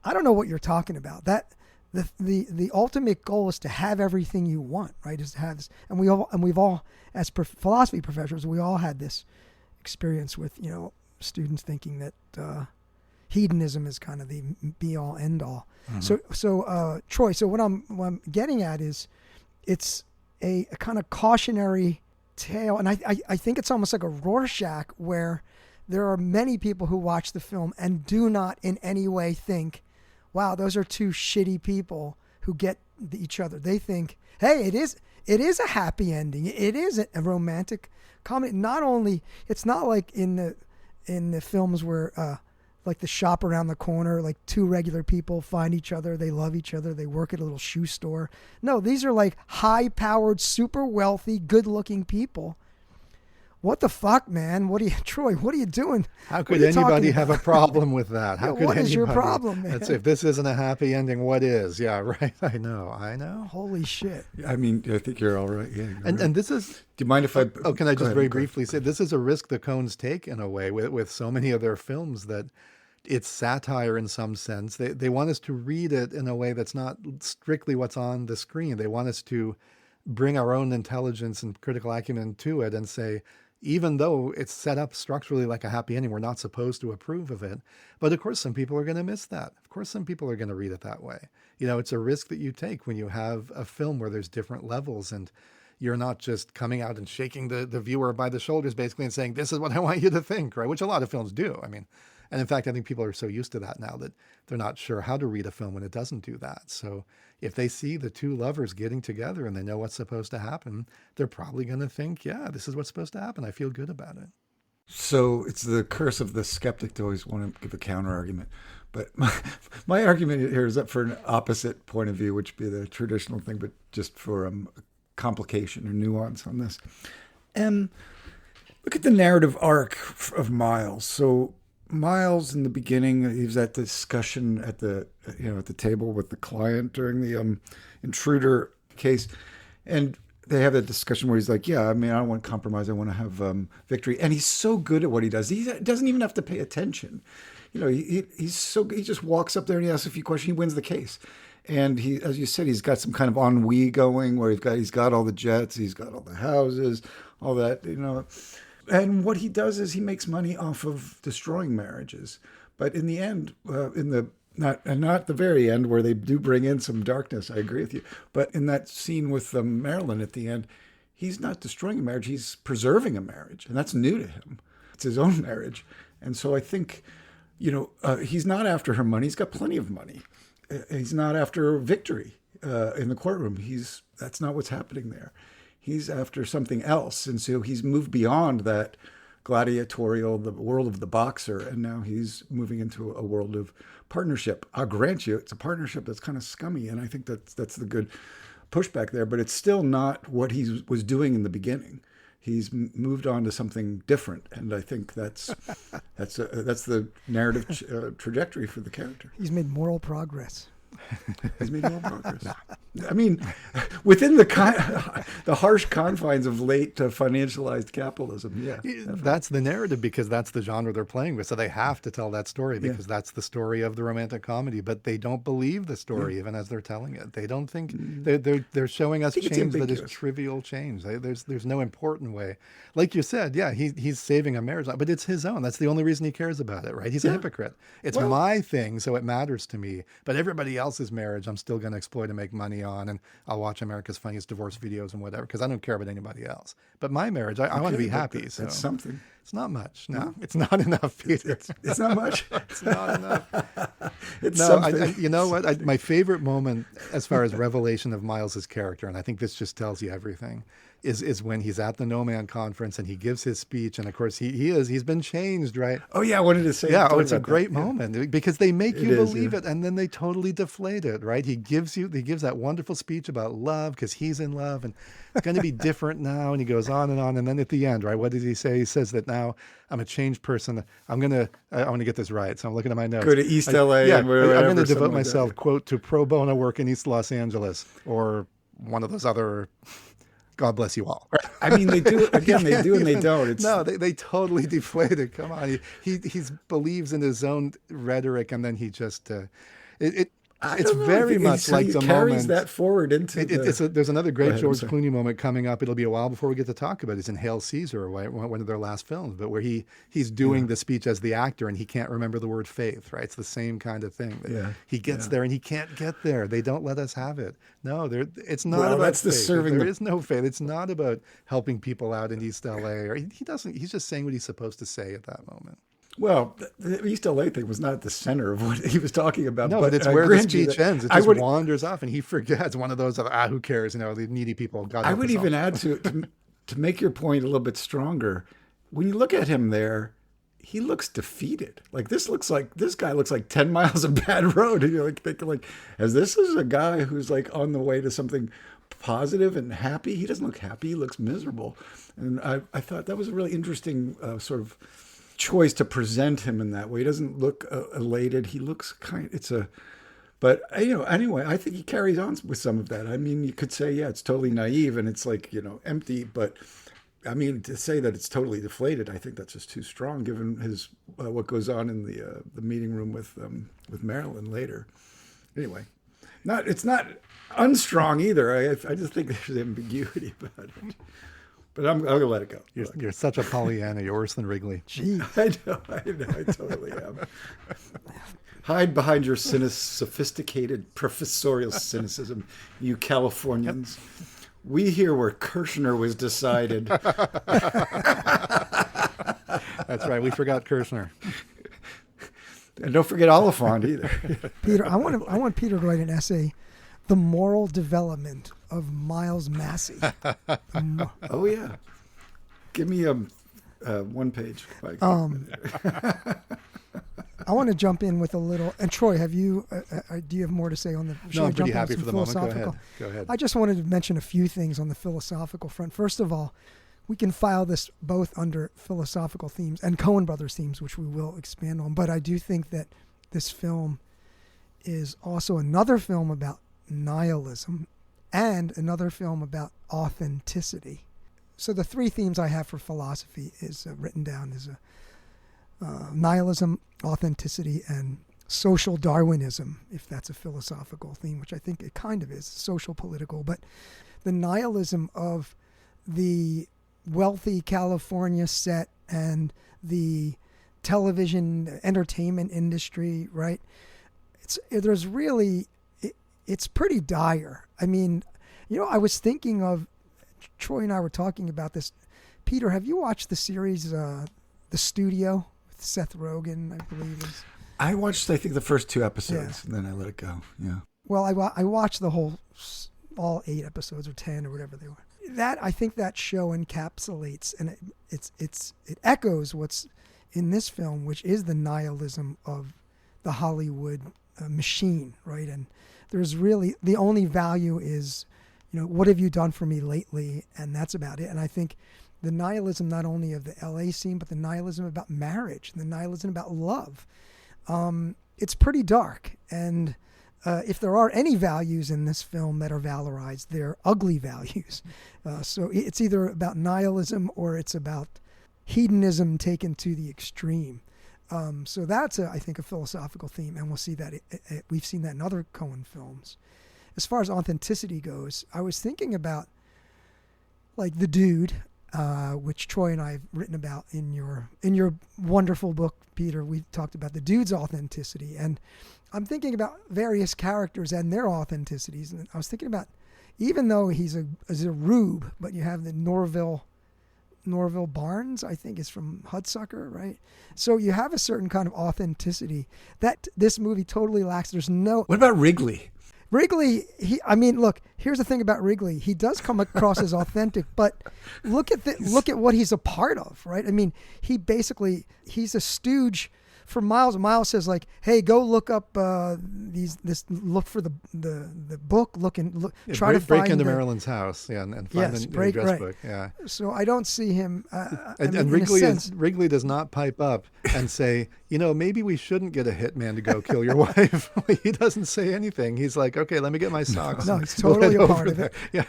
I don't know what you're talking about. That the ultimate goal is to have everything you want, right? Is to have this, and we've all as philosophy professors, we all had this experience with students thinking that hedonism is kind of the be all end all. Mm-hmm. So Troy, so what I'm getting at is it's a kind of cautionary tale, and I think it's almost like a Rorschach where there are many people who watch the film and do not in any way think, wow, those are two shitty people who get each other. They think, hey, it is a happy ending. It is a romantic comedy. Not only, it's not like in the films where like The Shop Around the Corner, like two regular people find each other, they love each other, they work at a little shoe store. No, these are like high-powered, super wealthy, good-looking people. What the fuck, man? Troy, what are you doing? How could anybody have a problem with that? How could what anybody? Is your problem, man? If this isn't a happy ending, what is? Yeah, right. I know. Holy shit. I mean, I think you're all right. Yeah. And this is. Do you mind if I? Oh, can I just very briefly say this is a risk the Coens take in a way with so many of their films that it's satire in some sense. They want us to read it in a way that's not strictly what's on the screen. They want us to bring our own intelligence and critical acumen to it and say, even though it's set up structurally like a happy ending, we're not supposed to approve of it. But of course, some people are going to miss that. Of course, some people are going to read it that way. It's a risk that you take when you have a film where there's different levels and you're not just coming out and shaking the viewer by the shoulders basically and saying, this is what I want you to think, right? Which a lot of films do. I mean, and in fact, I think people are so used to that now that they're not sure how to read a film when it doesn't do that. So if they see the two lovers getting together and they know what's supposed to happen, they're probably going to think, yeah, this is what's supposed to happen. I feel good about it. So it's the curse of the skeptic to always want to give a counter argument. But my argument here is up for an opposite point of view, which would be the traditional thing, but just for complication or nuance on this. Look at the narrative arc of Miles. So Miles, in the beginning, he was at the discussion at the table with the client during the intruder case, and they have a discussion where he's like, "Yeah, I mean, I don't want compromise. I want to have victory." And he's so good at what he does. He doesn't even have to pay attention. He just walks up there and he asks a few questions. He wins the case, and he, as you said, he's got some kind of ennui going where he's got all the jets, he's got all the houses, all that, And what he does is he makes money off of destroying marriages. But in the end, not the very end where they do bring in some darkness, I agree with you. But in that scene with Marilyn at the end, he's not destroying a marriage, he's preserving a marriage. And that's new to him. It's his own marriage. And so I think, he's not after her money. He's got plenty of money. He's not after victory in the courtroom. That's not what's happening there. He's after something else. And so he's moved beyond that gladiatorial, the world of the boxer, and now he's moving into a world of partnership. I'll grant you, it's a partnership that's kind of scummy, and I think that's the good pushback there, but it's still not what he was doing in the beginning. He's moved on to something different, and I think that's the narrative trajectory for the character. He's made moral progress. He's made more progress. I mean, within the harsh confines of late financialized capitalism, yeah. That's the narrative because that's the genre they're playing with. So they have to tell that story because that's the story of the romantic comedy. But they don't believe the story even as they're telling it. They don't think they're showing us change that is trivial change. There's no important way. Like you said, yeah, he's saving a marriage, but it's his own. That's the only reason he cares about it, right? He's a hypocrite. It's my thing, so it matters to me. But everybody else's marriage, I'm still going to exploit and make money on, and I'll watch America's Funniest Divorce videos and whatever because I don't care about anybody else. But my marriage, I want to be happy. So that's something. It's not much. No, it's not enough, Peter. It's not much. It's not enough. It's something. You know what? My favorite moment as far as revelation of Miles's character, and I think this just tells you everything, is when he's at the No Man conference and he gives his speech, and of course he's been changed, right? Oh yeah, I wanted to say. Yeah, it's a great moment because they make you believe it, and then they totally deflate it, right? He gives that wonderful speech about love because he's in love and it's going to be different now, and he goes on, and then at the end, right? What does he say? He says that now I'm a changed person. I want to get this right, so I'm looking at my notes. Go to East LA. I'm going to devote myself, quote, to pro bono work in East Los Angeles or one of those other God bless you all. I mean, they do, again, they do and they don't. It's, No, they totally deflate it. Come on. He believes in his own rhetoric, and then he just, it's very much like the carries moment. that forward into There's another great ahead, George I'm sorry. Clooney moment coming up. It'll be a while before we get to talk about it. It's in Hail Caesar, one of their last films, but where he's doing the speech as the actor and he can't remember the word faith, right? It's the same kind of thing. He gets there and he can't get there. They don't let us have it. No, it's not about that's the faith. serving There the- is no faith. It's not about helping people out in East LA. Or he doesn't. He's just saying what he's supposed to say at that moment. Well, the East LA thing was not at the center of what he was talking about. No, but it's I where the grant you speech that- ends. It I just would, wanders off, and he forgets. One of those, who cares? The needy people. God I help would us all. even add to make your point a little bit stronger. When you look at him there, he looks defeated. Like this guy looks like 10 miles of bad road. And you're like thinking like, as this is a guy who's like on the way to something positive and happy. He doesn't look happy. He looks miserable. And I thought that was a really interesting sort of choice to present him in that way. He doesn't look elated. He looks but anyway, I think he carries on with some of that. I mean, you could say, it's totally naive and it's like, empty, but I mean, to say that it's totally deflated, I think that's just too strong given his, what goes on in the meeting room with Marilyn later. Anyway, it's not unstrong either. I just think there's ambiguity about it. But I'm going to let it go. You're such a Pollyanna. You're worse than Wrigley. Gee. I know, I totally am. Hide behind your sophisticated professorial cynicism, you Californians. We hear where Kirshner was decided. That's right. We forgot Kirshner. And don't forget Oliphant either. Peter, I want Peter to write an essay, The Moral Development of Miles Massey. Oh, yeah. Give me a 1 page. I want to jump in with a little. And Troy, do you have more to say on the? No, I'm pretty jump in happy some for the moment. philosophical? Go ahead. I just wanted to mention a few things on the philosophical front. First of all, we can file this both under philosophical themes and Coen Brothers themes, which we will expand on. But I do think that this film is also another film about nihilism and another film about authenticity. So the three themes I have for philosophy is written down as nihilism, authenticity, and social Darwinism, if that's a philosophical theme, which I think it kind of is, social political. But the nihilism of the wealthy California set and the television entertainment industry, right? It's pretty dire. I mean, I was thinking of, Troy and I were talking about this. Peter, have you watched the series The Studio with Seth Rogen, I believe is? I watched, I think, the first 2 episodes, and then I let it go. Yeah. Well, I watched the all 8 episodes or 10 or whatever they were. I think that show encapsulates and it echoes what's in this film, which is the nihilism of the Hollywood machine, right? And there's really the only value is, what have you done for me lately? And that's about it. And I think the nihilism not only of the LA scene, but the nihilism about marriage, the nihilism about love. It's pretty dark. And if there are any values in this film that are valorized, they're ugly values. So it's either about nihilism or it's about hedonism taken to the extreme. So that's, I think, a philosophical theme, and we'll see that. We've seen that in other Coen films. As far as authenticity goes, I was thinking about, like, The Dude, which Troy and I have written about in your wonderful book, Peter. We talked about The Dude's authenticity, and I'm thinking about various characters and their authenticities. And I was thinking about, even though he's a rube, but you have the Norville Barnes, I think, is from Hudsucker, right? So you have a certain kind of authenticity that this movie totally lacks. There's no. What about Wrigley? Wrigley, look, here's the thing about Wrigley. He does come across as authentic, but look at what he's a part of, right? I mean, he's a stooge for Miles. Miles says like, "Hey, go look up look for the book. Look, try to break find into Marilyn's house, and find the address book." Yeah. So I don't see him. And Wrigley does not pipe up and say, maybe we shouldn't get a hitman to go kill your wife. He doesn't say anything. He's like, okay, let me get my socks. No, he's totally a part of there. it. Yeah,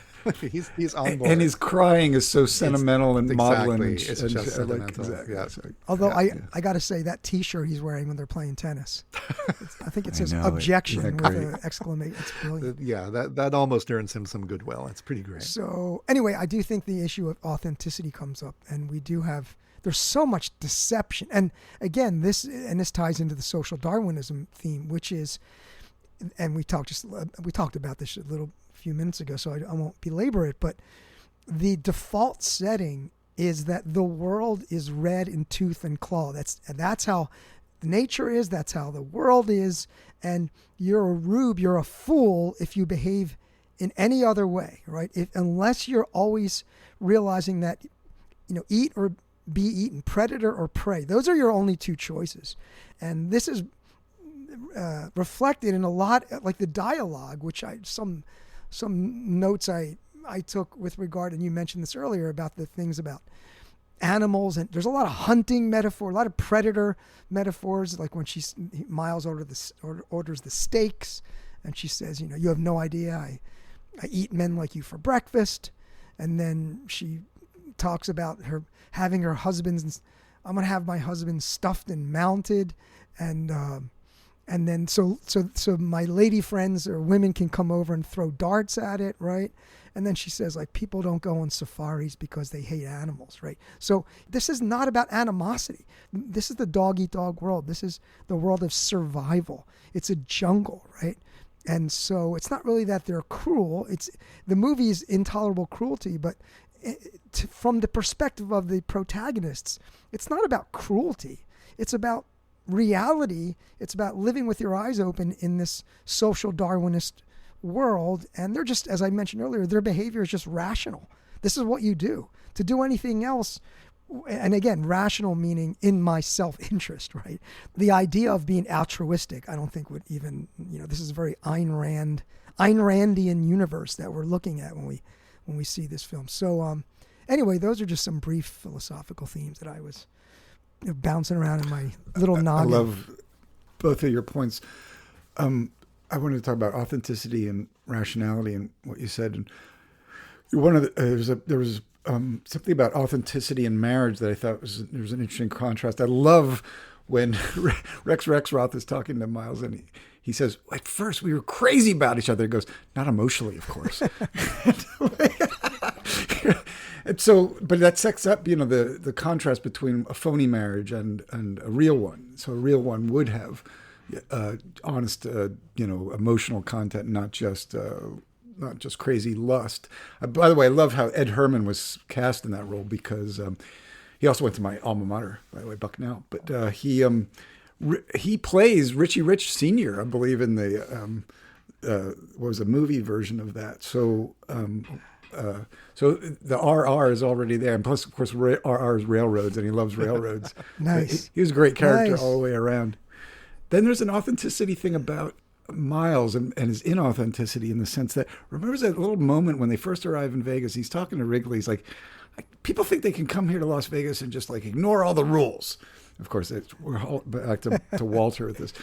he's on board. And his crying is so sentimental and maudlin. It's just sentimental. Although I got to say that T-shirt he's wearing when they're playing tennis, I think it says "objection" with an exclamation. It's brilliant. Yeah, that almost earns him some goodwill. It's pretty great. So anyway, I do think the issue of authenticity comes up, and we do have. There's so much deception, and again, this ties into the social Darwinism theme, which is, and we talked about this a few minutes ago, so I won't belabor it, but the default setting is that the world is red in tooth and claw. That's how nature is. That's how the world is, and you're a rube, you're a fool if you behave in any other way, right? Unless you're always realizing that, eat or be eaten, predator or prey. Those are your only two choices. And this is reflected in a lot, like the dialogue, which some notes I took with regard, and you mentioned this earlier about the things about animals, and there's a lot of hunting metaphor, a lot of predator metaphors, like when Miles orders the steaks, and she says, you have no idea, I eat men like you for breakfast. And then she talks about her having her husband's, I'm going to have my husband stuffed and mounted. And then so my lady friends or women can come over and throw darts at it. Right. And then she says, like, people don't go on safaris because they hate animals. Right. So this is not about animosity. This is the dog eat dog world. This is the world of survival. It's a jungle. Right. And so it's not really that they're cruel. The movie's Intolerable Cruelty, but from the perspective of the protagonists, it's not about cruelty. It's about reality. It's about living with your eyes open in this social Darwinist world. And they're just, as I mentioned earlier, their behavior is just rational. This is what you do. To do anything else, and again, rational meaning in my self-interest, right? The idea of being altruistic, I don't think would even, this is a very Ayn Randian universe that we're looking at when we see this film. So anyway, those are just some brief philosophical themes that I was bouncing around in my little noggin. I love both of your points. I wanted to talk about authenticity and rationality and what you said. And there was something about authenticity in marriage that I thought there was an interesting contrast. I love when Rex Rexroth is talking to Miles, and he says, at first we were crazy about each other. He goes, not emotionally, of course. And so, but that sets up, the contrast between a phony marriage and a real one. So a real one would have honest, emotional content, not just crazy lust. By the way, I love how Ed Herman was cast in that role because he also went to my alma mater, by the way, Bucknell. But he plays Richie Rich Sr., I believe, in the was a movie version of that. So so the RR is already there, and plus, of course, RR is railroads, and he loves railroads. Nice. He was a great character Nice. all the way around. Then there's an authenticity thing about Miles and his inauthenticity in the sense that, remember that little moment when they first arrive in Vegas, he's talking to Wrigley, he's like, people think they can come here to Las Vegas and just like ignore all the rules. Of course, we're back to Walter with this.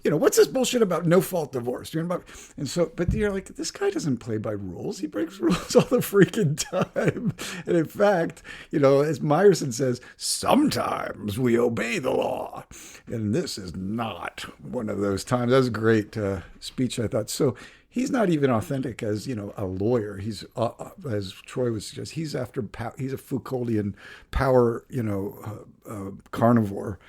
What's this bullshit about no-fault divorce? And so, but you're like, this guy doesn't play by rules. He breaks rules all the freaking time. And in fact, as Meyerson says, sometimes we obey the law. And this is not one of those times. That was a great speech, I thought. So he's not even authentic as, a lawyer. He's, as Troy would suggest, he's after he's a Foucauldian power, carnivore.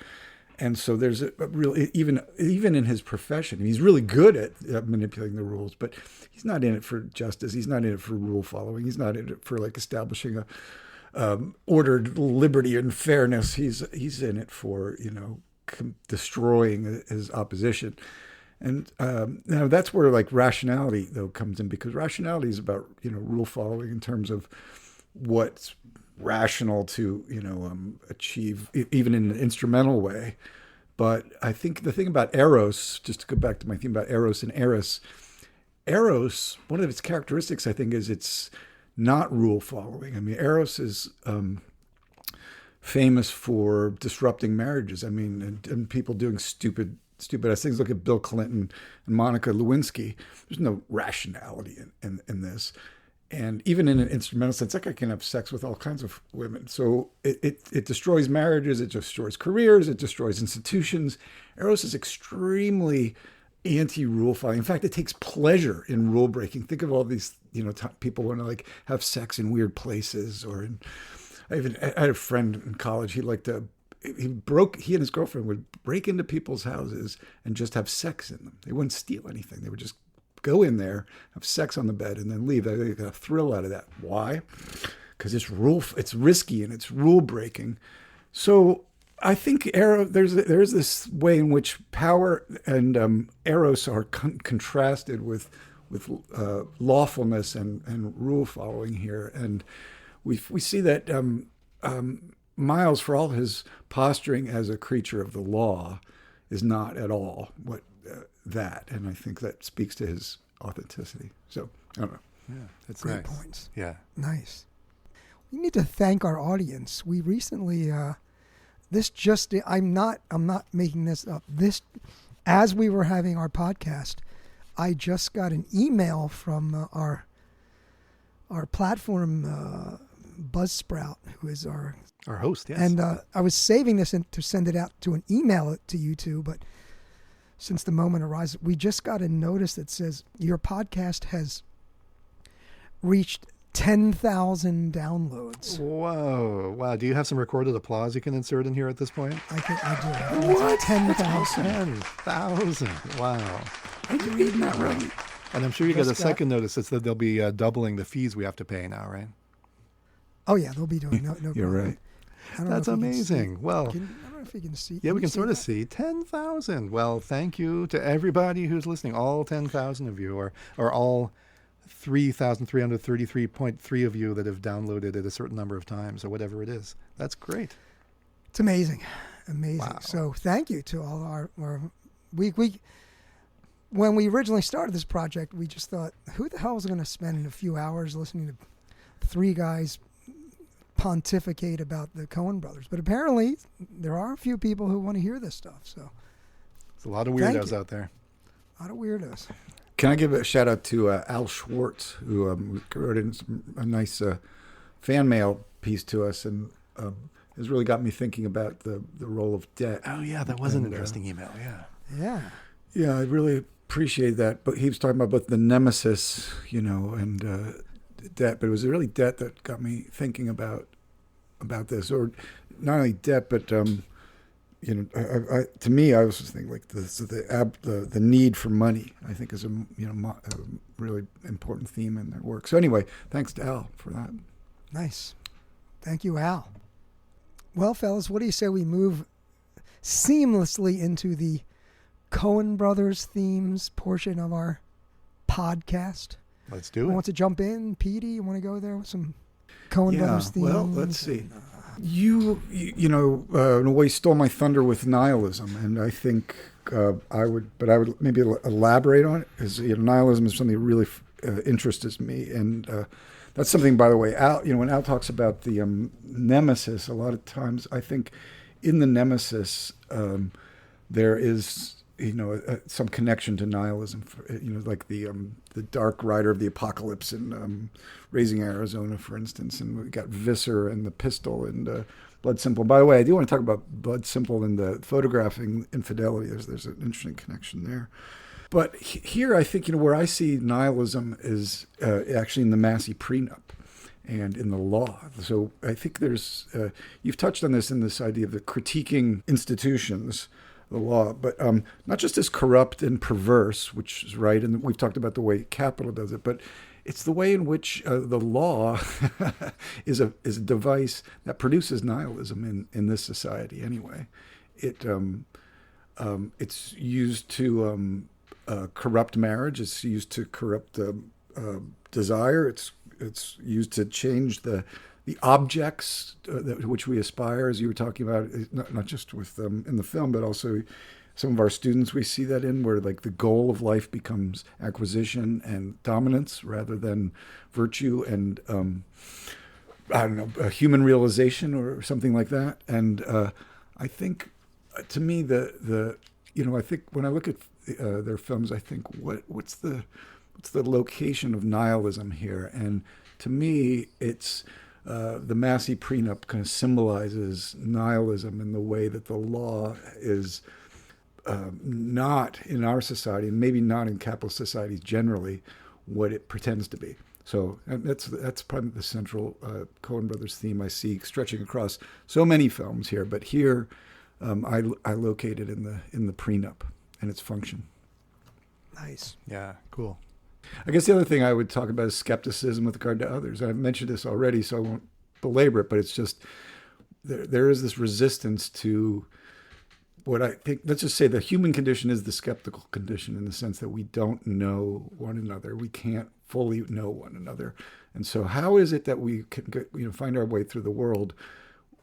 And so there's a real, even in his profession, he's really good at manipulating the rules, but he's not in it for justice. He's not in it for rule following. He's not in it for like establishing a ordered liberty and fairness. He's in it for, destroying his opposition. And now that's where like rationality though comes in, because rationality is about, rule following in terms of what's rational to, achieve, even in an instrumental way. But I think the thing about Eros, just to go back to my theme about Eros and Eros, one of its characteristics, I think, is it's not rule following. I mean, Eros is famous for disrupting marriages. I mean, and people doing stupid things. Look at Bill Clinton and Monica Lewinsky. There's no rationality in this. And even in an instrumental sense, that guy can have sex with all kinds of women. So it destroys marriages, it destroys careers, it destroys institutions. Eros is extremely anti-rule following. In fact, it takes pleasure in rule breaking. Think of all these, people want to like have sex in weird places, I had a friend in college. He and his girlfriend would break into people's houses and just have sex in them. They wouldn't steal anything. They would just go in there, have sex on the bed, and then leave. They got a thrill out of that. Why? Because it's risky and it's rule breaking. So I think there's this way in which power and Eros are contrasted with lawfulness and rule following here, and we see that Miles, for all his posturing as a creature of the law, is not at all what that, and I think that speaks to his authenticity. So I don't know. Yeah, that's great nice. points. Yeah, nice. We need to thank our audience. We recently, I'm not making this up. This, as we were having our podcast, I just got an email from our platform Buzzsprout, who is our host. Yes, and I was saving this to send it out to an email to you two, but since the moment arises, we just got a notice that says your podcast has reached 10,000 downloads. Whoa! Wow. Do you have some recorded applause you can insert in here at this point? I do. What? 10,000. 10,000. Wow. Are you reading that right? And I'm sure you got a second notice that said they'll be doubling the fees we have to pay now, right? Oh yeah, they'll be doing no. You're right. That's amazing. Well, I don't know if you can see. yeah, we can sort of that? see 10,000. Well, thank you to everybody who's listening. All 10,000 of you, or all 3,333.3 of you that have downloaded it a certain number of times, or whatever it is. That's great. It's amazing. Wow. So thank you to all our we when we originally started this project, we just thought, who the hell is going to spend a few hours listening to three guys pontificate about the Coen brothers? But apparently there are a few people who want to hear this stuff. So There's a lot of weirdos out there. A lot of weirdos. Can I give a shout out to Al Schwartz, who wrote in a nice fan mail piece to us, and has really got me thinking about the role of debt. Oh yeah, that was an interesting email. Yeah. Yeah, I really appreciate that. But he was talking about both the nemesis, and debt. But it was really debt that got me thinking about this, or not only debt, but to me, I was just thinking like the need for money. I think is a really important theme in their work. So anyway, thanks to Al for that. Nice. Thank you, Al. Well, fellas, what do you say we move seamlessly into the Coen Brothers themes portion of our podcast? Let's do Who it. wants to jump in? Petey, you want to go there with some Coen Brothers themes? Well, let's see. You in a way stole my thunder with nihilism, and I think I would maybe elaborate on it, because nihilism is something that really interests me, and that's something, by the way, Al, when Al talks about the nemesis, a lot of times I think in the nemesis there is some connection to nihilism, like the Dark Rider of the Apocalypse in Raising Arizona, for instance, and we got Visser and the pistol and Blood Simple. By the way, I do want to talk about Blood Simple and the photographing infidelity. There's an interesting connection there. But here, I think where I see nihilism is actually in the Massey prenup and in the law. So I think there's you've touched on this in this idea of the critiquing institutions, the law, but not just as corrupt and perverse, which is right, and we've talked about the way capital does it, but it's the way in which the law is a device that produces nihilism in this society. Anyway, it's used to corrupt marriage. It's used to corrupt desire. It's used to change the the objects to which we aspire, as you were talking about, not just with them in the film, but also some of our students we see that in, where like the goal of life becomes acquisition and dominance rather than virtue and I don't know, a human realization or something like that. And I think, to me, I think when I look at their films, I think what's the location of nihilism here? And to me, it's the Massey prenup kind of symbolizes nihilism in the way that the law is not in our society, and maybe not in capitalist societies generally, what it pretends to be. So that's probably the central Coen brothers theme I see stretching across so many films here. But here, I locate it in the prenup and its function. Nice. Yeah, cool. I guess the other thing I would talk about is skepticism with regard to others. I've mentioned this already, so I won't belabor it, but it's just there is this resistance to what I think, let's just say the human condition is the skeptical condition, in the sense that we don't know one another. We can't fully know one another. And so how is it that we can find our way through the world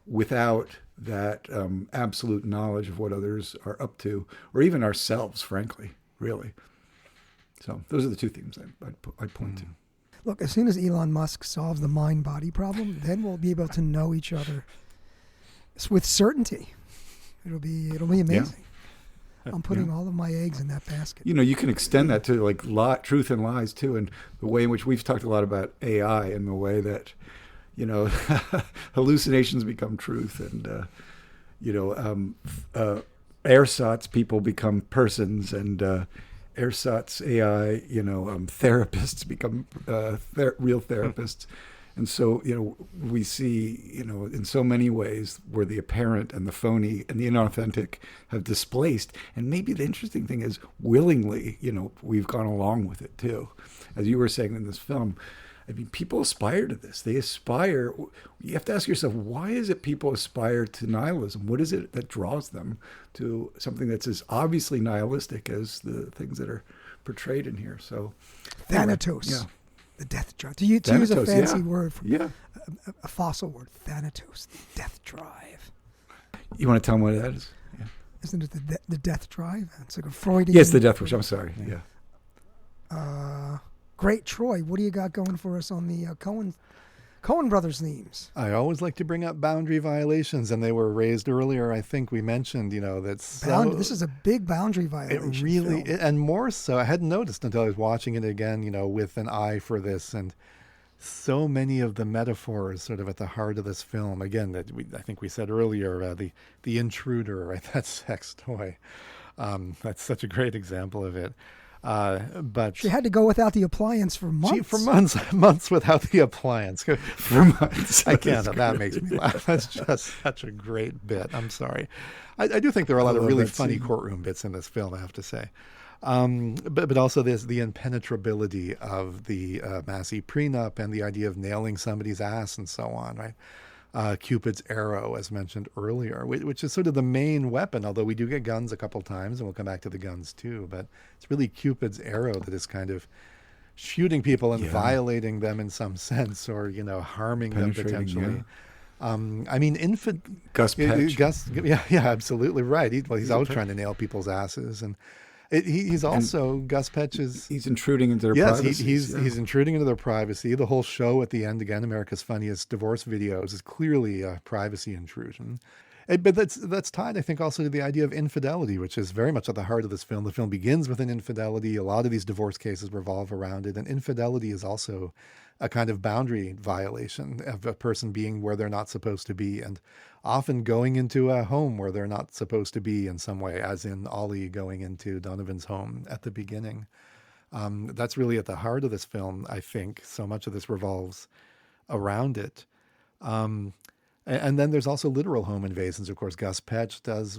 without that absolute knowledge of what others are up to, or even ourselves, frankly, really? So those are the two themes I'd point to. Look, as soon as Elon Musk solves the mind-body problem, then we'll be able to know each other with certainty. It'll be amazing. Yeah. I'm putting all of my eggs in that basket. You can extend that to like truth and lies too, and the way in which we've talked a lot about AI, and the way that hallucinations become truth, and ersatz people become persons, and ersatz AI, therapists become real therapists. And so, we see, in so many ways where the apparent and the phony and the inauthentic have displaced. And maybe the interesting thing is willingly, we've gone along with it too. As you were saying in this film, I mean, people aspire to this. They aspire. You have to ask yourself, why is it people aspire to nihilism? What is it that draws them to something that's as obviously nihilistic as the things that are portrayed in here? So, Thanatos. Yeah. The death drive. To use a fancy word, a fossil word, Thanatos, the death drive. You want to tell them what that is? Yeah. Isn't it the death drive? It's like a Freudian. Yes, the death wish. I'm sorry. Yeah. Great, Troy. What do you got going for us on the Coen brothers themes? I always like to bring up boundary violations, and they were raised earlier. I think we mentioned, that's this is a big boundary violation. It really, and more so, I hadn't noticed until I was watching it again, with an eye for this, and so many of the metaphors sort of at the heart of this film. Again, I think we said earlier, the intruder, right? That sex toy. That's such a great example of it. But she had to go without the appliance for months. Months without the appliance. For months. I can't. That makes me laugh. That's just such a great bit. I'm sorry. I do think there are a lot of really funny courtroom bits in this film, I have to say. But also the impenetrability of the Massey prenup, and the idea of nailing somebody's ass and so on, right? Cupid's arrow, as mentioned earlier, which is sort of the main weapon, although we do get guns a couple times, and we'll come back to the guns too. But it's really Cupid's arrow that is kind of shooting people and violating them in some sense, or, harming them potentially. Yeah. Gus Petch. Yeah, absolutely right. He's always trying to nail people's asses, and he's also, Gus Petch is... He's intruding into their privacy. He's intruding into their privacy. The whole show at the end, again, America's Funniest Divorce Videos, is clearly a privacy intrusion. But that's tied, I think, also to the idea of infidelity, which is very much at the heart of this film. The film begins with an infidelity. A lot of these divorce cases revolve around it. And infidelity is also a kind of boundary violation of a person being where they're not supposed to be, and often going into a home where they're not supposed to be in some way, as in Ollie going into Donovan's home at the beginning. That's really at the heart of this film, I think. So much of this revolves around it. And then there's also literal home invasions. Of course, Gus Petch does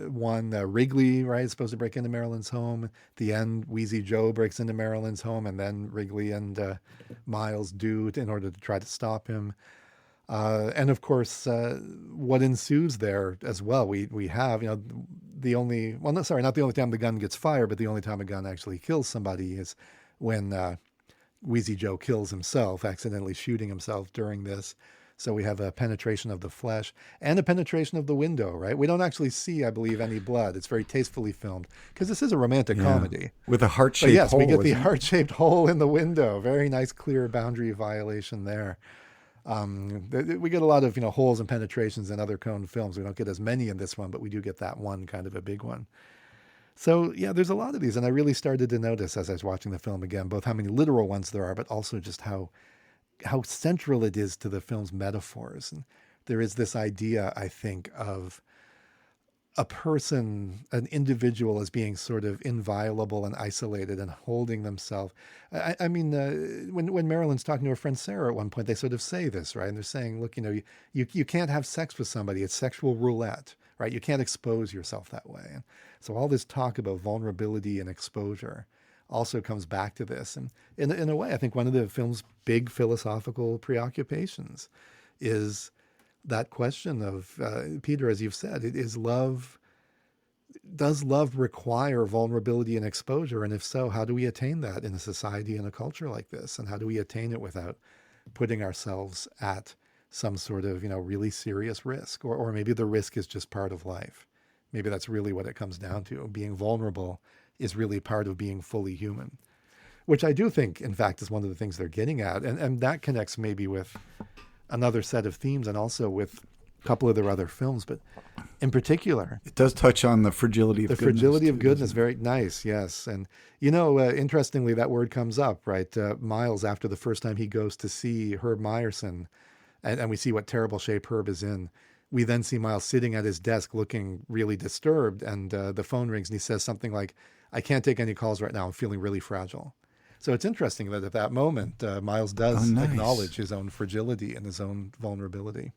one. Wrigley, right, is supposed to break into Marilyn's home. At the end, Wheezy Joe breaks into Marilyn's home, and then Wrigley and Miles do in order to try to stop him. And of course, what ensues there as well, we have, not the only time the gun gets fired, but the only time a gun actually kills somebody is when Wheezy Joe kills himself, accidentally shooting himself during this. So we have a penetration of the flesh and a penetration of the window, right? We don't actually see, I believe, any blood. It's very tastefully filmed because this is a romantic comedy. With a But heart-shaped yes, hole. we get the isn't it? heart-shaped hole in the window. Very nice, clear boundary violation there. We get a lot of holes and penetrations in other Coen films. We don't get as many in this one, but we do get that one, kind of a big one. So yeah, there's a lot of these, and I really started to notice as I was watching the film again, both how many literal ones there are, but also just how central it is to the film's metaphors. And there is this idea, I think, of a person, an individual, as being sort of inviolable and isolated and holding themselves. I mean, when Marilyn's talking to her friend Sarah at one point, they sort of say this, right? And they're saying, look, you can't have sex with somebody. It's sexual roulette, right? You can't expose yourself that way. And so all this talk about vulnerability and exposure also comes back to this. And in a way, I think one of the film's big philosophical preoccupations is that question of, Peter, as you've said, does love require vulnerability and exposure? And if so, how do we attain that in a society and a culture like this? And how do we attain it without putting ourselves at some sort of, really serious risk? Or maybe the risk is just part of life. Maybe that's really what it comes down to. Being vulnerable is really part of being fully human, which I do think, in fact, is one of the things they're getting at. And that connects maybe with another set of themes and also with a couple of their other films, but in particular, It does touch on the fragility of the goodness. fragility of too, goodness. doesn't Very nice. Yes. And, interestingly, that word comes up, right? Miles, after the first time he goes to see Herb Meyerson, and we see what terrible shape Herb is in. We then see Miles sitting at his desk looking really disturbed, and the phone rings and he says something like, "I can't take any calls right now. I'm feeling really fragile." So it's interesting that at that moment, Miles does nice. acknowledge his own fragility and his own vulnerability.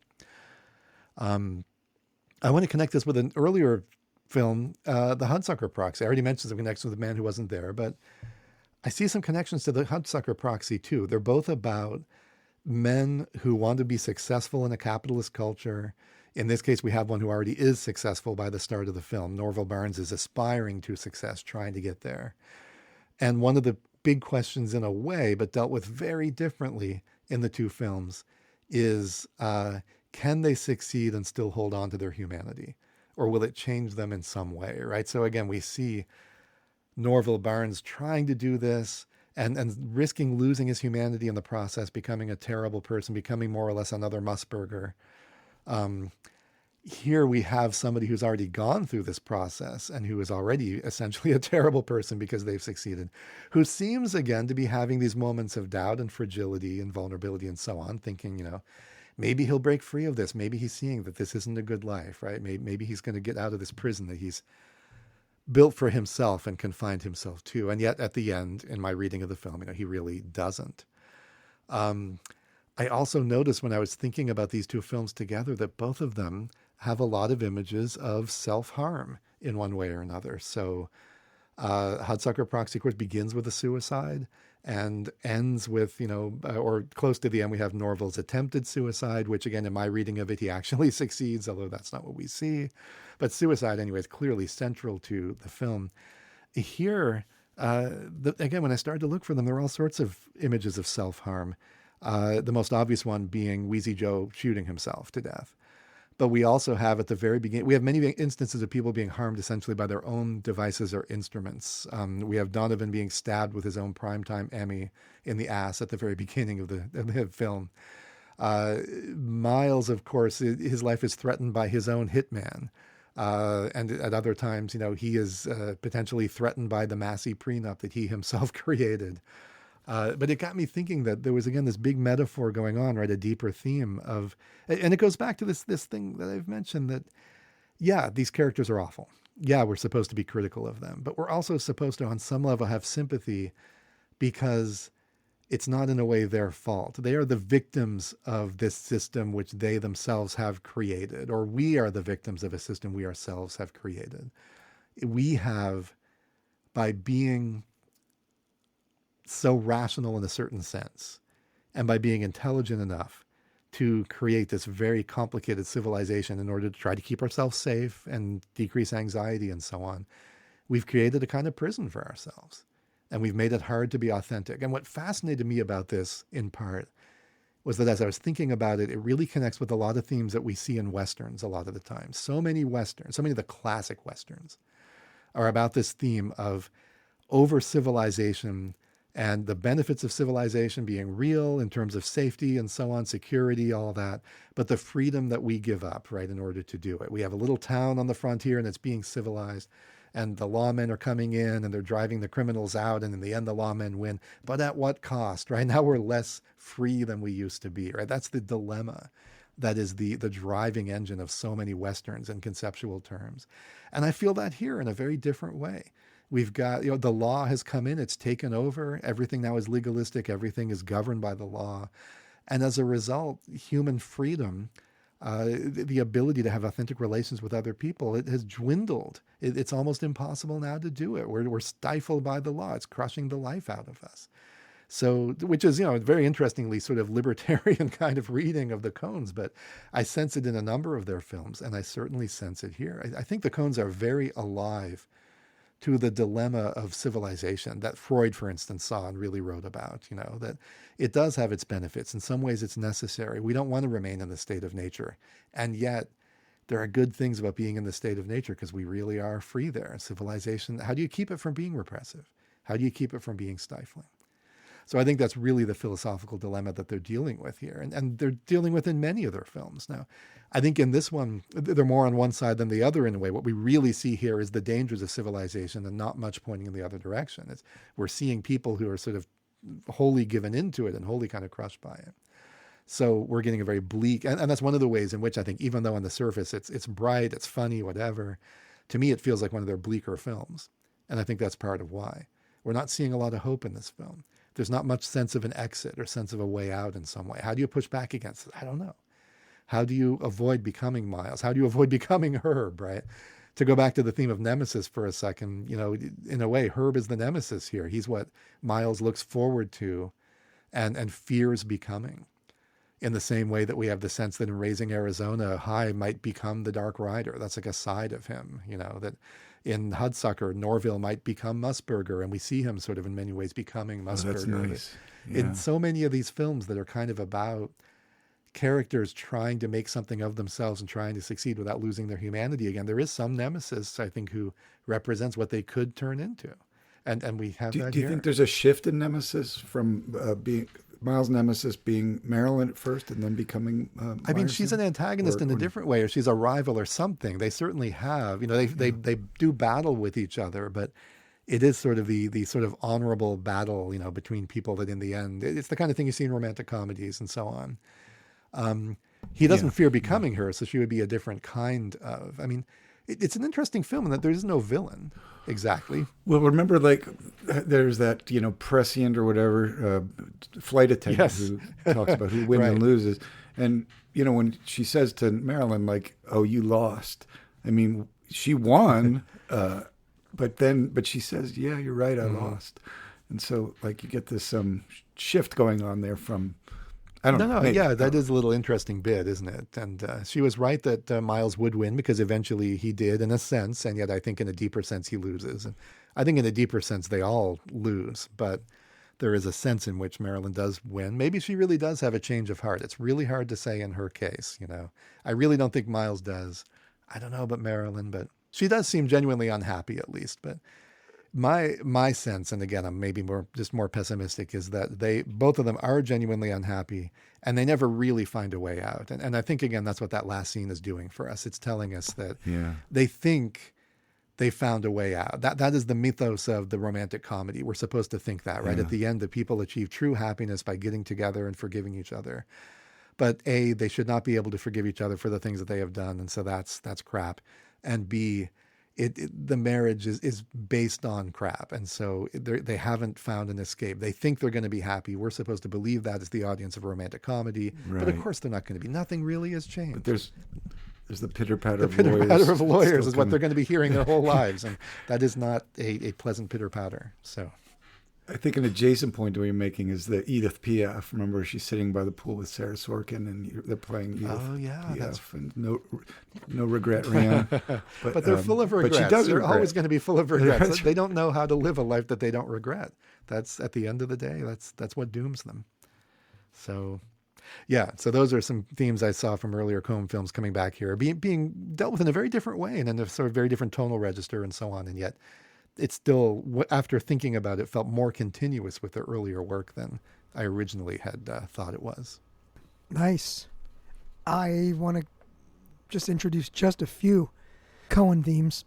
I want to connect this with an earlier film, The Hudsucker Proxy. I already mentioned some connections with The Man Who Wasn't There, but I see some connections to The Hudsucker Proxy too. They're both about men who want to be successful in a capitalist culture. In this case, we have one who already is successful by the start of the film. Norval Barnes is aspiring to success, trying to get there. And one of the big questions in a way, but dealt with very differently in the two films, is can they succeed and still hold on to their humanity? Or will it change them in some way, right? So again, we see Norval Barnes trying to do this and risking losing his humanity in the process, becoming a terrible person, becoming more or less another Musburger. Here we have somebody who's already gone through this process and who is already essentially a terrible person because they've succeeded, who seems again to be having these moments of doubt and fragility and vulnerability and so on, thinking, maybe he'll break free of this. Maybe he's seeing that this isn't a good life, right? Maybe he's going to get out of this prison that he's built for himself and confined himself to. And yet at the end, in my reading of the film, he really doesn't. I also noticed when I was thinking about these two films together that both of them have a lot of images of self-harm in one way or another. So Hudsucker Proxy, of course, begins with a suicide and ends with, or close to the end, we have Norval's attempted suicide, which again, in my reading of it, he actually succeeds, although that's not what we see. But suicide, anyway, is clearly central to the film. Here, again, when I started to look for them, there are all sorts of images of self-harm. The most obvious one being Wheezy Joe shooting himself to death. But we also have at the very beginning, we have many instances of people being harmed essentially by their own devices or instruments. We have Donovan being stabbed with his own primetime Emmy in the ass at the very beginning of the film. Miles, of course, his life is threatened by his own hitman. And at other times, he is potentially threatened by the Massey prenup that he himself created. But it got me thinking that there was, again, this big metaphor going on, right? A deeper theme of, and it goes back to this thing that I've mentioned that, yeah, these characters are awful. Yeah, we're supposed to be critical of them, but we're also supposed to, on some level, have sympathy because it's not in a way their fault. They are the victims of this system which they themselves have created, or we are the victims of a system we ourselves have created. We have, by being so rational in a certain sense, and by being intelligent enough to create this very complicated civilization in order to try to keep ourselves safe and decrease anxiety and so on, we've created a kind of prison for ourselves. And we've made it hard to be authentic. And what fascinated me about this, in part, was that as I was thinking about it, it really connects with a lot of themes that we see in Westerns a lot of the time. So many Westerns, so many of the classic Westerns are about this theme of over-civilization and the benefits of civilization being real in terms of safety and so on, security, all that, but the freedom that we give up, right, in order to do it. We have a little town on the frontier and it's being civilized, and the lawmen are coming in and they're driving the criminals out, and in the end the lawmen win. But at what cost, right? Now we're less free than we used to be, right? That's the dilemma that is the driving engine of so many Westerns in conceptual terms. And I feel that here in a very different way. We've got, the law has come in, it's taken over. Everything now is legalistic. Everything is governed by the law. And as a result, human freedom, the ability to have authentic relations with other people, it has dwindled. It's almost impossible now to do it. We're stifled by the law. It's crushing the life out of us. So, which is, very interestingly sort of libertarian kind of reading of the Coens, but I sense it in a number of their films, and I certainly sense it here. I think the Coens are very alive to the dilemma of civilization that Freud, for instance, saw and really wrote about, that it does have its benefits. In some ways, it's necessary. We don't want to remain in the state of nature. And yet, there are good things about being in the state of nature because we really are free there. Civilization, how do you keep it from being repressive? How do you keep it from being stifling? So I think that's really the philosophical dilemma that they're dealing with here. And they're dealing with in many of their films. Now, I think in this one, they're more on one side than the other in a way. What we really see here is the dangers of civilization and not much pointing in the other direction. We're seeing people who are sort of wholly given into it and wholly kind of crushed by it. So we're getting a very bleak, and that's one of the ways in which I think, even though on the surface it's bright, it's funny, whatever, to me it feels like one of their bleaker films. And I think that's part of why. We're not seeing a lot of hope in this film. There's not much sense of an exit or sense of a way out in some way. How do you push back against it? I don't know. How do you avoid becoming Miles? How do you avoid becoming Herb, right? To go back to the theme of nemesis for a second, in a way, Herb is the nemesis here. He's what Miles looks forward to and fears becoming. In the same way that we have the sense that in Raising Arizona, High might become the Dark Rider. That's like a side of him, that in Hudsucker, Norville might become Musburger, and we see him sort of in many ways becoming Musburger. That's nice. Yeah. In so many of these films that are kind of about characters trying to make something of themselves and trying to succeed without losing their humanity again, there is some nemesis, I think, who represents what they could turn into. And we have that here. Do you think there's a shift in nemesis from being Miles' nemesis being Marilyn at first and then becoming I mean, she's an antagonist in a different way, or she's a rival or something. They certainly have. They do battle with each other, but it is sort of the sort of honorable battle, between people that in the end, it's the kind of thing you see in romantic comedies and so on. He doesn't fear becoming her, so she would be a different kind of, it's an interesting film in that there is no villain, exactly. Well, remember, there's that, prescient or whatever flight attendant who talks about who wins and loses. And, when she says to Marilyn, oh, you lost. She won, but she says, yeah, you're right, I lost. And so, you get this shift going on there from... that is a little interesting bit, isn't it? And she was right that Miles would win because eventually he did in a sense, and yet I think in a deeper sense he loses. And I think in a deeper sense they all lose, but there is a sense in which Marilyn does win. Maybe she really does have a change of heart. It's really hard to say in her case, I really don't think Miles does. I don't know about Marilyn, but she does seem genuinely unhappy at least. But my sense, and again, I'm maybe more pessimistic, is that both of them are genuinely unhappy and they never really find a way out. And I think, again, that's what that last scene is doing for us. It's telling us that they think they found a way out. That is the mythos of the romantic comedy. We're supposed to think that, right? At the end, the people achieve true happiness by getting together and forgiving each other. But A, they should not be able to forgive each other for the things that they have done. And so that's crap. And B, the marriage is based on crap. And so they haven't found an escape. They think they're going to be happy. We're supposed to believe that as the audience of a romantic comedy. Right. But of course they're not going to be. Nothing really has changed. But there's the pitter-patter of lawyers. The pitter-patter of lawyers is what they're going to be hearing their whole lives. And that is not a pleasant pitter-patter. So I think an adjacent point to what you're making is the Edith Piaf. Remember, she's sitting by the pool with Sarah Sorkin, and they're playing Edith Piaf. And no regret, Rihanna. But they're full of regrets. But she does They're regret. always going to be full of regrets. They don't know how to live a life that they don't regret. That's, at the end of the day, that's what dooms them. So, Yeah, so those are some themes I saw from earlier Coen films coming back here, being dealt with in a very different way and in a sort of very different tonal register and so on. And yet it still, after thinking about it, felt more continuous with the earlier work than I originally had thought it was. Nice. I want to just introduce just a few Coen themes.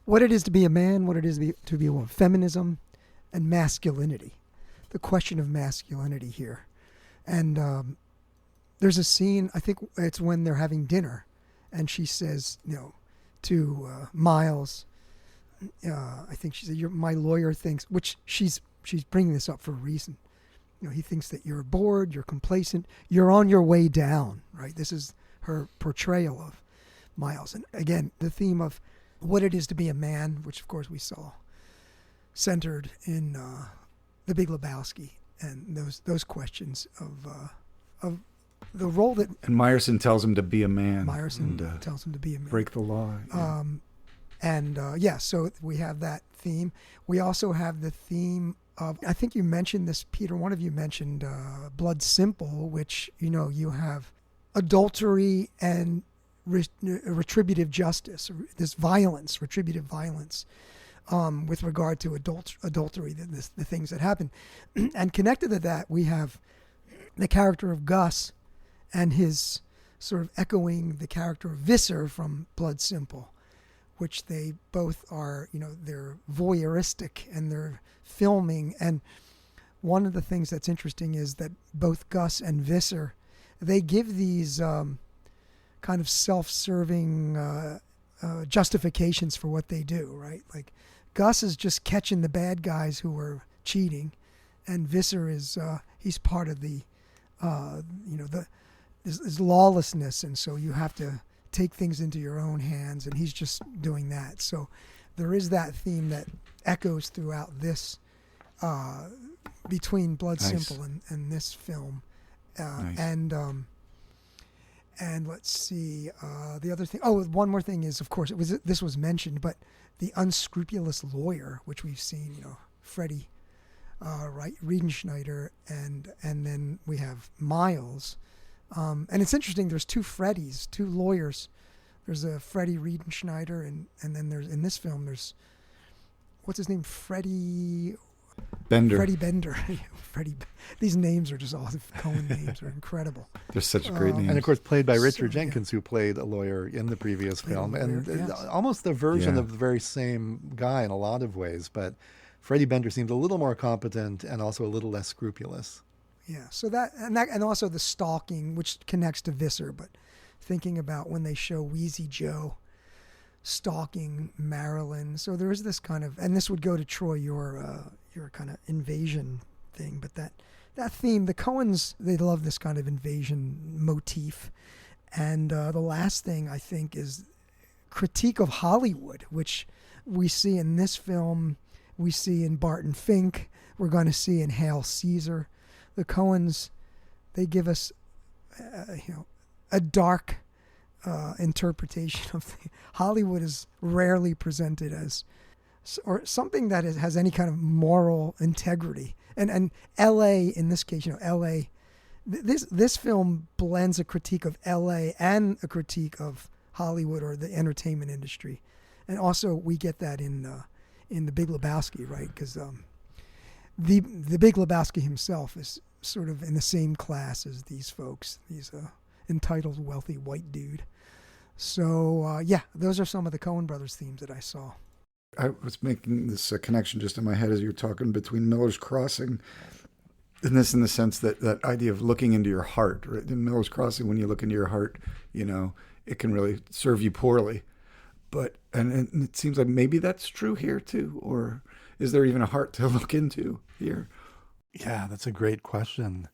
What it is to be a man, what it is to be a woman, feminism and masculinity. The question of masculinity here. And there's a scene, I think it's when they're having dinner, and she says, to Miles, I think she said, my lawyer thinks, which she's bringing this up for a reason. He thinks that you're bored, you're complacent, you're on your way down, right? This is her portrayal of Miles. And again, the theme of what it is to be a man, which of course we saw centered in The Big Lebowski, and those questions of the role that... And Meyerson tells him to be a man. Meyerson tells him to be a man. Break the law. Yeah. So we have that theme. We also have the theme of, I think you mentioned this, Peter, one of you mentioned Blood Simple, which, you have adultery and retributive justice, this violence, retributive violence, with regard to adultery, the things that happen. And connected to that, we have the character of Gus and his sort of echoing the character of Visser from Blood Simple, which they both are, they're voyeuristic and they're filming. And one of the things that's interesting is that both Gus and Visser, they give these kind of self-serving justifications for what they do, right? Like Gus is just catching the bad guys who are cheating, and Visser is he's part of the is lawlessness, and so you have to take things into your own hands, and he's just doing that. So there is that theme that echoes throughout this between Blood Simple and this film. And let's see, the other thing. Oh, one more thing is, of course, this was mentioned, but the unscrupulous lawyer, which we've seen, Freddie Riedenschneider, and then we have Miles. And it's interesting. There's two Freddies, two lawyers. There's a Freddie Riedenschneider, and then there's in this film there's what's his name, Freddie Bender. Freddie Bender. These names are just awesome. Coen names are incredible. They're such great names. And of course, played by Richard Jenkins, who played a lawyer in the previous film, almost the version of the very same guy in a lot of ways. But Freddie Bender seems a little more competent and also a little less scrupulous. Yeah. So and also the stalking, which connects to Visser, but thinking about when they show Wheezy Joe stalking Marilyn. So there is this kind of, and this would go to Troy, your kind of invasion thing, but that theme, the Coens, they love this kind of invasion motif. And the last thing I think is critique of Hollywood, which we see in this film, we see in Barton Fink, we're going to see in Hail Caesar. The Coens, they give us a dark interpretation of Hollywood is rarely presented as or something that has any kind of moral integrity. And L.A. in this case, L.A. This film blends a critique of L.A. and a critique of Hollywood or the entertainment industry, and also we get that in The Big Lebowski, right? Because the Big Lebowski himself is sort of in the same class as these folks, these entitled, wealthy white dude. So those are some of the Coen brothers themes that I saw. I was making this connection just in my head as you were talking between Miller's Crossing and this, in the sense that idea of looking into your heart. Right? In Miller's Crossing, when you look into your heart, it can really serve you poorly. But and it seems like maybe that's true here too, or is there even a heart to look into here? Yeah, that's a great question.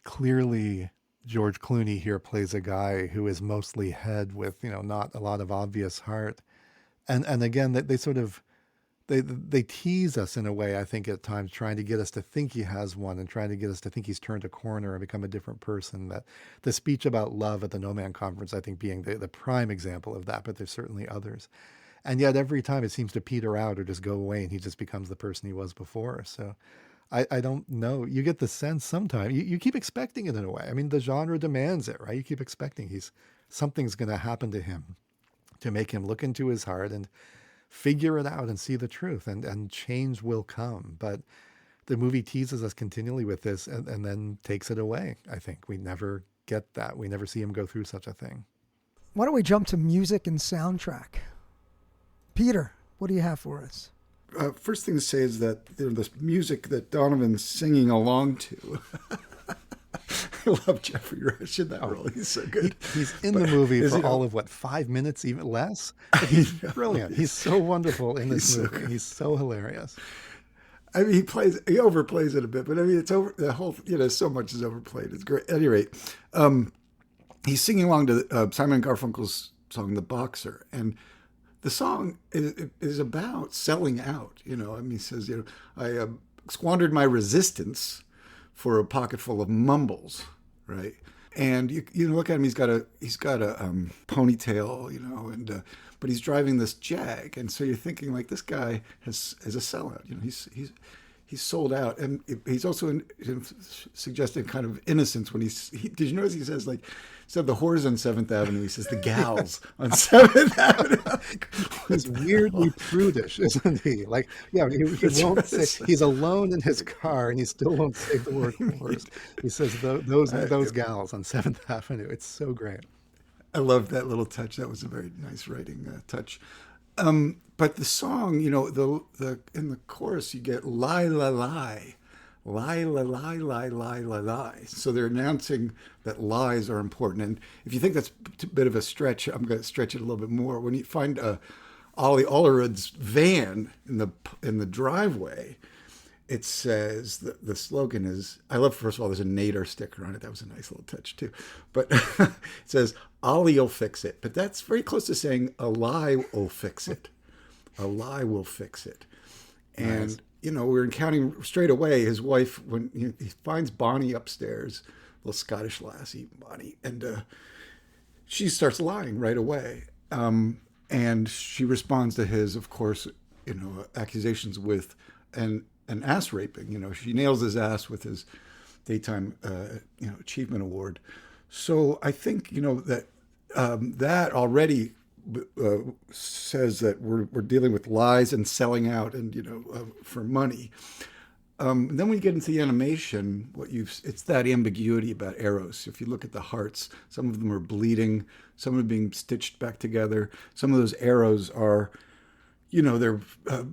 Clearly, George Clooney here plays a guy who is mostly head with, not a lot of obvious heart. And again, they sort of, they tease us in a way, I think, at times, trying to get us to think he has one and trying to get us to think he's turned a corner and become a different person. That the speech about love at the No Man Conference, I think, being the prime example of that, but there's certainly others. And yet every time it seems to peter out or just go away and he just becomes the person he was before. So I don't know. You get the sense sometimes. You keep expecting it in a way. I mean, the genre demands it, right? You keep expecting something's going to happen to him to make him look into his heart and figure it out and see the truth, and change will come. But the movie teases us continually with this and then takes it away. I think we never get that. We never see him go through such a thing. Why don't we jump to music and soundtrack? Peter, what do you have for us? First thing to say is that this music that Donovan's singing along to. I love Jeffrey Rush in that role. He's so good. He's in the movie for all of 5 minutes, even less. But he's brilliant. He's so wonderful in this movie. So he's so hilarious. I mean, he overplays it a bit, but I mean, it's over the whole. So much is overplayed. It's great. At any rate, he's singing along to Simon & Garfunkel's song "The Boxer," and the song is about selling out. I mean, he says, I squandered my resistance for a pocket full of mumbles, right? And you look at him; he's got a ponytail, and but he's driving this Jag, and so you're thinking like this guy is a sellout. He's sold out, and he's also suggesting kind of innocence when did you notice he says instead of the whores on 7th Avenue, he says the gals on 7th Avenue. He's weirdly prudish, isn't he? He won't say, he's alone in his car and he still won't say the word whores. He says those gals on 7th Avenue. It's so great. I love that little touch. That was a very nice writing touch. But the song, the in the chorus you get lie la lie, lie la lie lie lie lie lie. So they're announcing that lies are important. And if you think that's a bit of a stretch, I'm going to stretch it a little bit more. When you find Ollie Ollerud's van in the driveway, it says the slogan is, I love, first of all, there's a Nader sticker on it. That was a nice little touch too. But it says, Ollie'll fix it. But that's very close to saying a lie will fix it. A lie will fix it. And, nice. We're encountering straight away his wife when he finds Bonnie upstairs, little Scottish lassie, Bonnie, and she starts lying right away. And she responds to his, of course, accusations with an ass raping. She nails his ass with his daytime, achievement award. So I think, that that already says that we're dealing with lies and selling out and, for money. Then when you get into the animation, it's that ambiguity about Eros. If you look at the hearts, some of them are bleeding, some are being stitched back together. Some of those arrows are, they're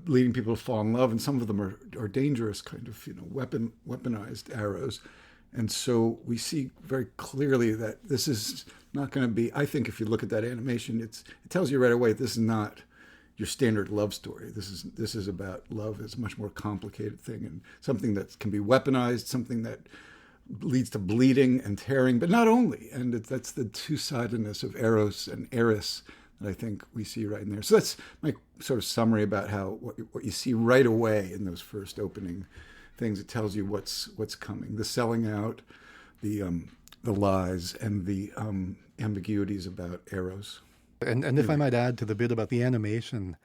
leading people to fall in love, and some of them are dangerous, kind of, weaponized arrows. And so we see very clearly that this is not going to be, I think if you look at that animation, it tells you right away, this is not your standard love story. This is about love. It's a much more complicated thing, and something that can be weaponized, something that leads to bleeding and tearing, but not only. And that's the two-sidedness of Eros and Eris that I think we see right in there. So that's my sort of summary about how what you see right away in those first opening things. It tells you what's coming: the selling out, the lies, and the ambiguities about Eros. And if I might add to the bit about the animation,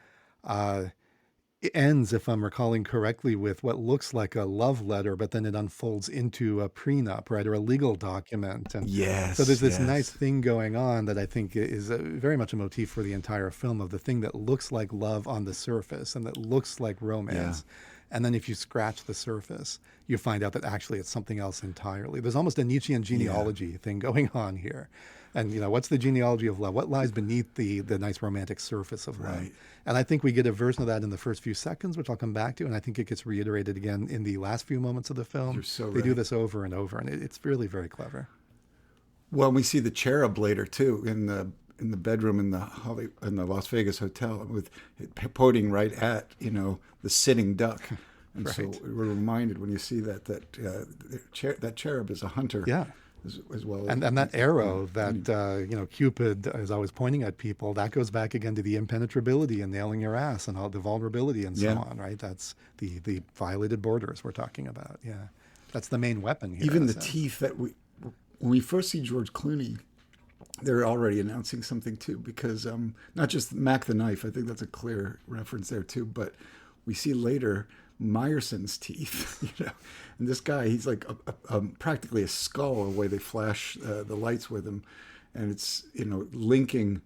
it ends, if I'm recalling correctly, with what looks like a love letter, but then it unfolds into a prenup, right, or a legal document. And yes. So there's this nice thing going on that I think is very much a motif for the entire film, of the thing that looks like love on the surface and that looks like romance. Yeah. And then if you scratch the surface, you find out that actually it's something else entirely. There's almost a Nietzschean genealogy thing going on here. And, what's the genealogy of love? What lies beneath the nice romantic surface of love? Right. And I think we get a version of that in the first few seconds, which I'll come back to. And I think it gets reiterated again in the last few moments of the film. You're so right. They do this over and over, and it's really very clever. Well, we see the cherub later, too, in the bedroom in the Las Vegas hotel, with it pointing right at the sitting duck, and right. So we're reminded when you see that cherub is a hunter, as well. And that arrow that Cupid is always pointing at people, that goes back again to the impenetrability and nailing your ass and all the vulnerability and so on, right? That's the violated borders we're talking about. Yeah, that's the main weapon here. Even the teeth that when we first see George Clooney, they're already announcing something too, because not just Mac the knife, I think that's a clear reference there too, but we see later Meyerson's teeth, And this guy, he's like practically a skull the way they flash the lights with him, and it's linking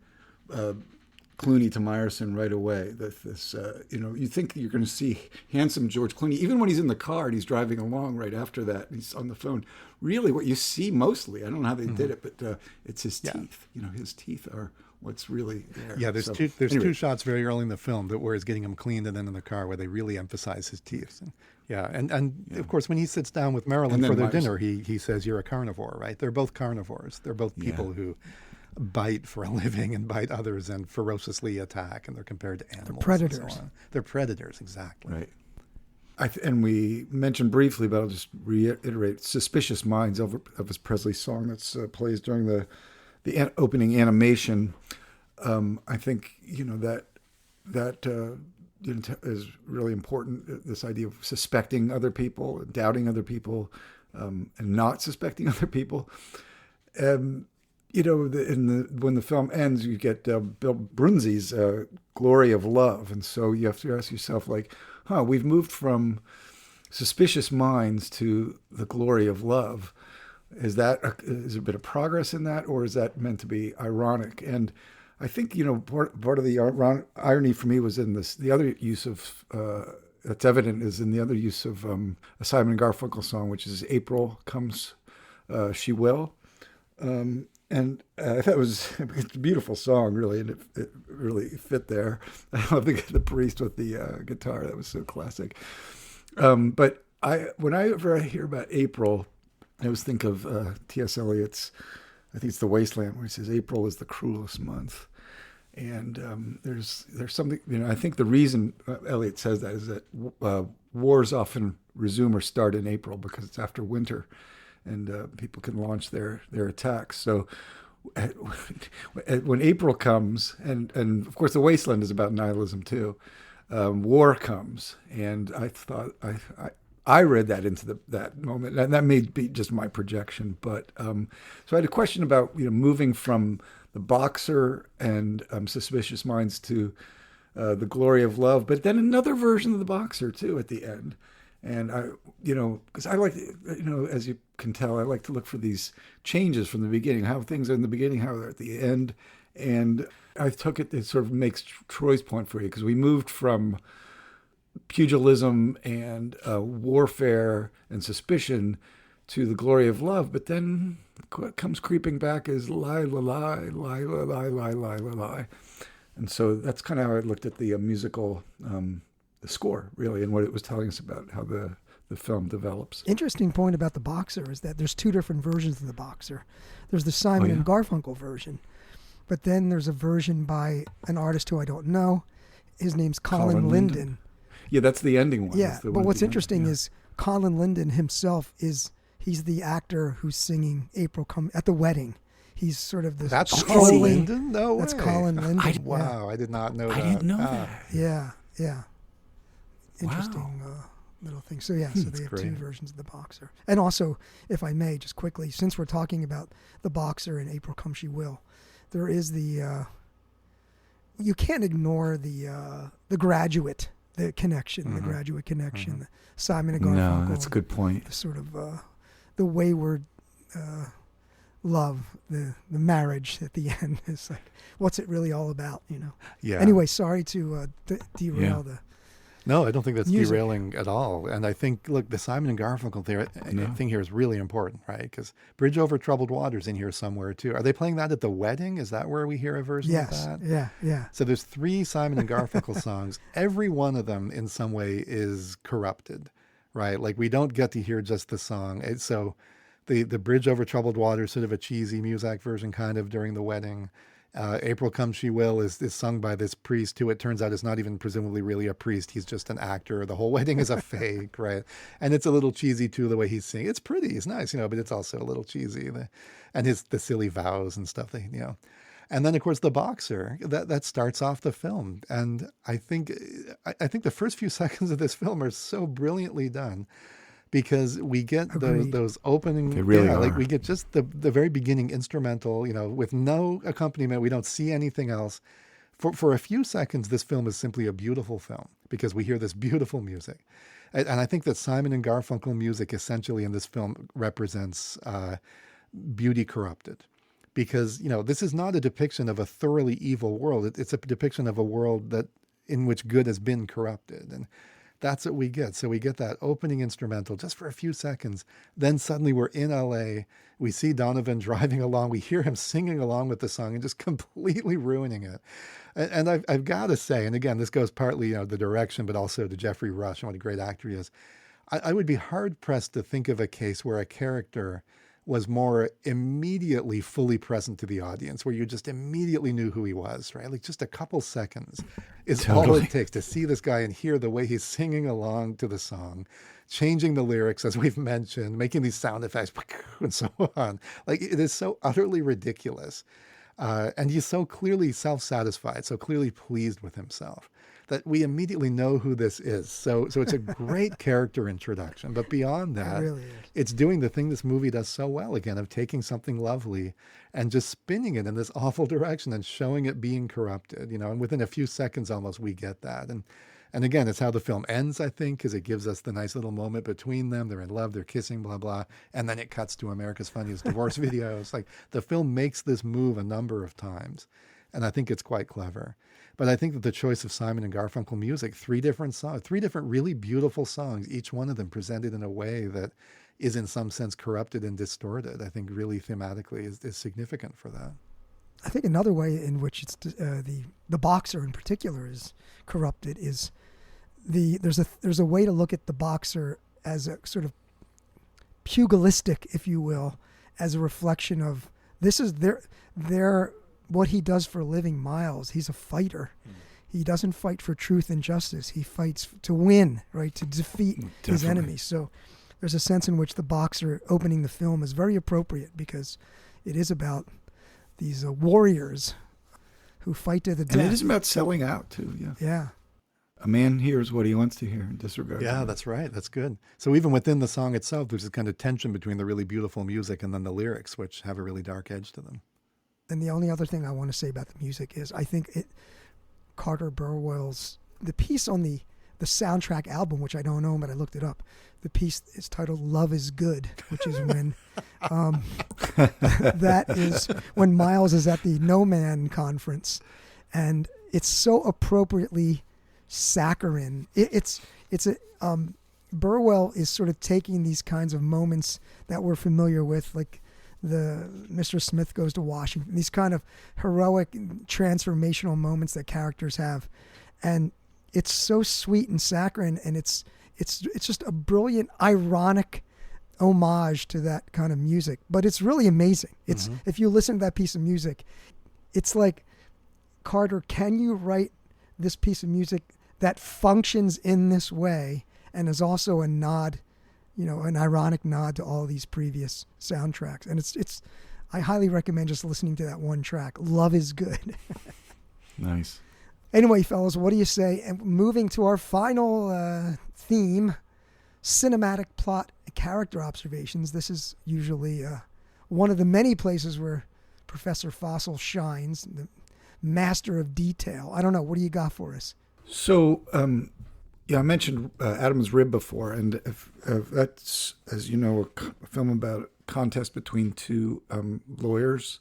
Clooney to Meyerson right away. You think you're going to see handsome George Clooney, even when he's in the car and he's driving along right after that, and he's on the phone. Really, what you see mostly, I don't know how they did it, but it's his teeth. His teeth are what's really there. Yeah, there's two shots very early in the film where he's getting him cleaned, and then in the car where they really emphasize his teeth. And of course, when he sits down with Marilyn for their dinner, he says, "You're a carnivore," right? They're both carnivores. They're both people who bite for a living and bite others and ferociously attack, and they're compared to animals. They're predators. And so on. They're predators, exactly. Right. And we mentioned briefly, but I'll just reiterate, "Suspicious Minds" of Elvis Presley's song that's plays during the opening animation. I think that is really important. This idea of suspecting other people, doubting other people, and not suspecting other people. When the film ends, you get Bill Brunzi's "Glory of Love," and so you have to ask yourself, we've moved from Suspicious Minds to the Glory of Love. Is there a bit of progress in that, or is that meant to be ironic? And I think part of the irony for me was in this. The other use of that's evident is in the other use of a Simon and Garfunkel song, which is "April Comes, She Will." And I thought it's a beautiful song, really, and it really fit there. I love the priest with the guitar. That was so classic. But whenever I hear about April, I always think of T.S. Eliot's, I think it's The Wasteland, where he says, "April is the cruelest month." And there's something, I think the reason Eliot says that is that wars often resume or start in April because it's after winter. And people can launch their attacks. So when April comes, and of course The Wasteland is about nihilism too, war comes. And I thought, I read that into that moment, and that may be just my projection. But so I had a question about moving from the Boxer and Suspicious Minds to the Glory of Love, but then another version of the Boxer too at the end. And because I like, as you can tell, I like to look for these changes from the beginning, how things are in the beginning, how they're at the end. And I took it sort of makes Troy's point for you, because we moved from pugilism and warfare and suspicion to the Glory of Love, but then what comes creeping back is lie, lie, lie, lie, lie, lie, lie, lie, lie. And so that's kind of how I looked at the musical the score, really, and what it was telling us about how the film develops. Interesting point about the Boxer is that there's two different versions of the Boxer. There's the Simon and Garfunkel version, but then there's a version by an artist who I don't know. His name's Colin Linden. Yeah, that's the ending one. Yeah, but what's interesting is Colin Linden himself he's the actor who's singing "April Come" at the wedding. He's sort of the... That's Colin Linden? No way. That's Colin Linden. Wow, I did not know that. I didn't know that. Yeah. Interesting little thing. So they have great. two versions of the Boxer. And also, if I may, just quickly, since we're talking about the Boxer and "April Come She Will," there is the... you can't ignore the Graduate, the connection, the Graduate connection, the Simon and Garfunkel. No, that's a good point. The sort of the wayward love, the marriage at the end is like, what's it really all about, Yeah. Anyway, sorry to derail the... No, I don't think that's music. Derailing at all. And I think, look, the Simon and Garfunkel thing here is really important, right? Because "Bridge Over Troubled Waters" in here somewhere too. Are they playing that at the wedding? Is that where we hear a version of that? Yeah. So there's 3 Simon and Garfunkel songs. Every one of them in some way is corrupted, right? Like we don't get to hear just the song. So the "Bridge Over Troubled Waters," sort of a cheesy Muzak version kind of during the wedding. "April Come She Will" is sung by this priest who it turns out is not even presumably really a priest. He's just an actor. The whole wedding is a fake, right? And it's a little cheesy too, the way he's singing. It's pretty, it's nice, but it's also a little cheesy. And the silly vows and stuff, And then of course the Boxer, that starts off the film. And I think the first few seconds of this film are so brilliantly done, because we get those opening, they really are. Like we get just the very beginning instrumental, with no accompaniment. We don't see anything else For a few seconds, this film is simply a beautiful film because we hear this beautiful music. And I think that Simon and Garfunkel music essentially in this film represents beauty corrupted. Because, this is not a depiction of a thoroughly evil world. It's a depiction of a world in which good has been corrupted. And that's what we get. So we get that opening instrumental just for a few seconds. Then suddenly we're in LA. We see Donovan driving along. We hear him singing along with the song and just completely ruining it. And I've got to say, and again, this goes partly the direction, but also to Jeffrey Rush and what a great actor he is. I would be hard pressed to think of a case where a character was more immediately fully present to the audience, where you just immediately knew who he was, right? Like just a couple seconds is all it takes to see this guy and hear the way he's singing along to the song, changing the lyrics, as we've mentioned, making these sound effects and so on. Like it is so utterly ridiculous. And he's so clearly self-satisfied, so clearly pleased with himself that we immediately know who this is. So it's a great character introduction. But beyond that, it's doing the thing this movie does so well, again, of taking something lovely and just spinning it in this awful direction and showing it being corrupted, and within a few seconds almost we get that. And again, it's how the film ends, I think, because it gives us the nice little moment between them. They're in love, they're kissing, blah, blah. And then it cuts to America's Funniest Divorce Videos. Like the film makes this move a number of times. And I think it's quite clever. But I think that the choice of Simon and Garfunkel music, 3 different songs, 3 different really beautiful songs, each one of them presented in a way that is in some sense corrupted and distorted, I think really thematically is significant for that. I think another way in which it's the boxer in particular is corrupted is there's a way to look at the boxer as a sort of pugilistic, if you will, as a reflection of this is their what he does for a living. Miles, he's a fighter. He doesn't fight for truth and justice. He fights to win, right, to defeat his enemies. So there's a sense in which the boxer opening the film is very appropriate because it is about these warriors who fight to the death. And it is about selling out, too, yeah. Yeah. A man hears what he wants to hear and disregards. Yeah, that's right. That's good. So even within the song itself, there's this kind of tension between the really beautiful music and then the lyrics, which have a really dark edge to them. And the only other thing I want to say about the music is I think Carter Burwell's, the piece on the soundtrack album, which I don't know, but I looked it up. The piece is titled Love is Good, which is when that is when Miles is at the No Man conference. And it's so appropriately saccharine. Burwell is sort of taking these kinds of moments that we're familiar with, like the Mr. Smith Goes to Washington, these kind of heroic transformational moments that characters have. And it's so sweet and saccharine, and it's just a brilliant, ironic homage to that kind of music. But it's really amazing. It's if you listen to that piece of music, it's like, Carter, can you write this piece of music that functions in this way and is also a nod, an ironic nod to all these previous soundtracks? And it's I highly recommend just listening to that one track. Love is Good. Nice. Anyway, fellas, what do you say? And moving to our final theme, cinematic plot character observations. This is usually one of the many places where Professor Fossil shines, the master of detail. I don't know. What do you got for us? So, I mentioned Adam's Rib before, and if that's, as you know, a film about a contest between 2 lawyers,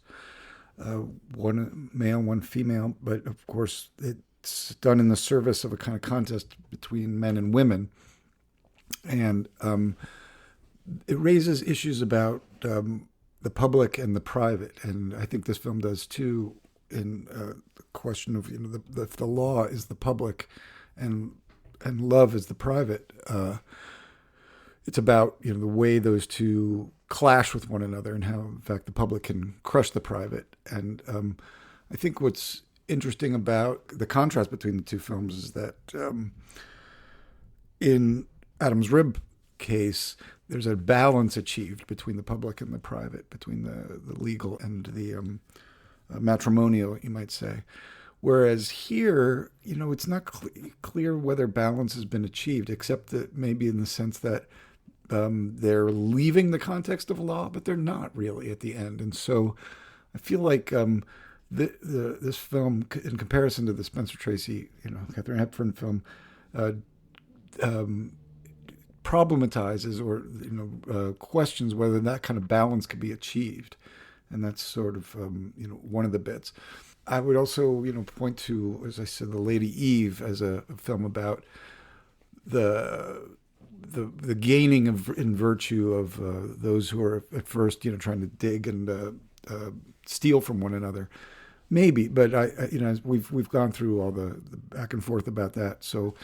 one male, one female, but of course it's done in the service of a kind of contest between men and women. And it raises issues about the public and the private. And I think this film does too, in the question of, if the law is the public and love is the private. It's about, the way those two clash with one another and how, in fact, the public can crush the private. And I think what's interesting about the contrast between the 2 films is that in Adam's Rib case, there's a balance achieved between the public and the private, between the legal and the matrimonial, you might say. Whereas here, it's not clear whether balance has been achieved, except that maybe in the sense that they're leaving the context of law, but they're not really at the end. And so I feel like this film, in comparison to the Spencer Tracy, Katharine Hepburn film, problematizes or questions whether that kind of balance could be achieved, and that's sort of one of the bits. I would also point to, as I said, The Lady Eve as a film about the gaining in virtue of those who are at first trying to dig and steal from one another. Maybe, but as we've gone through all the back and forth about that. So,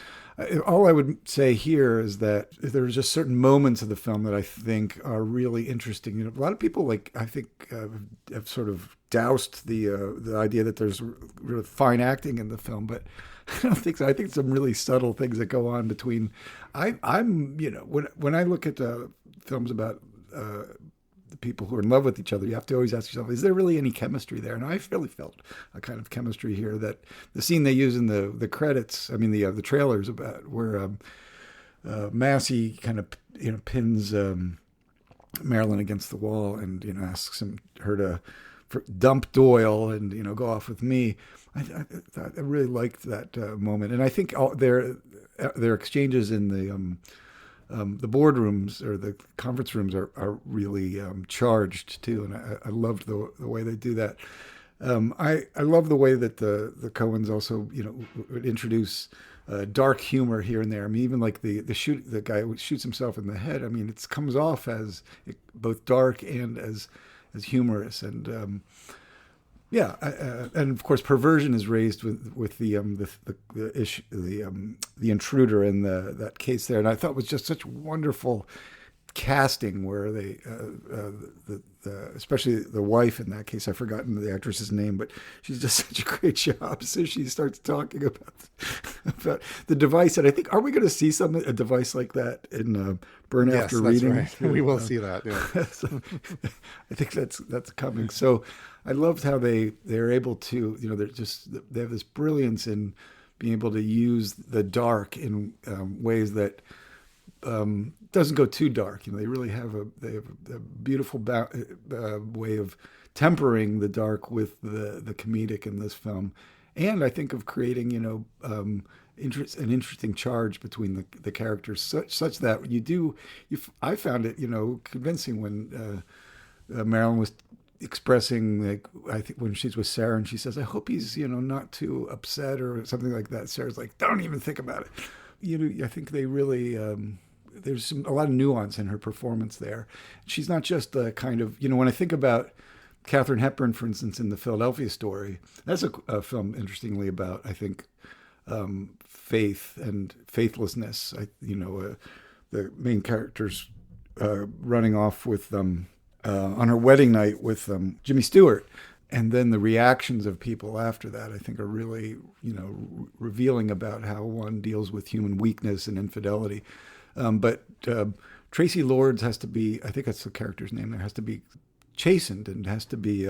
all I would say here is that there's just certain moments of the film that I think are really interesting. A lot of people have sort of doused the idea that there's really fine acting in the film, but I don't think so. I think some really subtle things that go on between. I'm when I look at films about the people who are in love with each other, you have to always ask yourself, is there really any chemistry there? And I really felt a kind of chemistry here. That the scene they use in the credits, the trailers, about where Massey kind of pins Marilyn against the wall and asks her to dump Doyle and go off with me. I really liked that moment, and I think all their exchanges in the boardrooms or the conference rooms are really charged too, and I loved the way they do that. I love the way that the Coens also would introduce dark humor here and there. I mean, even like the guy who shoots himself in the head. I mean, it comes off as both dark and as humorous, and and of course, perversion is raised with the issue, the intruder in that case there, and I thought it was just such wonderful casting where they, especially the wife in that case, I've forgotten the actress's name, but she's just such a great job. So she starts talking about the device, and I think, are we going to see a device like that in Burn After Reading? Right. We will see that. Yeah. So, I think that's coming. So I loved how they're able to, they have this brilliance in being able to use the dark in ways that doesn't go too dark. They really have a beautiful way of tempering the dark with the comedic in this film, and I think of creating an interesting charge between the characters, such that I found it convincing when Marilyn was expressing, like, I think when she's with Sarah and she says, I hope he's not too upset or something like that. Sarah's like, don't even think about it. I think they really there's a lot of nuance in her performance there. She's not just the kind of, when I think about Katharine Hepburn, for instance, in The Philadelphia Story, that's a film, interestingly, about, I think, faith and faithlessness. The main character's running off with on her wedding night with Jimmy Stewart. And then the reactions of people after that, I think, are really, revealing about how one deals with human weakness and infidelity. But Tracy Lords has to be, I think that's the character's name there, has to be chastened and has to be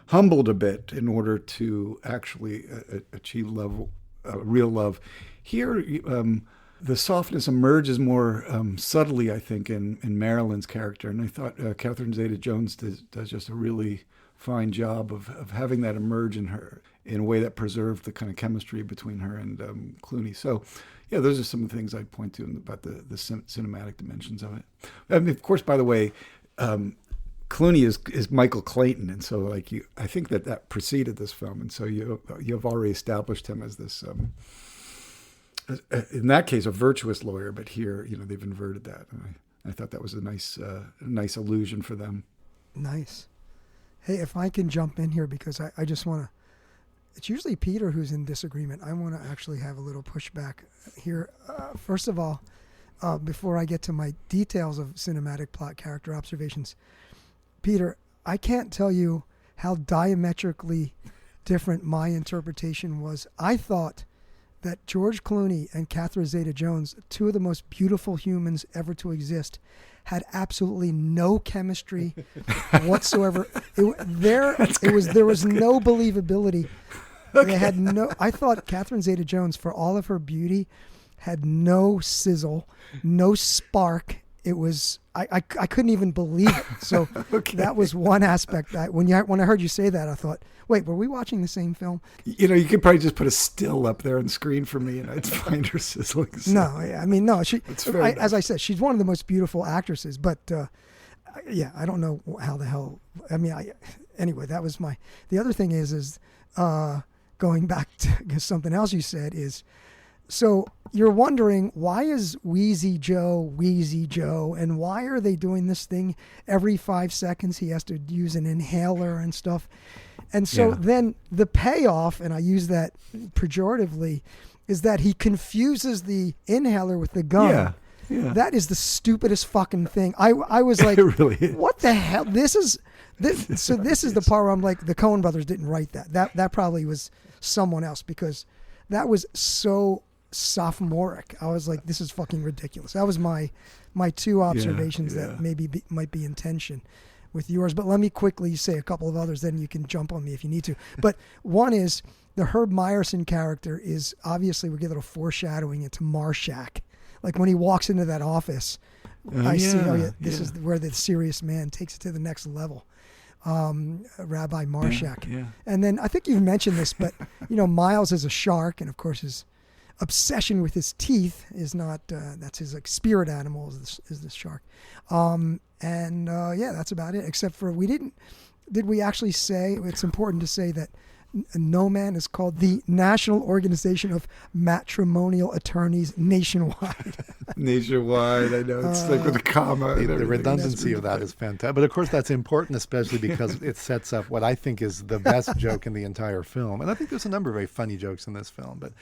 humbled a bit in order to actually achieve real love. Here, the softness emerges more subtly, I think, in Marilyn's character. And I thought Catherine Zeta-Jones does just a really fine job of having that emerge in her in a way that preserved the kind of chemistry between her and Clooney. So, yeah, those are some of the things I'd point to about the cinematic dimensions of it. I mean, of course, by the way, Clooney is Michael Clayton, and so I think that preceded this film, and so you have already established him as this. In that case, a virtuous lawyer, but here, they've inverted that. And I thought that was a nice illusion for them. Nice. Hey, if I can jump in here, because I just want to, it's usually Peter who's in disagreement. I want to actually have a little pushback here. First of all, before I get to my details of cinematic plot character observations, Peter, I can't tell you how diametrically different my interpretation was. I thought that George Clooney and Catherine Zeta-Jones, two of the most beautiful humans ever to exist, had absolutely no chemistry whatsoever. There was no believability. Okay. They had no. I thought Catherine Zeta-Jones, for all of her beauty, had no sizzle, no spark it was I couldn't even believe it. So Okay. that was one aspect. When I heard you say that, I thought, wait, were we watching the same film? You know, you could probably just put a still up there on the screen for me, and I'd find her sizzling. So. No, I mean, no. She, It's fair enough. as I said, she's one of the most beautiful actresses. But yeah, I don't know how the hell. I mean, anyway, that was my. The other thing is going back to something else you said is. So you're wondering, why is Wheezy Joe, and why are they doing this thing every 5 seconds? He has to use an inhaler and stuff. And so then the payoff, and I use that pejoratively, is that he confuses the inhaler with the gun. Yeah. Yeah. That is the stupidest fucking thing. I was like, It really is. what the hell? This is the part where I'm like, the Coen brothers didn't write that. That probably was someone else, because that was so sophomoric. I was like, this is fucking ridiculous. That was my two observations that maybe might be in tension with yours. But let me quickly say a couple of others, then you can jump on me if you need to. But one is the Herb Meyerson character is obviously, we get a little foreshadowing into Marshak. Like when he walks into that office, I see, this is where the serious man takes it to the next level. Rabbi Marshak. Yeah. And then I think you've mentioned this, but Miles is a shark, and of course his obsession with his teeth is not that's his like spirit animal is the shark. That's about it, except for did we actually say, it's important to say that No Man is called the National Organization of Matrimonial Attorneys Nationwide. Nationwide, I know. It's like with a comma. and The everything. redundancy of that is fantastic. But of course, that's important, especially because it sets up what I think is the best joke in the entire film. And I think there's a number of very funny jokes in this film. But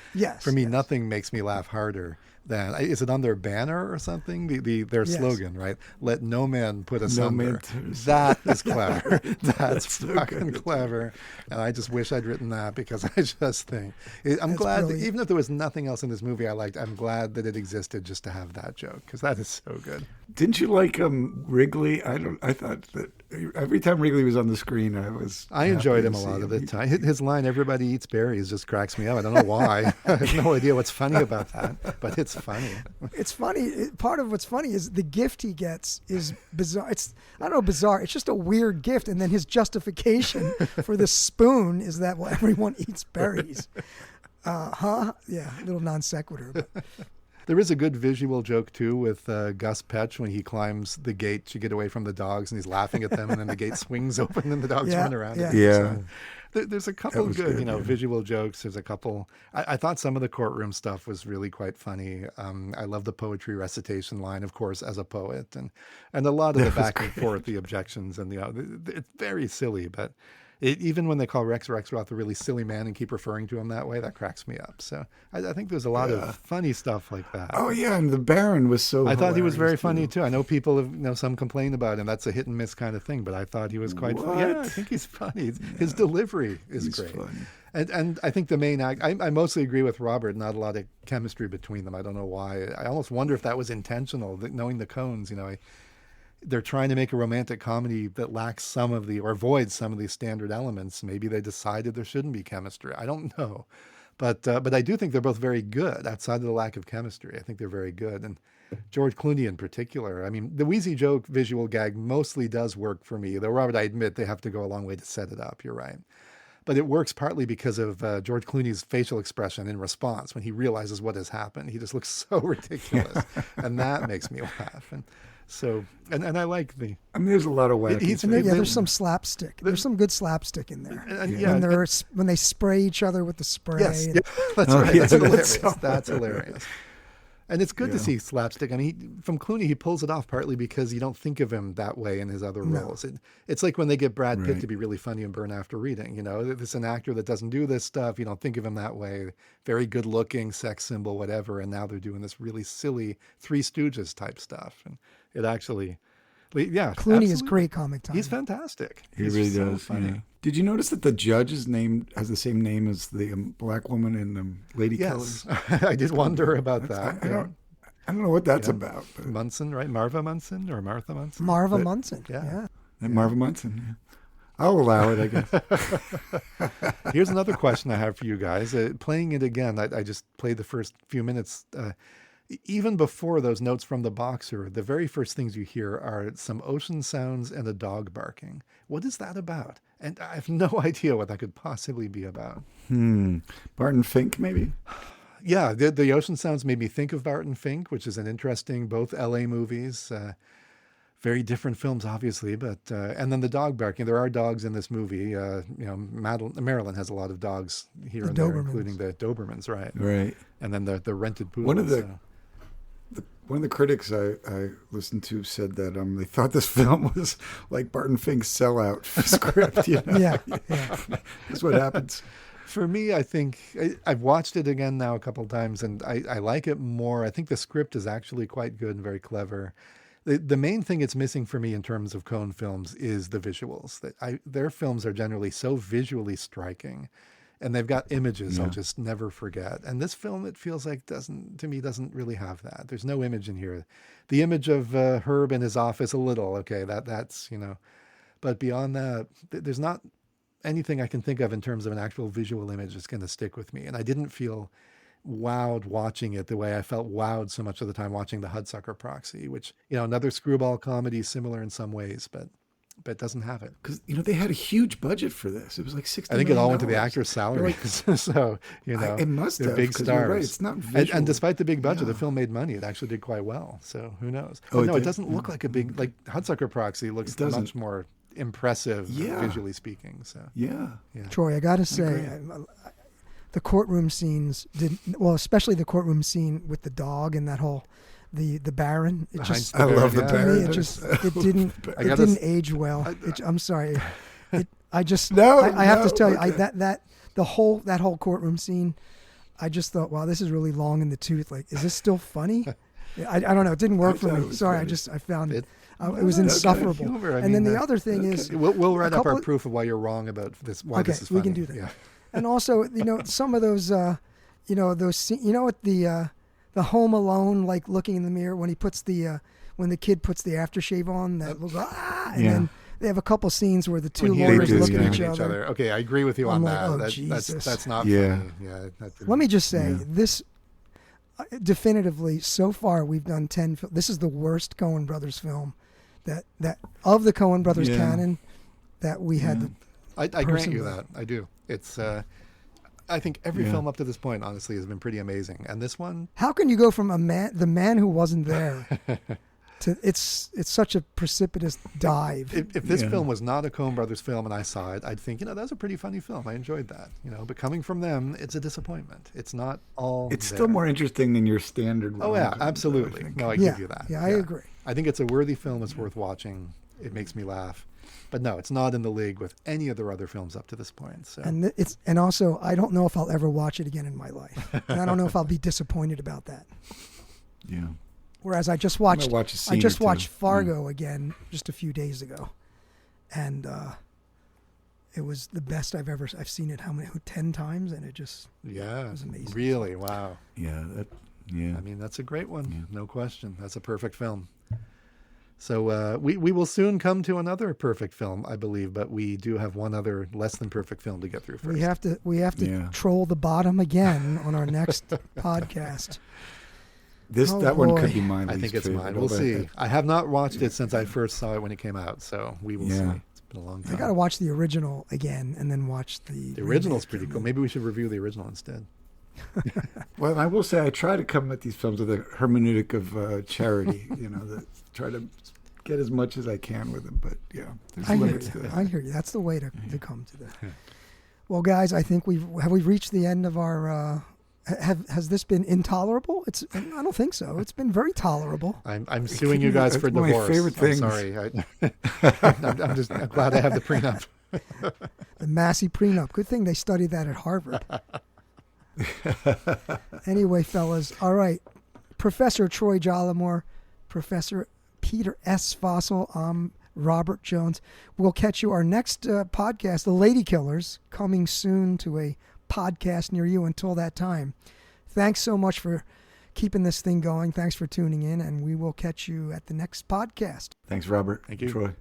for me, nothing makes me laugh harder than, is it on their banner or something? Their slogan, right? Let no man put us under. That is clever. That's so fucking clever. And I just wish I'd written that, because I just think, I'm glad, brilliant. even if there was nothing else in this movie I liked, I'm glad that it existed just to have that joke, because that is so good. Didn't you like Wrigley? I thought that every time Wrigley was on the screen, I enjoyed him a lot of the time. His line, "Everybody eats berries," just cracks me up. I don't know why. I have no idea what's funny about that, but it's funny. It's funny. Part of what's funny is the gift he gets is bizarre. I don't know, bizarre. It's just a weird gift. And then his justification for the spoon is that, well, everyone eats berries. Yeah, a little non sequitur. But. There is a good visual joke, too, with Gus Petch when he climbs the gate to get away from the dogs, and he's laughing at them, and then the gate swings open and the dogs run around it. Yeah. So there's a couple good, visual jokes. There's a couple. I thought some of the courtroom stuff was really quite funny. I love the poetry recitation line, of course, as a poet, and a lot of the back and forth, the objections, and it's very silly, but even when they call Rex Rexroth a really silly man and keep referring to him that way, that cracks me up. So I think there's a lot of funny stuff like that. Oh yeah, and the Baron was so. I thought he was very funny too. I know people have, some complain about him. That's a hit and miss kind of thing, but I thought he was quite funny. Yeah, I think he's funny. His delivery is great. Funny. And I think the main act, I mostly agree with Robert. Not a lot of chemistry between them. I don't know why. I almost wonder if that was intentional. Knowing the Coens, they're trying to make a romantic comedy that lacks or avoids some of these standard elements. Maybe they decided there shouldn't be chemistry. I don't know. But I do think they're both very good outside of the lack of chemistry. I think they're very good. And George Clooney in particular. I mean, the Wheezy joke visual gag mostly does work for me. Though, Robert, I admit they have to go a long way to set it up. You're right. But it works partly because of George Clooney's facial expression in response when he realizes what has happened. He just looks so ridiculous. And that makes me laugh. So, and I like there's a lot of wacky. There's some slapstick. There's some good slapstick in there. When they spray each other with the spray. Yes, that's right. That's hilarious. That's hilarious. And it's good to see slapstick. I mean, from Clooney, he pulls it off partly because you don't think of him that way in his other roles. It's like when they get Brad Pitt to be really funny in Burn After Reading. It's an actor that doesn't do this stuff. You don't think of him that way. Very good looking, sex symbol, whatever. And now they're doing this really silly Three Stooges type stuff. And it actually, Clooney absolutely. is great comic timing. He's fantastic. He's really so funny. Yeah. Did you notice that the judge has the same name as the black woman in Lady Killers? I did wonder about that. I don't know what that's about. But. Munson, right? Marva Munson or Martha Munson? Marva Munson. Yeah. Marva Munson. Yeah. I'll allow it, I guess. Here's another question I have for you guys. Playing it again, I just played the first few minutes. even before those notes from the boxer, the very first things you hear are some ocean sounds and a dog barking. What is that about? And I have no idea what that could possibly be about. Barton Fink, maybe? Yeah, the ocean sounds made me think of Barton Fink, which is an interesting, both LA movies, very different films, obviously, but and then the dog barking. There are dogs in this movie. Maryland has a lot of dogs here and there, including the Dobermans, right? Right. And then the rented poodles. One of the critics I listened to said that they thought this film was like Barton Fink's Sellout script. Yeah. That's what happens. For me, I think I've watched it again now a couple of times, and I like it more. I think the script is actually quite good and very clever. The main thing it's missing for me in terms of Coen films is the visuals. Their films are generally so visually striking, and they've got images I'll just never forget. And this film, it feels like doesn't really have that. There's no image in here. The image of Herb in his office, a little, okay, that's but beyond that, there's not anything I can think of in terms of an actual visual image that's going to stick with me. And I didn't feel wowed watching it the way I felt wowed so much of the time watching The Hudsucker Proxy, which, another screwball comedy similar in some ways, but it doesn't have it. Because, they had a huge budget for this. It was like $60 I think million. it all went to the actor's salaries. So, it must have. Big stars. Right, it's not visual. And despite the big budget, the film made money. It actually did quite well. So who knows? It doesn't look like a big, like Hudsucker Proxy looks much more impressive visually speaking. So yeah. Troy, I got to say, the courtroom scenes especially the courtroom scene with the dog and that whole the Baron. It just I love the Baron. It didn't age well. I'm sorry. I have to tell you that whole courtroom scene. I just thought, wow, this is really long in the tooth. Like, is this still funny? I don't know. It didn't work for me. Sorry, I found it. It was insufferable. And then the other thing is, we'll write up our proof of why you're wrong about this. Why this is funny. We can do that. Yeah. And also, some of those, those, what the Home Alone, like looking in the mirror when when the kid puts the aftershave on, that little, and then they have a couple scenes where the two lawyers look at each other. Okay, I agree with you on that. Oh, Jesus. That's not funny. Yeah. Let me just say this. Definitively, so far we've done 10. This is the worst Coen Brothers film that of the Coen Brothers canon that we had. I grant you that. I do. It's. I think every film up to this point, honestly, has been pretty amazing, and this one. How can you go from the man who wasn't there to it's such a precipitous dive? If this film was not a Coen Brothers film and I saw it, I'd think, that was a pretty funny film. I enjoyed that, But coming from them, it's a disappointment. It's not all. It's still more interesting than your standard. Oh yeah, absolutely. No, I give you that. Yeah, I agree. I think it's a worthy film. It's worth watching. It makes me laugh. But no, it's not in the league with any of their other films up to this point. So. And also, I don't know if I'll ever watch it again in my life, and I don't know if I'll be disappointed about that. Yeah. Whereas I just watched Fargo again just a few days ago, and it was the best I've seen it. 10 times, and it just was amazing. Really, wow. Yeah, I mean, that's a great one, no question. That's a perfect film. So we will soon come to another perfect film, I believe, but we do have one other less than perfect film to get through first. We have to troll the bottom again on our next podcast. That one could be mine. I think it's mine. We'll see. I have not watched it since I first saw it when it came out, so we will see. It's been a long time. I got to watch the original again and then watch the. The original's pretty cool. Maybe we should review the original instead. Well, I will say I try to come at these films with a hermeneutic of charity. That try to get as much as I can with them. But there's limits to that. I hear you. That's the way to come to that. Well, guys, I think we've reached the end of our. Has this been intolerable? I don't think so. It's been very tolerable. I'm suing you guys for divorce. My favorite things. I'm sorry. I'm glad I have the prenup. The Massey prenup. Good thing they studied that at Harvard. Anyway, fellas, all right. Professor Troy Jollimore, Professor Peter S. Fossil, I'm Robert Jones. We'll catch you our next podcast, The Lady Killers, coming soon to a podcast near you. Until that time, thanks so much for keeping this thing going. Thanks for tuning in, and we will catch you at the next podcast. Thanks, Robert. Thank you, Troy.